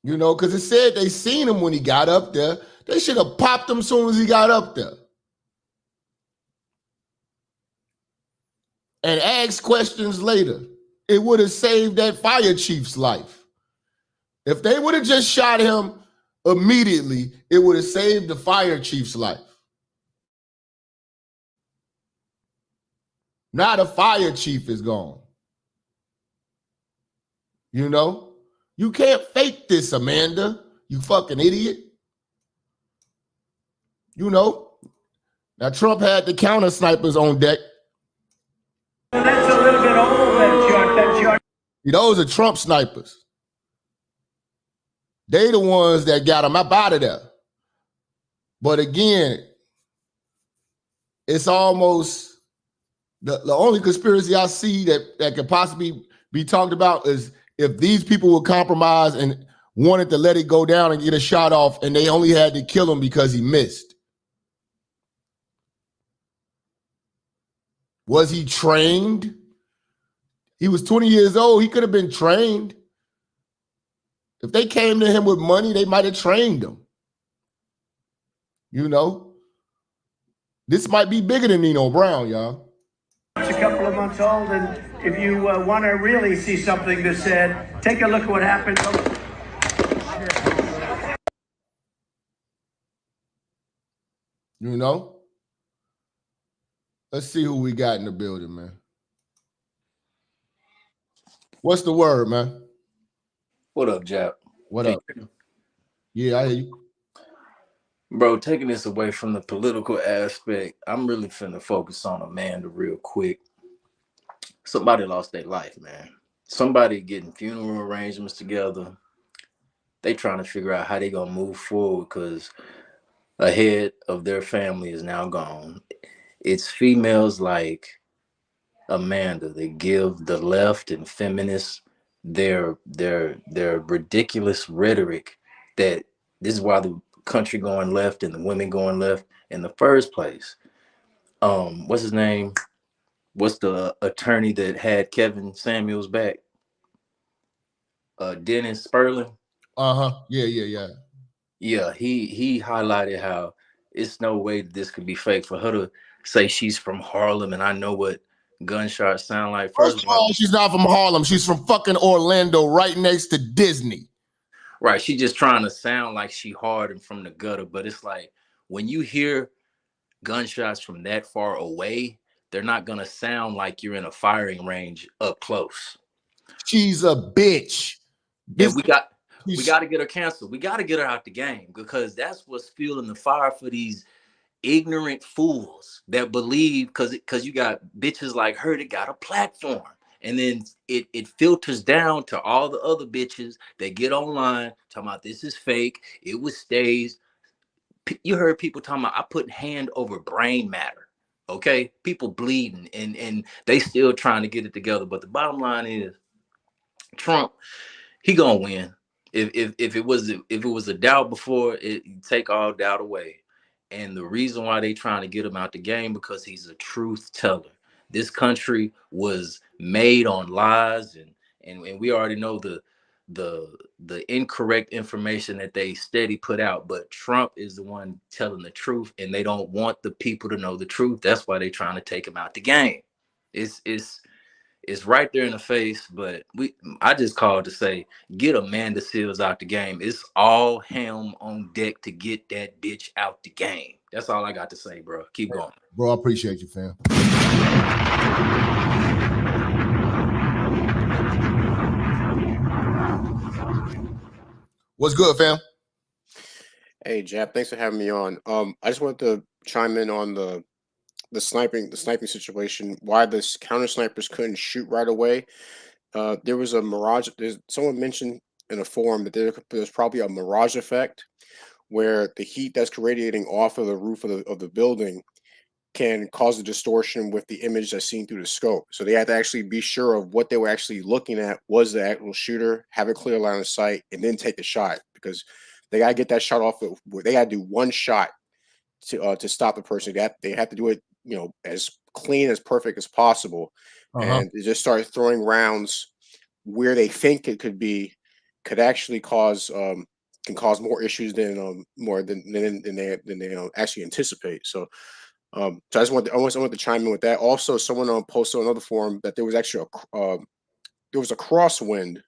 You know, because it said they seen him when he got up there. They should have popped him as soon as he got up there. And asked questions later. It would have saved that fire chief's life. If they would have just shot him immediately, it would have saved the fire chief's life. Now the fire chief is gone. You know? You can't fake this, Amanda. You fucking idiot. You know? Now Trump had the counter snipers on deck. That's a little bit old, that shot. Those are Trump snipers. They the ones that got him up out of there. But again, it's almost the only conspiracy I see that could possibly be talked about is if these people would compromise and wanted to let it go down and get a shot off, and they only had to kill him because he missed. Was he trained? He was 20 years old. He could have been trained. If they came to him with money, they might have trained him. You know? This might be bigger than Nino Brown, y'all. It's a couple of months old, and if you want to really see something that's said, take a look at what happened. You know? Let's see who we got in the building, man. What's the word, man? What up, Jap? What up? Yeah, I hear you. Bro, taking this away from the political aspect, I'm really finna focus on Amanda real quick. Somebody lost their life, man. Somebody getting funeral arrangements together. They trying to figure out how they gonna move forward because a head of their family is now gone. It's females like Amanda that give the left and feminists their ridiculous rhetoric that this is why the country going left and the women going left in the first place. What's his name? What's the attorney that had Kevin Samuels back? Dennis Sperling. Yeah. Yeah, he highlighted how it's no way that this could be fake. For her to say she's from Harlem and I know what gunshots sound like. First of all, she's not from Harlem. She's from fucking Orlando, right next to Disney. Right. She just trying to sound like she hard and from the gutter. But it's like when you hear gunshots from that far away, they're not going to sound like you're in a firing range up close. She's a bitch. Yeah, we got to get her canceled. We got to get her out the game because that's what's fueling the fire for these ignorant fools that believe because you got bitches like her that got a platform. And then it filters down to all the other bitches that get online talking about this is fake. It was staged. You heard people talking about I put hand over brain matter. Okay, people bleeding and they still trying to get it together. But the bottom line is Trump, he gonna win. If it was a doubt before, it take all doubt away. And the reason why they trying to get him out the game because he's a truth teller. This country was made on lies, and we already know the incorrect information that they steady put out. But Trump is the one telling the truth, and they don't want the people to know the truth. That's why they trying to take him out the game. It's right there in the face, but I just called to say, get Amanda Seales out the game. It's all helm on deck to get that bitch out the game. That's all I got to say, bro. Keep going. Bro, I appreciate you, fam. What's good, fam? Hey, Jap, thanks for having me on. I just wanted to chime in on the sniping situation. Why the counter snipers couldn't shoot right away? There was a mirage. Someone mentioned in a forum that there's probably a mirage effect where the heat that's radiating off of the roof of the building can cause a distortion with the image that's seen through the scope. So they had to actually be sure of what they were actually looking at was the actual shooter, have a clear line of sight, and then take the shot, because they got to get that shot off. They got to do one shot to stop the person. They have to do it, as clean, as perfect as possible, and they just start throwing rounds where they think it could be, could actually cause can cause more issues than they actually anticipate. So so I just want to chime in with that. Also, someone posted on another forum that there was actually there was a crosswind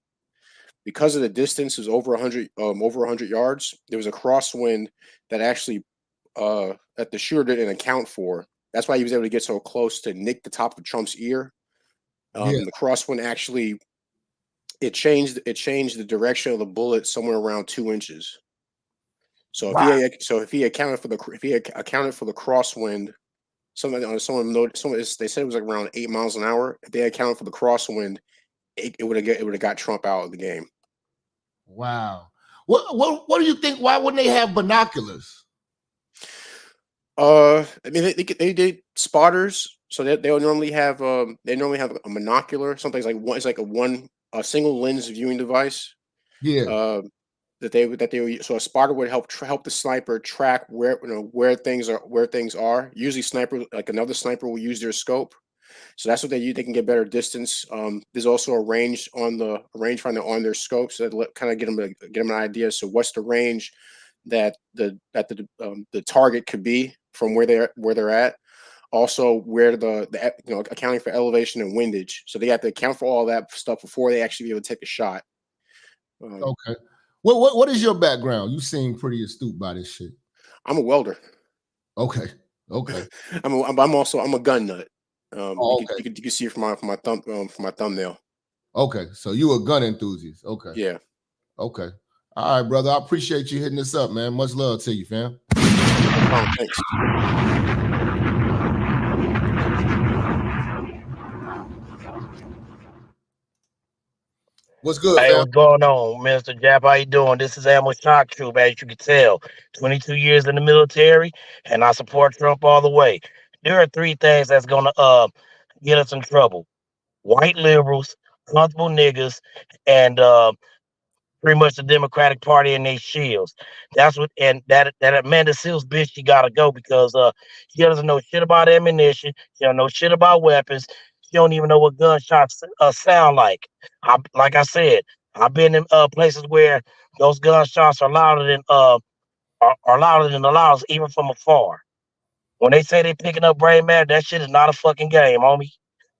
because of the distance is over 100 yards. There was a crosswind that actually that the shooter didn't account for. That's why he was able to get so close to nick the top of Trump's ear. The crosswind actually it changed the direction of the bullet somewhere around 2 inches. So if he accounted for the crosswind, they said it was like around 8 miles an hour. If they accounted for the crosswind, it would have got Trump out of the game. Wow. What do you think? Why wouldn't they have binoculars? I mean, they did spotters, so they'll normally have a monocular. Something's like a single lens viewing device. Yeah. So a spotter would help the sniper track where things are. Usually another sniper will use their scope, so that's what they use. They can get better distance. There's also a rangefinder on their scope, so that kind of get them an idea. So what's the range that the target could be from where they're at? Also, where the accounting for elevation and windage. So they have to account for all that stuff before they actually be able to take a shot. Okay. What is your background? You seem pretty astute by this shit. I'm a welder. Okay. I'm a gun nut. Okay. You can see it from my thumbnail. Okay, so you a gun enthusiast. Okay. Yeah. Okay. All right, brother. I appreciate you hitting this up, man. Much love to you, fam. Thanks. What's good, Hey, fam? what's going on, Minister Jap? How you doing? This is Ammo Shock Troop, as you can tell. 22 years in the military, and I support Trump all the way. There are 3 things that's gonna get us in trouble: white liberals, comfortable niggas, and pretty much the Democratic Party and their shields. That's what, and that Amanda Seals bitch, she gotta go, because she doesn't know shit about ammunition. She don't know shit about weapons. She don't even know what gunshots sound like. Like I said, I've been in places where those gunshots are louder than the loudest, even from afar. When they say they picking up brain matter, that shit is not a fucking game, homie.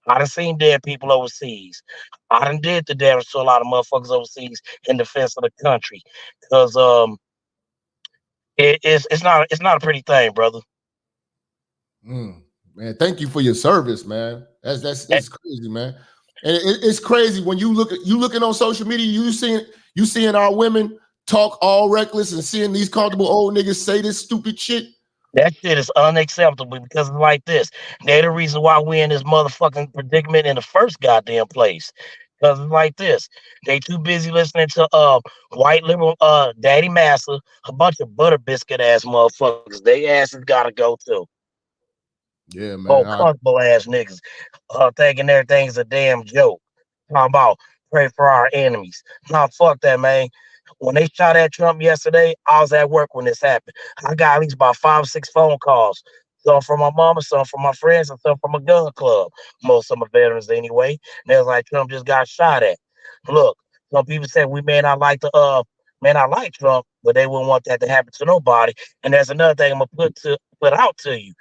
I done seen dead people overseas. I done did the damage to a lot of motherfuckers overseas in defense of the country. Because it's not a pretty thing, brother. Man, thank you for your service, man. That's crazy, man. And it's crazy when you looking on social media, you seeing our women talk all reckless and seeing these comfortable old niggas say this stupid shit. That shit is unacceptable, because it's like this. They're the reason why we're in this motherfucking predicament in the first goddamn place. Because it's like this. They too busy listening to white liberal Daddy Massa, a bunch of butter biscuit ass motherfuckers. They asses gotta go too. Yeah, man. Oh, comfortable ass niggas. Thinking everything's a damn joke. Talking about pray for our enemies. Nah, fuck that, man. When they shot at Trump yesterday, I was at work when this happened. I got at least about 5 or 6 phone calls. Some from my mama, some from my friends, and some from a gun club. Most of my veterans anyway. And they was like, Trump just got shot at. Look, some people say we may not like Trump, but they wouldn't want that to happen to nobody. And there's another thing I'm gonna put out to you.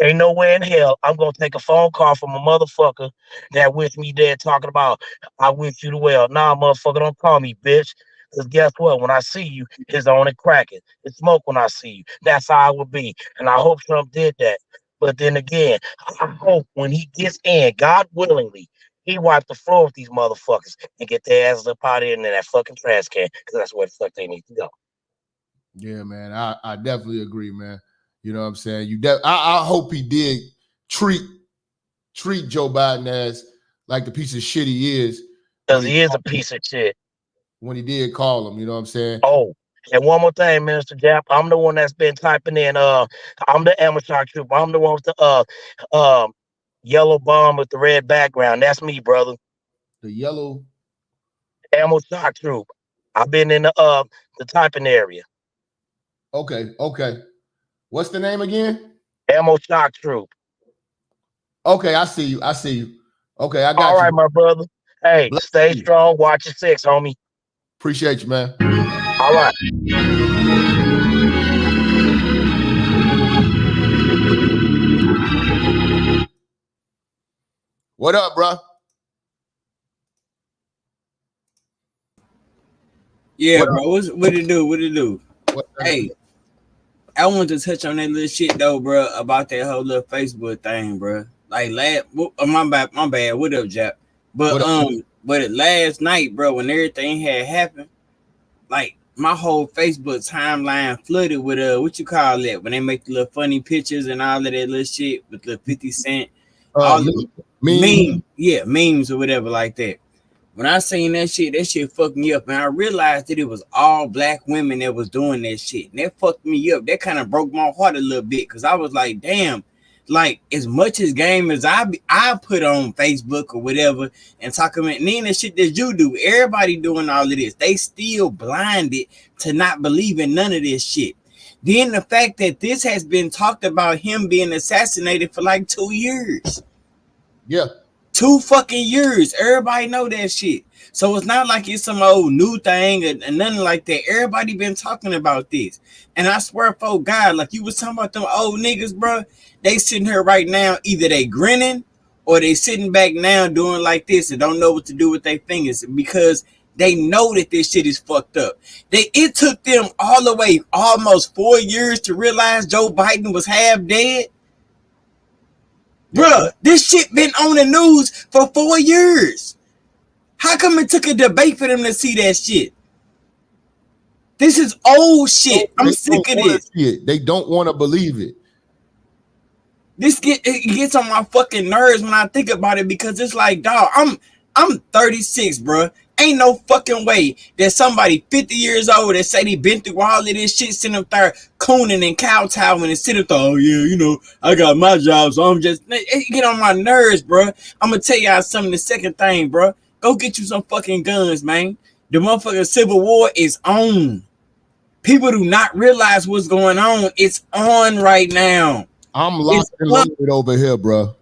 Ain't no way in hell I'm gonna take a phone call from a motherfucker that wish me dead, talking about I wish you the well. Nah, motherfucker, don't call me bitch. Because guess what? When I see you, it's on and cracking. It's smoke when I see you. That's how I would be. And I hope Trump did that. But then again, I hope when he gets in, God willingly, he wipe the floor with these motherfuckers and get their asses up out of here in that fucking trash can. Because that's where the fuck they need to go. Yeah, man. I definitely agree, man. You know what I'm saying? I hope he did treat Joe Biden as like the piece of shit he is. Because he is a piece of shit. When he did call him, you know what I'm saying? Oh, And one more thing, Minister Jap, I'm the one that's been typing in. I'm the amateur troop. I'm the one with the yellow bomb with the red background. That's me, brother. The yellow ammo shock troop. I've been in the typing area. Okay, okay. What's the name again? Ammo shock troop. Okay, I see you. I see you. Okay, I got All you. right, my brother. Hey, Bless stay you. strong. Watch your six, homie. Appreciate you, man. All right. What up, bro? Yeah, bro. What it do? What it do? Hey, I wanted to touch on that little shit though, bro, about that whole little Facebook thing, bro. Like my bad. What up, Jap? But last night, bro, when everything had happened, like my whole Facebook timeline flooded with what you call it when they make the little funny pictures and all of that little shit with the 50 Cent, all memes or whatever like that. When I seen that shit fucked me up, and I realized that it was all black women that was doing that shit, and that fucked me up. That kind of broke my heart a little bit because I was like, damn, like as much as game as I put on Facebook or whatever and talking about then the shit that you do, everybody doing all of this, they still blinded to not believe in none of this shit. Then the fact that this has been talked about him being assassinated for like 2 years. Yeah. 2 fucking years. Everybody know that shit. So it's not like it's some old new thing and nothing like that. Everybody been talking about this. And I swear for God, like you was talking about them old niggas, bro, they sitting here right now, either they grinning or they sitting back now doing like this and don't know what to do with their fingers because they know that this shit is fucked up. It took them all the way almost 4 years to realize Joe Biden was half dead. Bruh, this shit been on the news for 4 years. How come it took a debate for them to see that shit? This is old shit. I'm sick of this. They don't want to believe it. It gets on my fucking nerves when I think about it because it's like, dog, I'm 36, bro. Ain't no fucking way that somebody 50 years old that say they been through all of this shit sitting up there cooning and kowtowing and sitting up there, oh yeah, you know, I got my job, so I'm just, it get on my nerves, bro. I'm gonna tell y'all something, the second thing, bro. Go get you some fucking guns, man. The motherfucking Civil War is on. People do not realize what's going on. It's on right now. I'm locked and loaded over here, bro.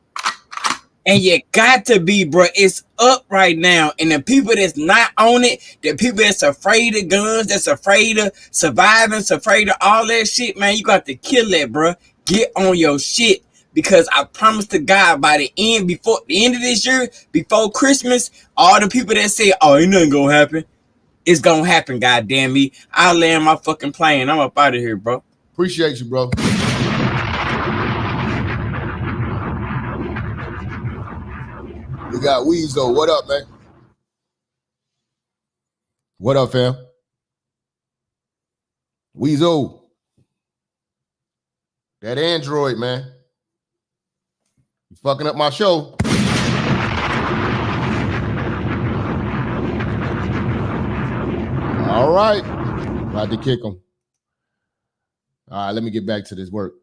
And you got to be, bro. It's up right now. And the people that's not on it, the people that's afraid of guns, that's afraid of surviving, that's afraid of all that shit, man, you got to kill that, bro. Get on your shit. Because I promise to God, by the end, before the end of this year, before Christmas, all the people that say, oh, ain't nothing gonna happen, it's gonna happen, goddamn me. I'll land my fucking plane. I'm up out of here, bro. Appreciate you, bro. We got Weezo. What up, man? What up, fam? Weezo. That Android, man. You fucking up my show. All right. About to kick him. All right, let me get back to this work.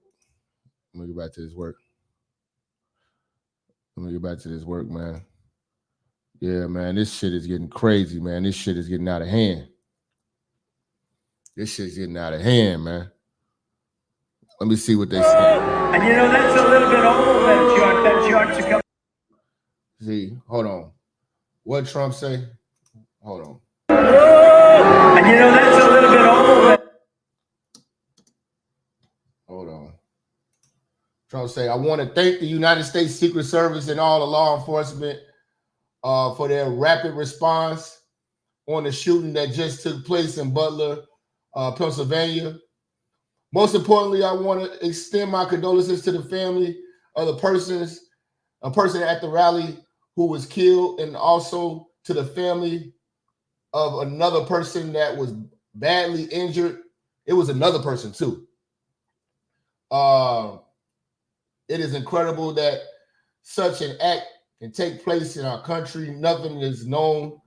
Let me get back to this work. Man. Yeah, man, this shit is getting crazy, man. This shit is getting out of hand. Man. Let me see what they say. And you know, that's a little bit old, that you ought to come. See, hold on. What Trump say? Hold on. And you know, that's a little bit old. Hold on. Trump say, I want to thank the United States Secret Service and all the law enforcement for their rapid response on the shooting that just took place in Butler, Pennsylvania. Most importantly, I want to extend my condolences to the family of a person at the rally who was killed, and also to the family of another person that was badly injured. It was another person too. It is incredible that such an act can take place in our country. Nothing is known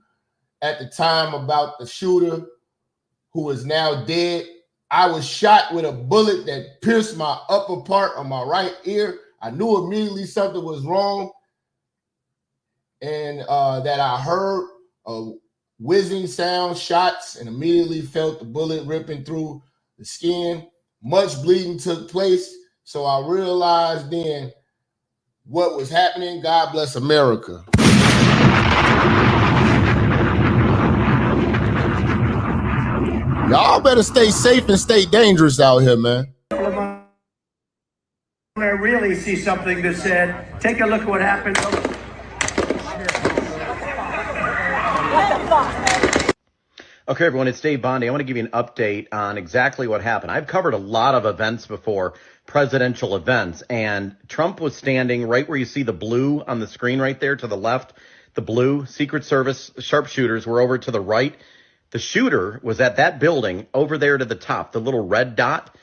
at the time about the shooter who is now dead. I was shot with a bullet that pierced my upper part of my right ear. I knew immediately something was wrong, and that I heard a whizzing sound, shots, and immediately felt the bullet ripping through the skin. Much bleeding took place, so I realized then what was happening. God bless America. Y'all better stay safe and stay dangerous out here, man. I really see something that said, take a look at what happened. Okay, everyone, it's Dave Bondi. I want to give you an update on exactly what happened. I've covered a lot of events before, presidential events, and Trump was standing right where you see the blue on the screen right there to the left. The blue Secret Service sharpshooters were over to the right. The shooter was at that building over there to the top, the little red dot.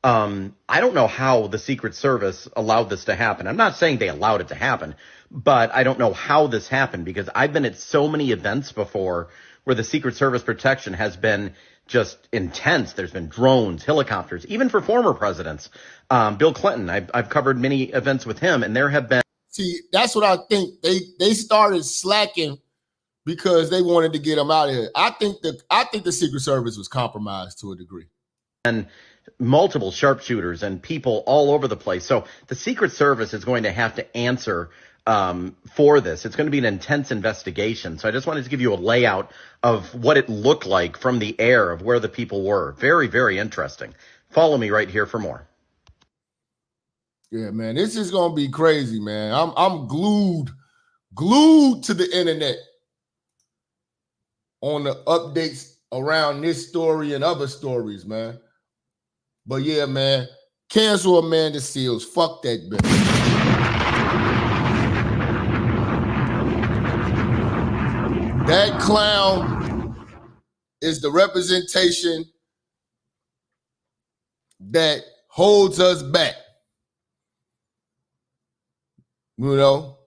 I don't know how the Secret Service allowed this to happen. I'm not saying they allowed it to happen, but I don't know how this happened because I've been at so many events before where the Secret Service protection has been just intense. There's been drones, helicopters, even for former presidents. Bill Clinton, I've covered many events with him, and there have been. See, that's what I think. They started slacking because they wanted to get him out of here. I think the Secret Service was compromised to a degree. And multiple sharpshooters and people all over the place. So the Secret Service is going to have to answer for this. It's going to be an intense investigation. So I just wanted to give you a layout of what it looked like from the air of where the people were. Very, very interesting. Follow me right here for more. Yeah, man, this is going to be crazy, man. I'm glued to the internet on the updates around this story and other stories, man. But yeah, man, cancel Amanda Seals. Fuck that bitch. That clown is the representation that holds us back. You know,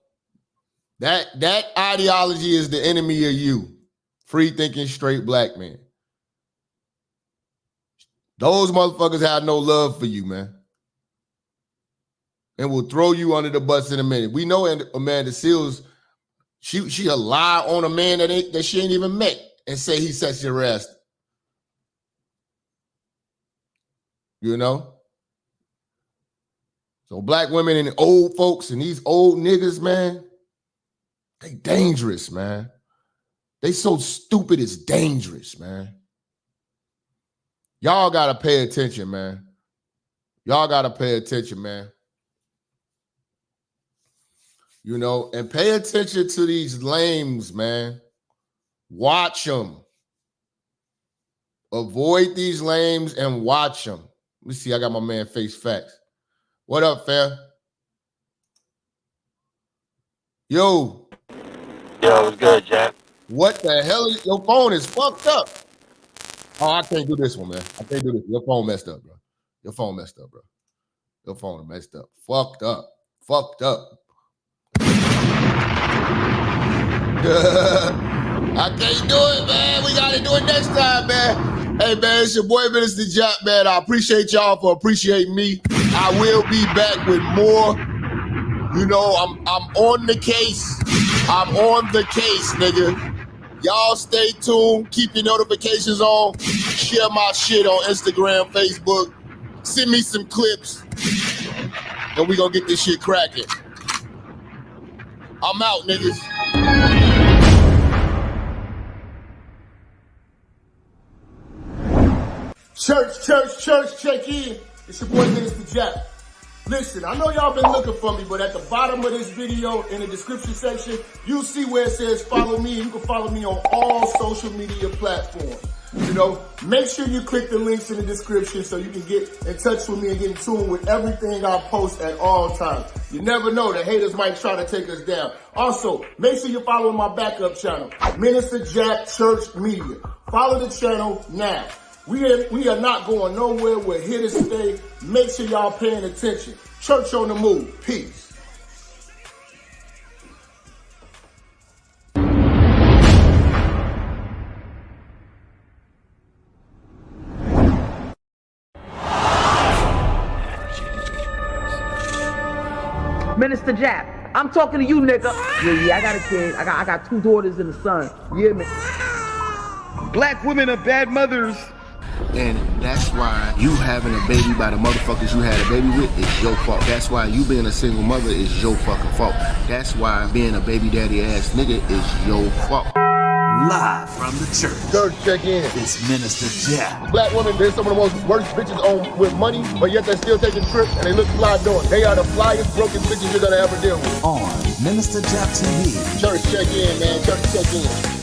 that ideology is the enemy of you. Free thinking, straight black man. Those motherfuckers have no love for you, man. And will throw you under the bus in a minute. We know Amanda Seals, she'll lie on a man that she ain't even met and say he sexually harassed. You know? So black women and old folks and these old niggas, man, they dangerous, man. They so stupid it's dangerous, man. Y'all got to pay attention, man. Y'all got to pay attention, man. You know, and pay attention to these lames, man. Watch them. Avoid these lames and watch them. Let me see. I got my man Face Facts. What up, fam? Yo. Yo, what's good, Jack? What the hell? Your phone is fucked up. Oh, I can't do this one, man. I can't do this. Your phone messed up, bro. Your phone messed up, bro. Your phone messed up. Fucked up. Fucked up. I can't do it, man. We got to do it next time, man. Hey, man, it's your boy, Minister Jap, man. I appreciate y'all for appreciating me. I will be back with more. You know, I'm on the case. I'm on the case, nigga. Y'all stay tuned. Keep your notifications on. Share my shit on Instagram, Facebook. Send me some clips. And we gonna get this shit cracking. I'm out, niggas. Church, check in. It's your boy, Minister Jap. Listen, I know y'all been looking for me, but at the bottom of this video, in the description section, you'll see where it says follow me. You can follow me on all social media platforms. You know, make sure you click the links in the description so you can get in touch with me and get in tune with everything I post at all times. You never know, the haters might try to take us down. Also, make sure you follow my backup channel, Minister Jap Church Media. Follow the channel now. We are not going nowhere. We're here to stay. Make sure y'all paying attention. Church on the move. Peace. Minister Jap, I'm talking to you, nigga. Yeah, I got a kid. I got 2 daughters and a son. Yeah, man. Black women are bad mothers. And that's why you having a baby by the motherfuckers you had a baby with is your fault. That's why you being a single mother is your fucking fault. That's why being a baby daddy ass nigga is your fault. Live from the church. Church check in. It's Minister Jap. Black women, they're some of the most worst bitches on with money, but yet they're still taking trips and they look fly doing. They are the flyest broken bitches you're gonna ever deal with. On Minister Jap TV. Church check in, man. Church check in.